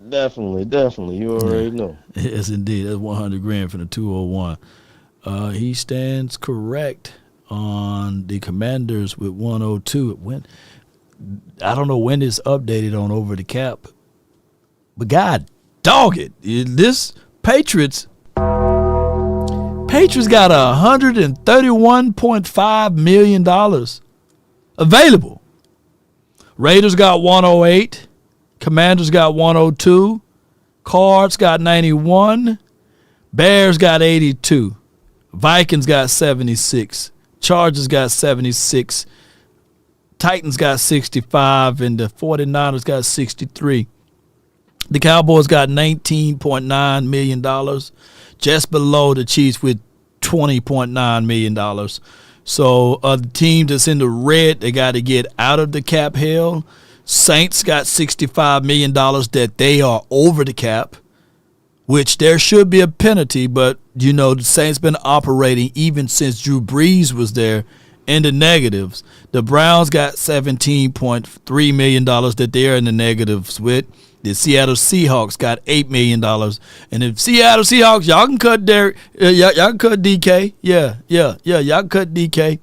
Definitely. You already know.
Yes, indeed. That's 100 grand for the 201. He stands correct on the Commanders with 102. I don't know when it's updated on Over the Cap, but God dog it. This Patriots got $131.5 million available. Raiders got 108. Commanders got 102. Cards got 91. Bears got 82. Vikings got 76. Chargers got 76. Titans got 65. And the 49ers got 63. The Cowboys got $19.9 million, just below the Chiefs with $20.9 million. So the team that's in the red, they got to get out of the cap hell. Saints got $65 million that they are over the cap, which there should be a penalty, but, you know, the Saints been operating even since Drew Brees was there in the negatives. The Browns got $17.3 million that they're in the negatives with. The Seattle Seahawks got $8 million. And if Seattle Seahawks, y'all can cut y'all can cut DK. Yeah, y'all can cut DK.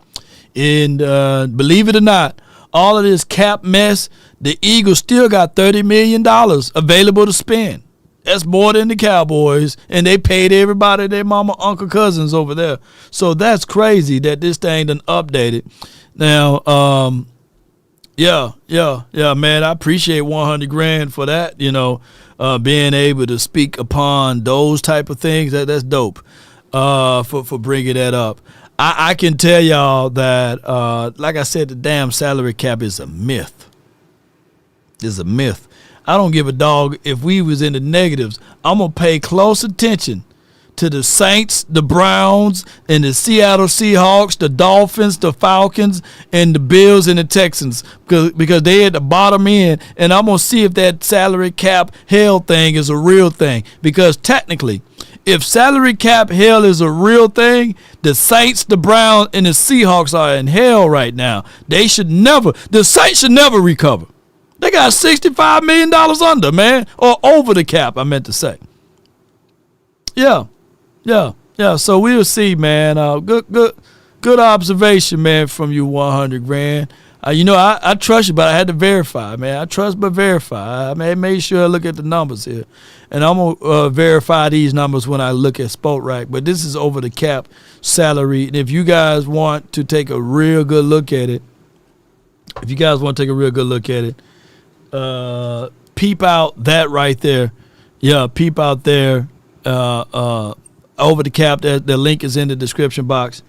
And believe it or not, all of this cap mess, the Eagles still got $30 million available to spend. That's more than the Cowboys, and they paid everybody, their mama, uncle, cousins over there. So that's crazy that this thing done updated. Now, yeah, man, I appreciate 100 grand for that, you know, being able to speak upon those type of things. That's dope for bringing that up. I can tell y'all that, like I said, the damn salary cap is a myth. It's a myth. I don't give a dog if we was in the negatives. I'm going to pay close attention to the Saints, the Browns, and the Seattle Seahawks, the Dolphins, the Falcons, and the Bills and the Texans because they at the bottom end, and I'm going to see if that salary cap hell thing is a real thing because technically, if salary cap hell is a real thing, the Saints, the Browns, and the Seahawks are in hell right now. The Saints should never recover. They got $65 million under, man, or over the cap, I meant to say. Yeah. So we'll see, man. Good observation, man, from you, 100 grand. You know, I trust you, but I had to verify, man. I trust but verify. I made sure I look at the numbers here. And I'm going to verify these numbers when I look at SportRack. But this is over the cap salary. And if you guys want to take a real good look at it, peep out that right there. Yeah, peep out there. Over the cap. The link is in the description box.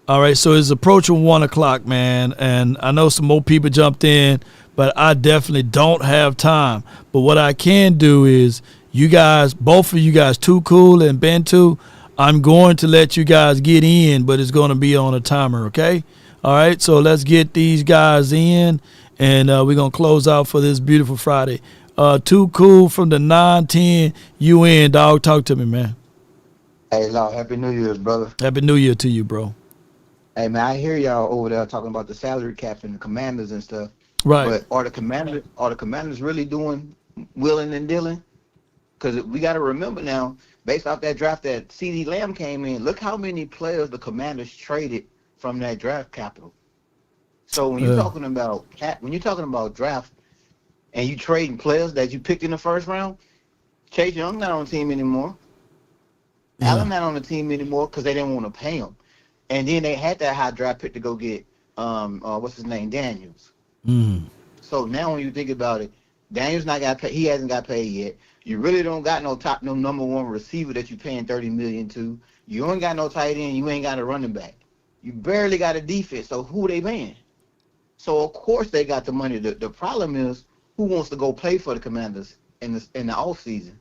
All right, so it's approaching 1 o'clock, man, and I know some more people jumped in, but I definitely don't have time. But what I can do is, you guys, both of you guys, Too Cool and Ben Too, I'm going to let you guys get in, but it's going to be on a timer, okay? All right, so let's get these guys in, and we're going to close out for this beautiful Friday. Too Cool from the 910, you in, dog. Talk to me, man.
Hey, Law, Happy New Year, brother.
Happy New Year to you, bro.
Hey, man, I hear y'all over there talking about the salary cap and the Commanders and stuff.
Right.
But are the Commanders really doing willing and dealing? Because we got to remember now, based off that draft that CeeDee Lamb came in, look how many players the Commanders traded from that draft capital. So when you're talking about draft and you trading players that you picked in the first round, Chase Young not on the team anymore. Allen not on the team anymore because they didn't want to pay him. And then they had that high draft pick to go get, what's his name, Daniels. So now when you think about it, Daniels not got paid. He hasn't got paid yet. You really don't got no number one receiver that you paying $30 million to. You ain't got no tight end. You ain't got a running back. You barely got a defense. So who they paying? So of course they got the money. The problem is who wants to go play for the Commanders in the off season.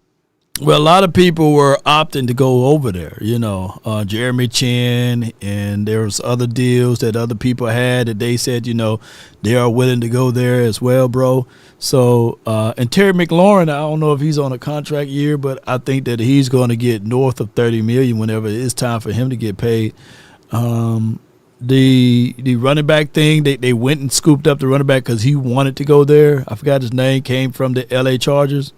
Well, a lot of people were opting to go over there, Jeremy Chin, and there was other deals that other people had that they said, they are willing to go there as well, bro. So, and Terry McLaurin, I don't know if he's on a contract year, but I think that he's going to get north of $30 million whenever it's time for him to get paid. The running back thing, they went and scooped up the running back because he wanted to go there. I forgot his name, came from the L.A. Chargers.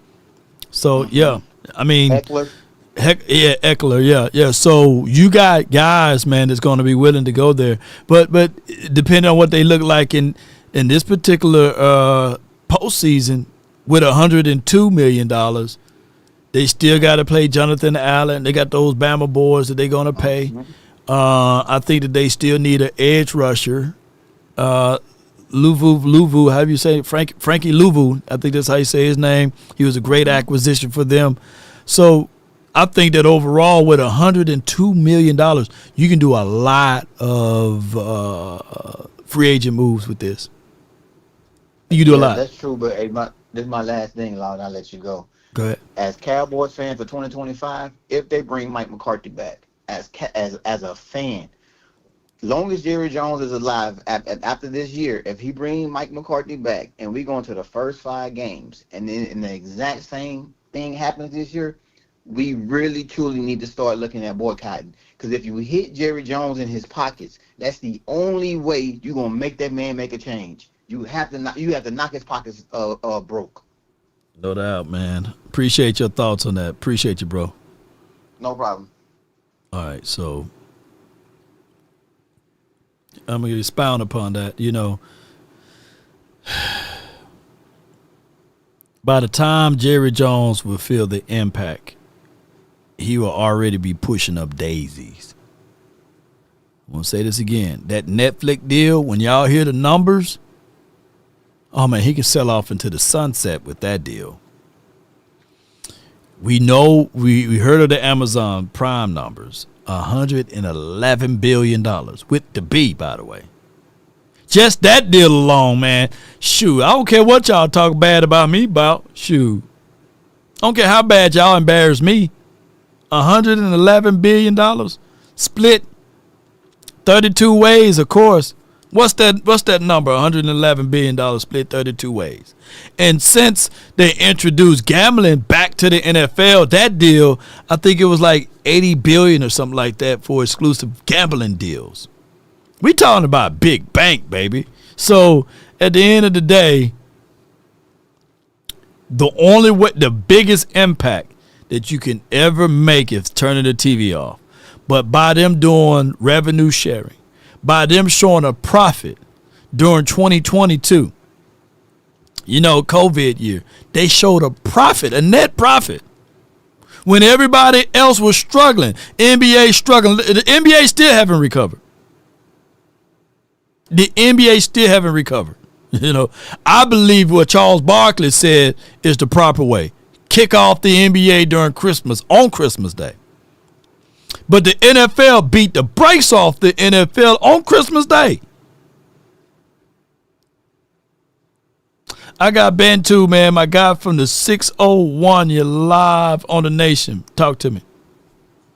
So, yeah. I mean,
Eckler.
Eckler, yeah. So you got guys, man, that's going to be willing to go there. But depending on what they look like in this particular postseason, with $102 million, they still got to play Jonathan Allen. They got those Bama boys that they're going to pay. I think that they still need an edge rusher. Luvu, how do you say it? Frankie Luvu, I think that's how you say his name. He was a great acquisition for them. So I think that overall with $102 million, you can do a lot of free agent moves with this. You do a lot.
That's true, but hey, this is my last thing, Lord, I'll let you go.
Go ahead.
As Cowboys fans for 2025, if they bring Mike McCarthy back, as a fan, long as Jerry Jones is alive after this year, if he brings Mike McCarthy back and we go into the first 5 games and then the exact same thing happens this year, we really truly need to start looking at boycotting. Because if you hit Jerry Jones in his pockets, that's the only way you're gonna make that man make a change. You have to knock his pockets broke.
No doubt, man. Appreciate your thoughts on that. Appreciate you, bro.
No problem.
All right, so I'm going to expound upon that. By the time Jerry Jones will feel the impact, he will already be pushing up daisies. I'm going to say this again. That Netflix deal, when y'all hear the numbers, oh, man, he can sell off into the sunset with that deal. We know, we heard of the Amazon Prime numbers, $111 billion, with the B, by the way. Just that deal alone, man. Shoot, I don't care what y'all talk bad about me about. Shoot. I don't care how bad y'all embarrass me. $111 billion split 32 ways, of course. What's that number? $111 billion split 32 ways. And since they introduced gambling back to the NFL, that deal, I think it was like $80 billion or something like that for exclusive gambling deals. We talking about big bank, baby. So at the end of the day, the biggest impact that you can ever make is turning the TV off. But by them doing revenue sharing, by them showing a profit during 2022, COVID year, they showed a profit, a net profit. When everybody else was struggling, NBA struggling, the NBA still haven't recovered. The NBA still haven't recovered. I believe what Charles Barkley said is the proper way. Kick off the NBA during Christmas, on Christmas Day. But the NFL beat the brakes off the NFL on Christmas Day. I got Bantu, man, my guy from the 601. You're live on the Nation. Talk to me.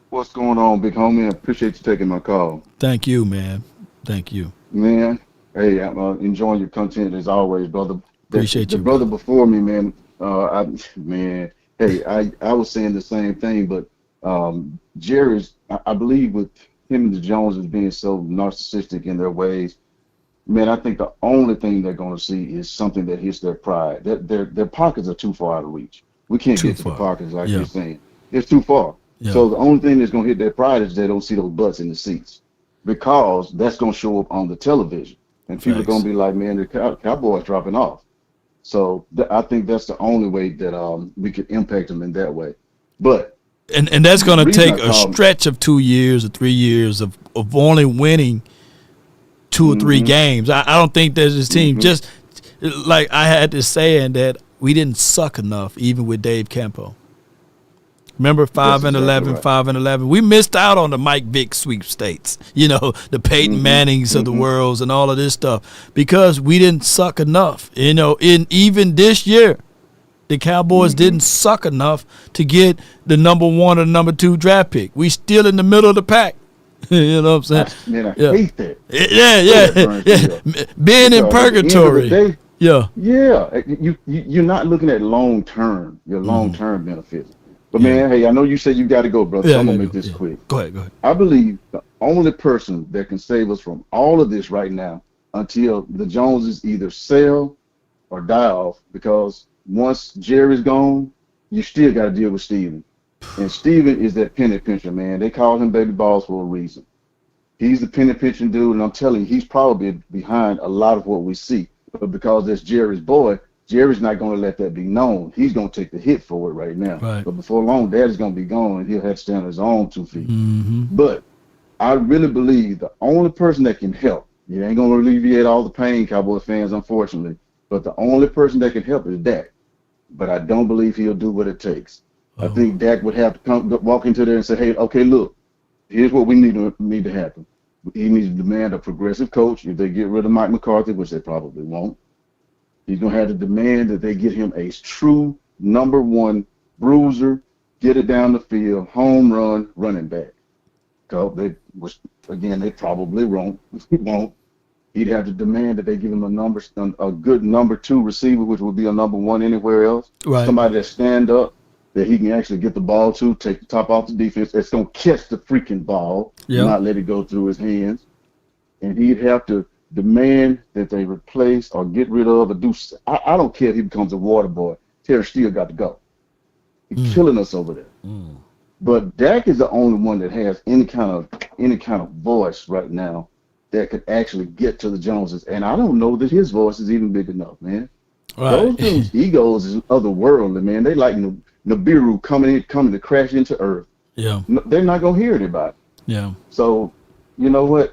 What's going on, big homie? I appreciate you taking my call.
Thank you, man. Thank you.
Man, hey, I'm enjoying your content as always, brother.
Appreciate you.
The brother before me, man, I was saying the same thing, but Jerry's, I believe with him and the Joneses being so narcissistic in their ways, man, I think the only thing they're going to see is something that hits their pride. Their pockets are too far out of reach. We can't get to the pockets like you're saying. It's too far. Yeah. So the only thing that's going to hit their pride is they don't see those butts in the seats, because that's going to show up on the television. And people are going to be like, man, the Cowboys dropping off. So I think that's the only way that we could impact them in that way. But
and that's going to take a stretch of 2 years or 3 years of only winning 2 or 3 games. I don't think there's this team. Just like I had this saying that we didn't suck enough, even with Dave Campo. Remember 5-11, 5-11. We missed out on the Mike Vick sweepstakes, the Peyton Mannings of the worlds and all of this stuff, because we didn't suck enough. In even this year, The Cowboys didn't suck enough to get the number 1 or number 2 draft pick. We still in the middle of the pack. You know what I'm saying?
I hate that.
Yeah. Being in purgatory.
Yeah, you're not looking at long term, your long term benefits. But man, hey, I know you said you got to go, brother. So I'm gonna make this quick.
Go ahead.
I believe the only person that can save us from all of this right now, until the Joneses either sell or die off, because once Jerry's gone, you still got to deal with Steven. And Steven is that penny pincher, man. They call him Baby Balls for a reason. He's the penny pinching dude, and I'm telling you, he's probably behind a lot of what we see. But because that's Jerry's boy, Jerry's not going to let that be known. He's going to take the hit for it right now.
Right.
But before long, Daddy's going to be gone, and he'll have to stand on his own 2 feet.
Mm-hmm.
But I really believe the only person that can help, you ain't going to alleviate all the pain, Cowboys fans, unfortunately, but the only person that can help is Dak. But I don't believe he'll do what it takes. I think Dak would have to walk into there and say, hey, okay, look, here's what we need to happen. He needs to demand a progressive coach. If they get rid of Mike McCarthy, which they probably won't, he's going to have to demand that they get him a true number 1 bruiser, get it down the field, home run, running back. They probably won't. He'd have to demand that they give him a good number 2 receiver, which would be a number 1 anywhere else.
Right.
Somebody that stand up, that he can actually get the ball to, take the top off the defense, that's going to catch the freaking ball, not let it go through his hands. And he'd have to demand that they replace or get rid of or do. I don't care if he becomes a water boy. Terry Steele got to go. He's killing us over there. But Dak is the only one that has any kind of voice right now that could actually get to the Joneses. And I don't know that his voice is even big enough, man. Right. Those dudes' egos is otherworldly, man. They like Nibiru coming to crash into Earth.
Yeah.
They're not going to hear anybody.
Yeah.
So, you know what?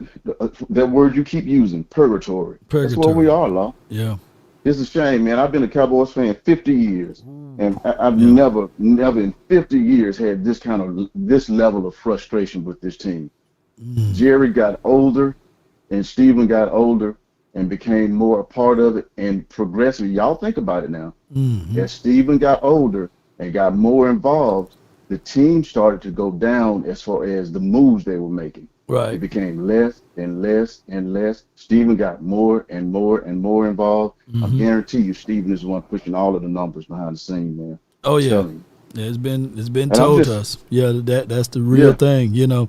That word you keep using, purgatory. That's where we are, Law.
Yeah.
It's a shame, man. I've been a Cowboys fan 50 years, and I've never in 50 years had this level of frustration with this team. Jerry got older, and Steven got older, and became more a part of it and progressive. Y'all think about it now. As Steven got older and got more involved, the team started to go down as far as the moves they were making.
Right.
It became less and less and less. Steven got more and more and more involved. I guarantee you Steven is the one pushing all of the numbers behind the scene, man.
Oh, yeah. It's been told to us. Yeah, that's the real thing. You know,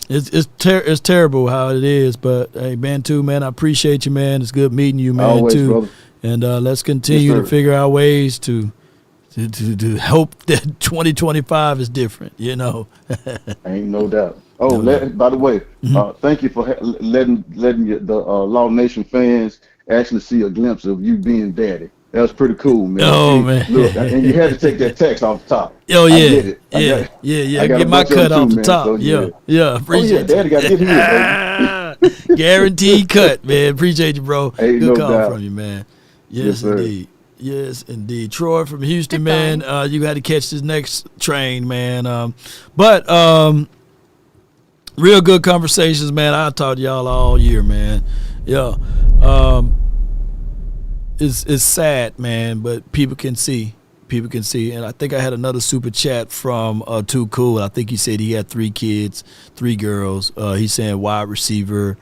it's terrible how it is. But hey, man, I appreciate you, man. It's good meeting you, man,
always,
too.
Brother.
And let's continue to figure out ways to hope that 2025 is different. You know,
ain't no doubt. Oh, by the way, thank you for letting the Law Nation fans actually see a glimpse of you being daddy. That was pretty cool, man.
Oh, man.
Look, and you had to take that text off the top.
Oh, yeah.
I get it.
I get my cut off the top. So, appreciate
Daddy got to get his,
baby. Guaranteed cut, man. Appreciate you, bro.
Ain't
Good
no
call
doubt.
from you, man. Yes, indeed. Yes, indeed. Troy from Houston, man. You got to catch this next train, man. But real good conversations, man. I talk to y'all all year, man. Yeah. It's sad, man, but people can see. And I think I had another super chat from Too Cool. I think he said he had 3 kids, 3 girls. He's saying wide receiver.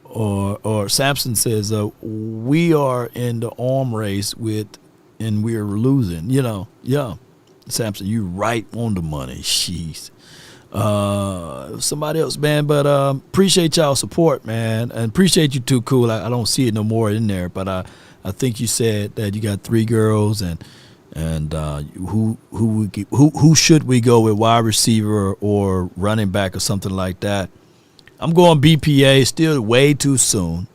Or Sampson says, we are in the arm race and we're losing. You know, yeah. Sampson, you right on the money. Jeez. Somebody else, man, but appreciate y'all support, man, and appreciate you Too Cool. I don't see it no more in there, but I think you said that you got 3 girls, and who should we go with, wide receiver or running back or something like that? I'm going BPA, still way too soon.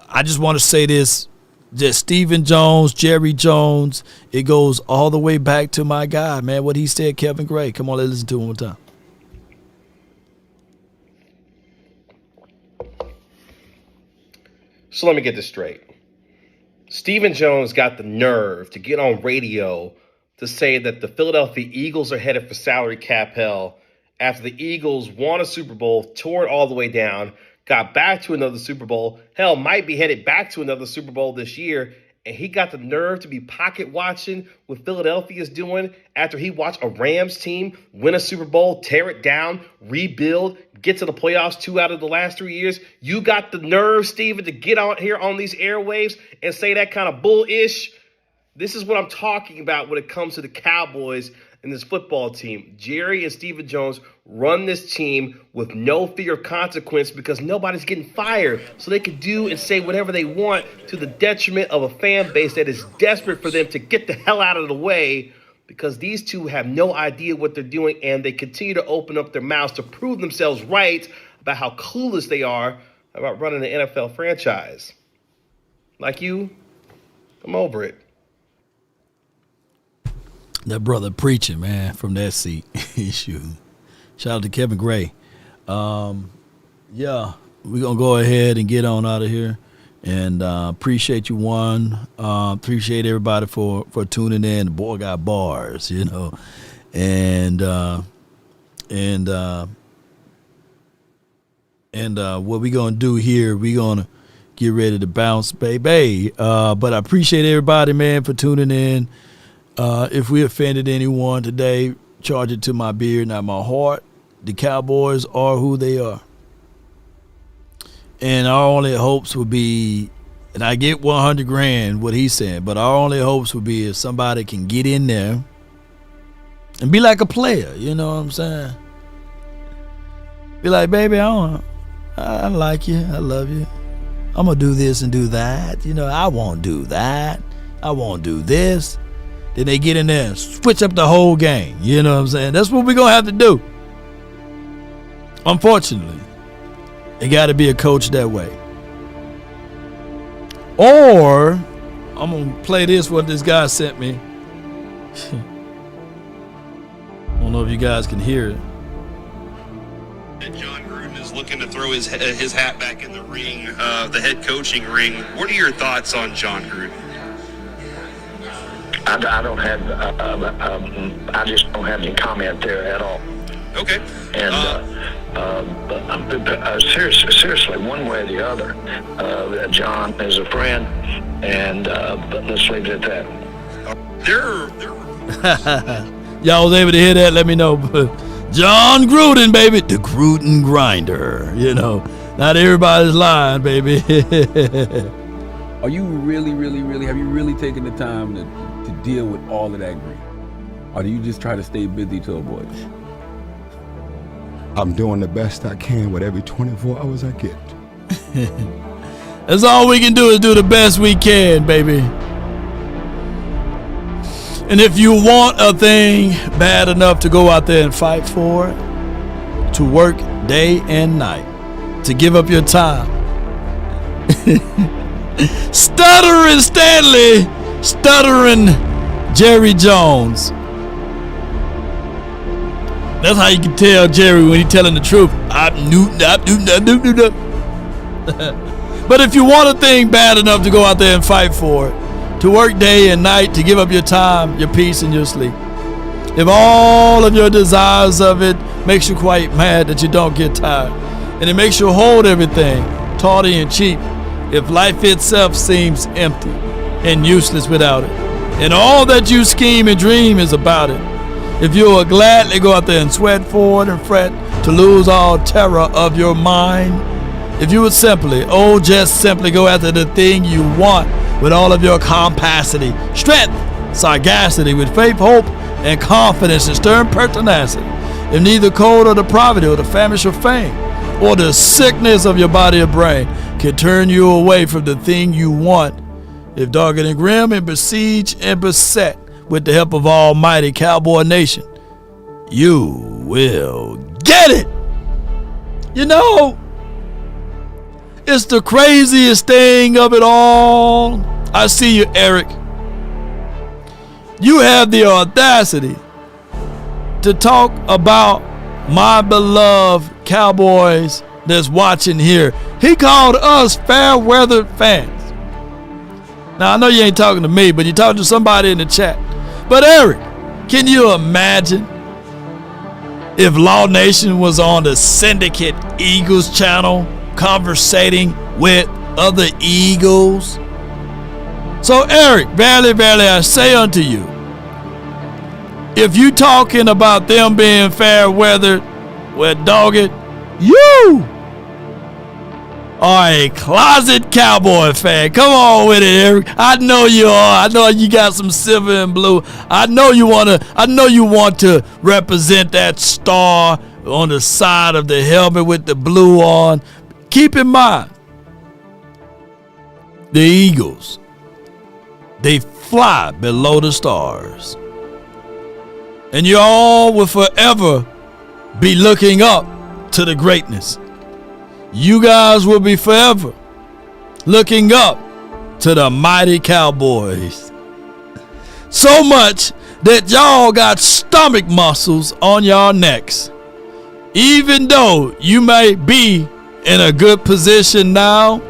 I just want to say this, just Stephen Jones, Jerry Jones, it goes all the way back to my guy, man, what he said, Kevin Gray. Come on, let's listen to him one time.
So let me get this straight. Stephen Jones got the nerve to get on radio to say that the Philadelphia Eagles are headed for salary cap hell after the Eagles won a Super Bowl, tore it all the way down, got back to another Super Bowl, hell, might be headed back to another Super Bowl this year, and he got the nerve to be pocket watching what Philadelphia's doing after he watched a Rams team win a Super Bowl, tear it down, rebuild, get to the playoffs 2 out of the last 3 years. You got the nerve, Steven, to get out here on these airwaves and say that kind of bullish. This is what I'm talking about when it comes to the Cowboys and this football team. Jerry and Stephen Jones run this team with no fear of consequence because nobody's getting fired. So they can do and say whatever they want to the detriment of a fan base that is desperate for them to get the hell out of the way, because these two have no idea what they're doing, and they continue to open up their mouths to prove themselves right about how clueless they are about running an NFL franchise. Like you, I'm over it.
That brother preaching, man, from that seat. Shoot. Shout out to Kevin Gray. Yeah, we're going to go ahead and get on out of here. And appreciate you, Juan. Appreciate everybody for tuning in. The boy got bars, you know. And what we going to do here, we going to get ready to bounce, baby. But I appreciate everybody, man, for tuning in. If we offended anyone today, charge it to my beard, not my heart. The Cowboys are who they are. And our only hopes would be, and I get 100 grand, what he's saying, but our only hopes would be if somebody can get in there and be like a player, you know what I'm saying? Be like, baby, I like you, I love you. I'm going to do this and do that. You know, I won't do that. I won't do this. Then they get in there and switch up the whole game. You know what I'm saying? That's what we're going to have to do. Unfortunately, it got to be a coach that way. Or, I'm going to play this, what this guy sent me. I don't know if you guys can hear it.
John Gruden is looking to throw his hat back in the ring, the head coaching ring. What are your thoughts on John Gruden?
I don't have, I just don't have any comment there at all.
Okay.
And seriously, one way or the other, John is a friend, and but let's leave it at
that.
Y'all was able to hear that? Let me know. John Gruden, baby, the Gruden grinder. You know, not everybody's lying, baby.
Are you really, have you really taken the time to deal with all of that grief? Or do you just try to stay busy to avoid it?
I'm doing the best I can with every 24 hours I get.
That's all we can do is do the best we can, baby. And if you want a thing bad enough to go out there and fight for it, to work day and night, to give up your time, stuttering Stanley, stuttering Jerry Jones. That's how you can tell Jerry when he's telling the truth. But if you want a thing bad enough to go out there and fight for it, to work day and night, to give up your time, your peace, and your sleep, if all of your desires of it makes you quite mad that you don't get tired, and it makes you hold everything tawdry and cheap, if life itself seems empty and useless without it, and all that you scheme and dream is about it, if you will gladly go out there and sweat for it and fret to lose all terror of your mind, if you would simply, just simply go after the thing you want with all of your capacity, strength, sagacity, with faith, hope, and confidence and stern pertinacity, if neither cold or the poverty or the famish or fame or the sickness of your body or brain can turn you away from the thing you want, if dogged and grim and besieged and beset with the help of Almighty Cowboy Nation, you will get it. You know, it's the craziest thing of it all. I see you, Eric. You have the audacity to talk about my beloved Cowboys that's watching here. He called us fair-weather fans. Now, I know you ain't talking to me, but you're talking to somebody in the chat. But Eric, can you imagine if Law Nation was on the Syndicate Eagles channel conversating with other Eagles? So Eric, verily, verily, I say unto you, if you talking about them being fair weather, well, dog it, you are a closet Cowboy fan. Come on with it, Eric. I know you are. I know you got some silver and blue. I know you want to represent that star on the side of the helmet with the blue on. Keep in mind, the Eagles, they fly below the stars. And you all will forever be looking up to the greatness. You guys will be forever looking up to the mighty Cowboys. So much that y'all got stomach muscles on y'all necks. Even though you may be in a good position now,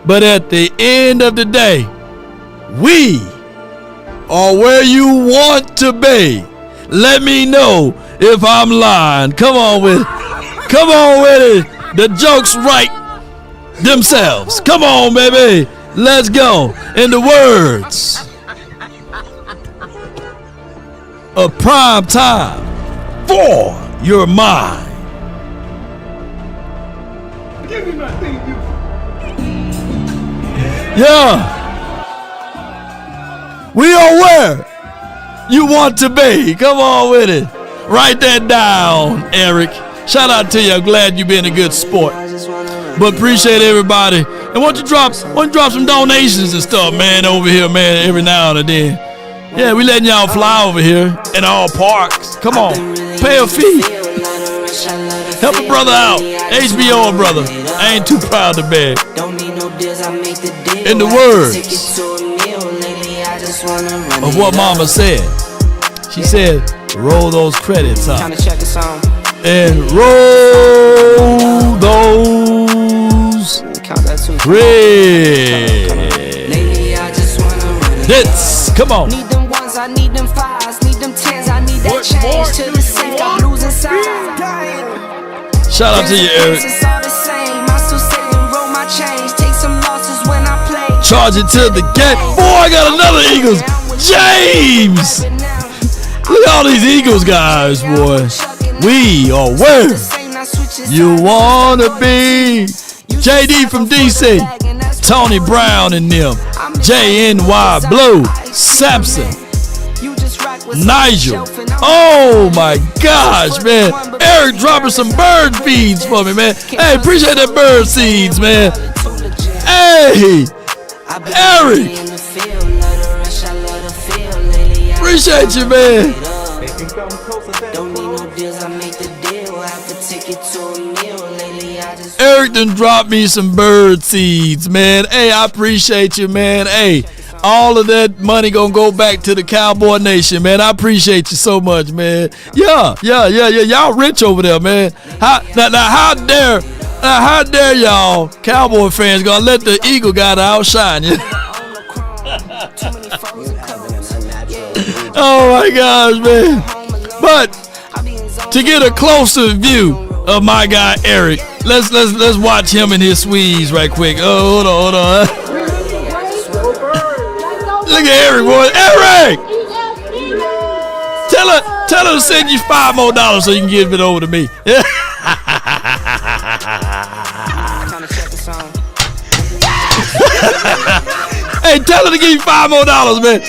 but at the end of the day, we are where you want to be. Let me know if I'm lying. Come on with it. Come on with it. The jokes write themselves. Come on, baby. Let's go. In the words of prime time for your mind.
Give me my thing, you.
Yeah. We are where you want to be. Come on with it. Write that down, Eric. Shout out to you. I'm glad you've been a good sport. But appreciate everybody. And why don't you drop some donations and stuff, man, over here, man, every now and then. Yeah, we letting y'all fly over here in all parks. Come on. Pay a fee. Help a brother out. HBO a brother. I ain't too proud to beg. In the words of what Mama said. She said, roll those credits up. And roll those credits. Come on.
Need them ones, I need them fives, need them tens, I need that change to the sink, I'm losing sight.
Shout out to you, Eric.
It's all the same, I still say and roll my change, take some losses when I play.
Charge it to the gate. Boy, I got another Eagles. James! Look at all these Eagles guys, boy. We are where you want to be. JD from DC. Tony Brown and them. JNY Blue. Samson. Nigel. Oh my gosh, man. Eric dropping some bird feeds for me, man. Hey, appreciate that bird seeds, man. Hey, Eric. Appreciate you, man. Eric done dropped me some bird seeds, man. Hey, I appreciate you, man. Hey, all of that money gonna go back to the Cowboy Nation, man. I appreciate you so much, man. Yeah. Y'all rich over there, man. How dare y'all Cowboy fans gonna let the Eagle guy outshine you? Oh my gosh, man. But to get a closer view of my guy Eric, let's watch him and his squeeze right quick. Oh, hold on. Look at Eric, boy. Eric! Tell her to send you $5 more so you can give it over to me. Hey, tell her to give you $5 more, man.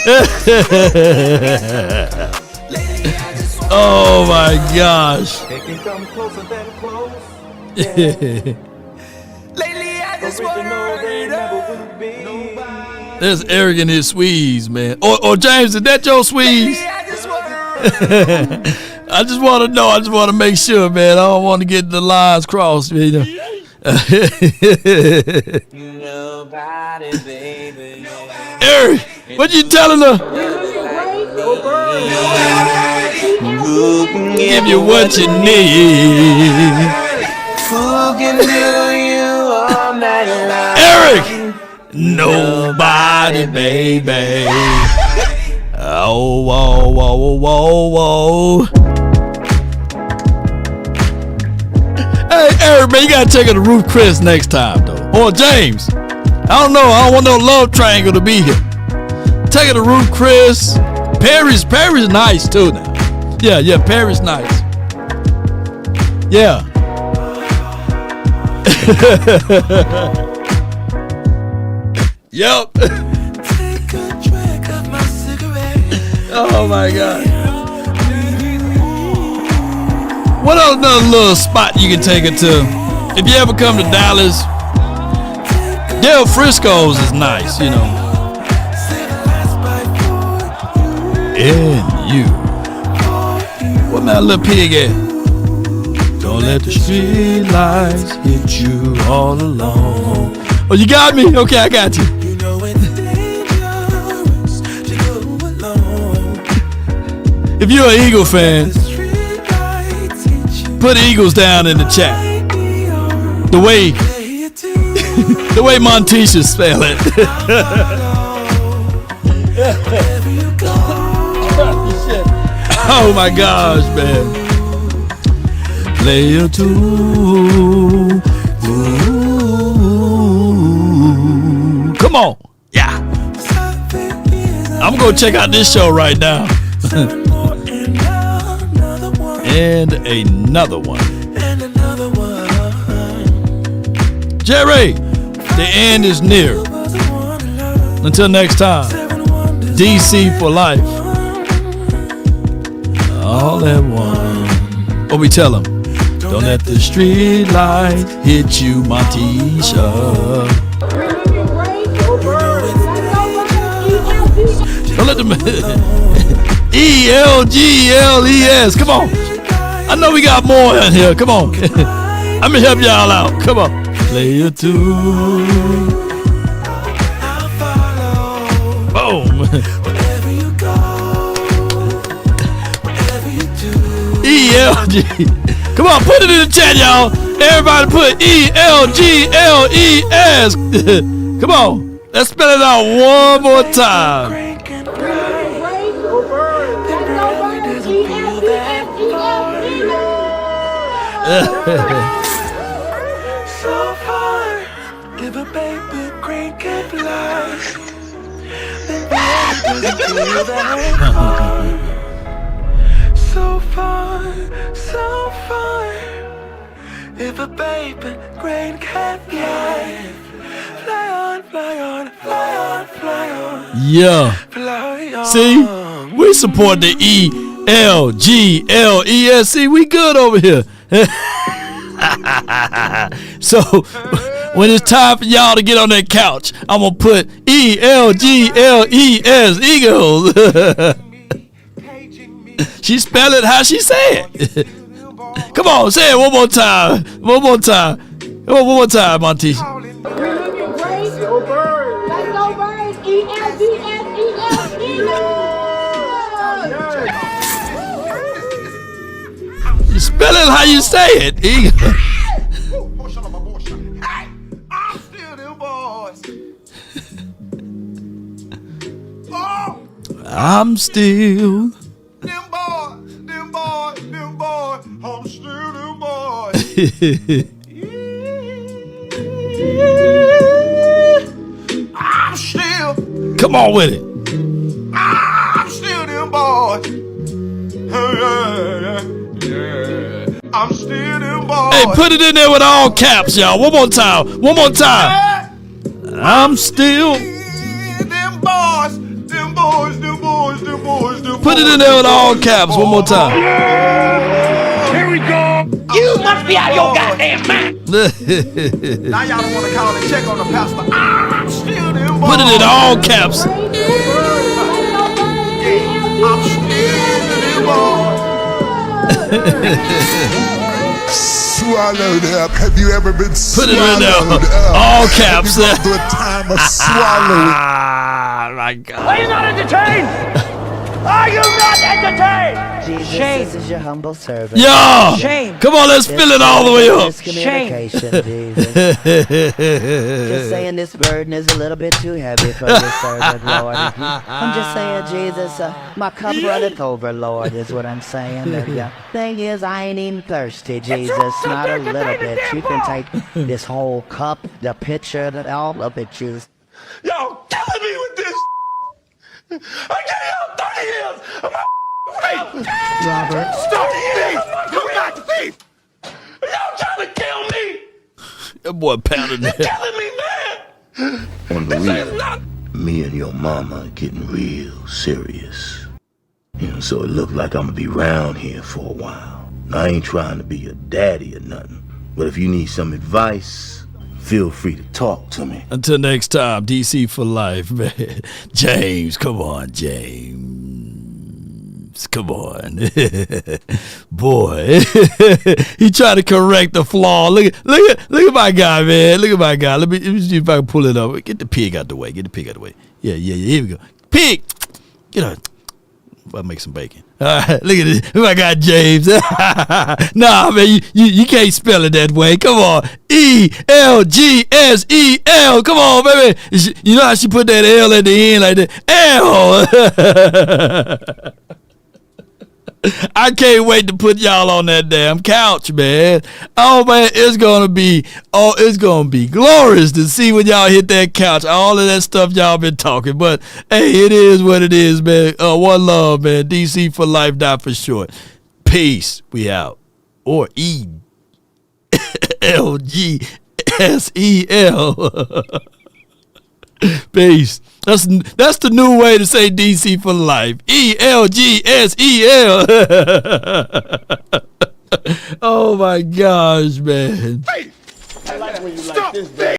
Oh my gosh. There's Eric and his squeeze, man. Or James, is that your squeeze? I just want to know. I just want to make sure, man. I don't want to get the lines crossed, you know. Eric, what you telling her? Give you what you need. Eric, nobody, baby. Oh, whoa, whoa, whoa, whoa. Hey, Eric, man, you gotta check out the Roof Chris next time, though. Or James. I don't know. I don't want no love triangle to be here. Take it to Ruth Chris. Perry's nice too now. Yeah, Perry's nice. Yeah. Yep. Oh my God. What another little spot you can take it to? If you ever come to Dallas, Del Frisco's is nice, you know. And you. What my little pig at? Don't let the street lights hit you all alone. Oh, you got me? Okay, I got you. If you're an Eagle fan, put Eagles down in the chat. The way Montisha spell it. Oh my gosh, man. Player 2. Ooh. Come on. Yeah. I'm going to check out this show right now. And another one. Jerry, the end is near. Until next time, DC for life. All at one. What we tell them? Don't let the street lights hit you, Montisha. Don't let them. ELGLES. Come on. I know we got more in here. Come on. I'm gonna help y'all out. Come on. Player 2. Boom. ELG. Come on, put it in the chat, y'all. Everybody put ELGLES. Come on. Let's spell it out one more time.
So far, if a baby green can fly, then doesn't feel that far. So far, so far. If a baby grain can fly, fly on, fly on, fly on, fly on.
Yeah.
Fly on.
See, we support the ELGLES. See, we good over here. So when it's time for y'all to get on that couch, I'm gonna put ELGLES, Eagles. She spell it how she said. Come on, say it one more time. One more time. One more time, Monty. You spell it how you say it, Eagle. I'm still.
Them boys, I'm still them boys. I'm still.
Come on with it.
I'm still them boys. Yeah. I'm still them boys.
Hey, put it in there with all caps, y'all. One more time. One more time. I'm still.
Them boys.
Put it in there with all caps. One more time.
Here we go. You must be out of your goddamn mind. Now y'all don't want to call and check on the pastor. I'm still them boys.
Put it in all caps.
I'm still them boys.
Swallowed up. Have you ever been
Put it in there. All caps.
Have you gone through a time of swallowing?
Ah, my God.
Are you not entertained? Are you not entertained?
Jesus,
Shame.
this is your humble servant.
Yo!
Shame.
Come on, let's fill it all the way up.
Miscommunication, Jesus. Just saying this burden is a little bit too heavy for your servant, Lord. I'm just saying, Jesus, my cup runneth over, Lord, is what I'm saying. The thing is, I ain't even thirsty, Jesus, not a little bit. You can take this whole cup, the pitcher, all of it, juice.
Y'all killing me with this. I gave y'all 30 years of my rape.
Robert.
Stop beef. Come back to beef. Y'all trying to kill me.
That boy pounding
You're
that.
killing me, man.
On the
This is
real,
not.
me and your mama are getting real serious. You know, so it look like I'm gonna be around here for a while. I ain't trying to be your daddy or nothing, but if you need some advice, feel free to talk to me.
Until next time, DC for life, man. James, come on, James. Come on. Boy. He tried to correct the flaw. Look at my guy, man. Look at my guy. Let me see if I can pull it up. Get the pig out the way. Yeah. Here we go. Pig! Get out. I'll make some bacon. All right, look at this. I got James. Nah, man, you can't spell it that way. Come on. ELGSEL. Come on, baby. You know how she put that L at the end like that? L. I can't wait to put y'all on that damn couch, man. Oh man, it's gonna be glorious to see when y'all hit that couch. All of that stuff y'all been talking, but hey, it is what it is, man. One love, man. DC for life, die for short. Peace. We out. Or ELGSEL. Peace. That's the new way to say DC for life. ELGSEL. Oh my gosh, man.
I like when you like this, baby.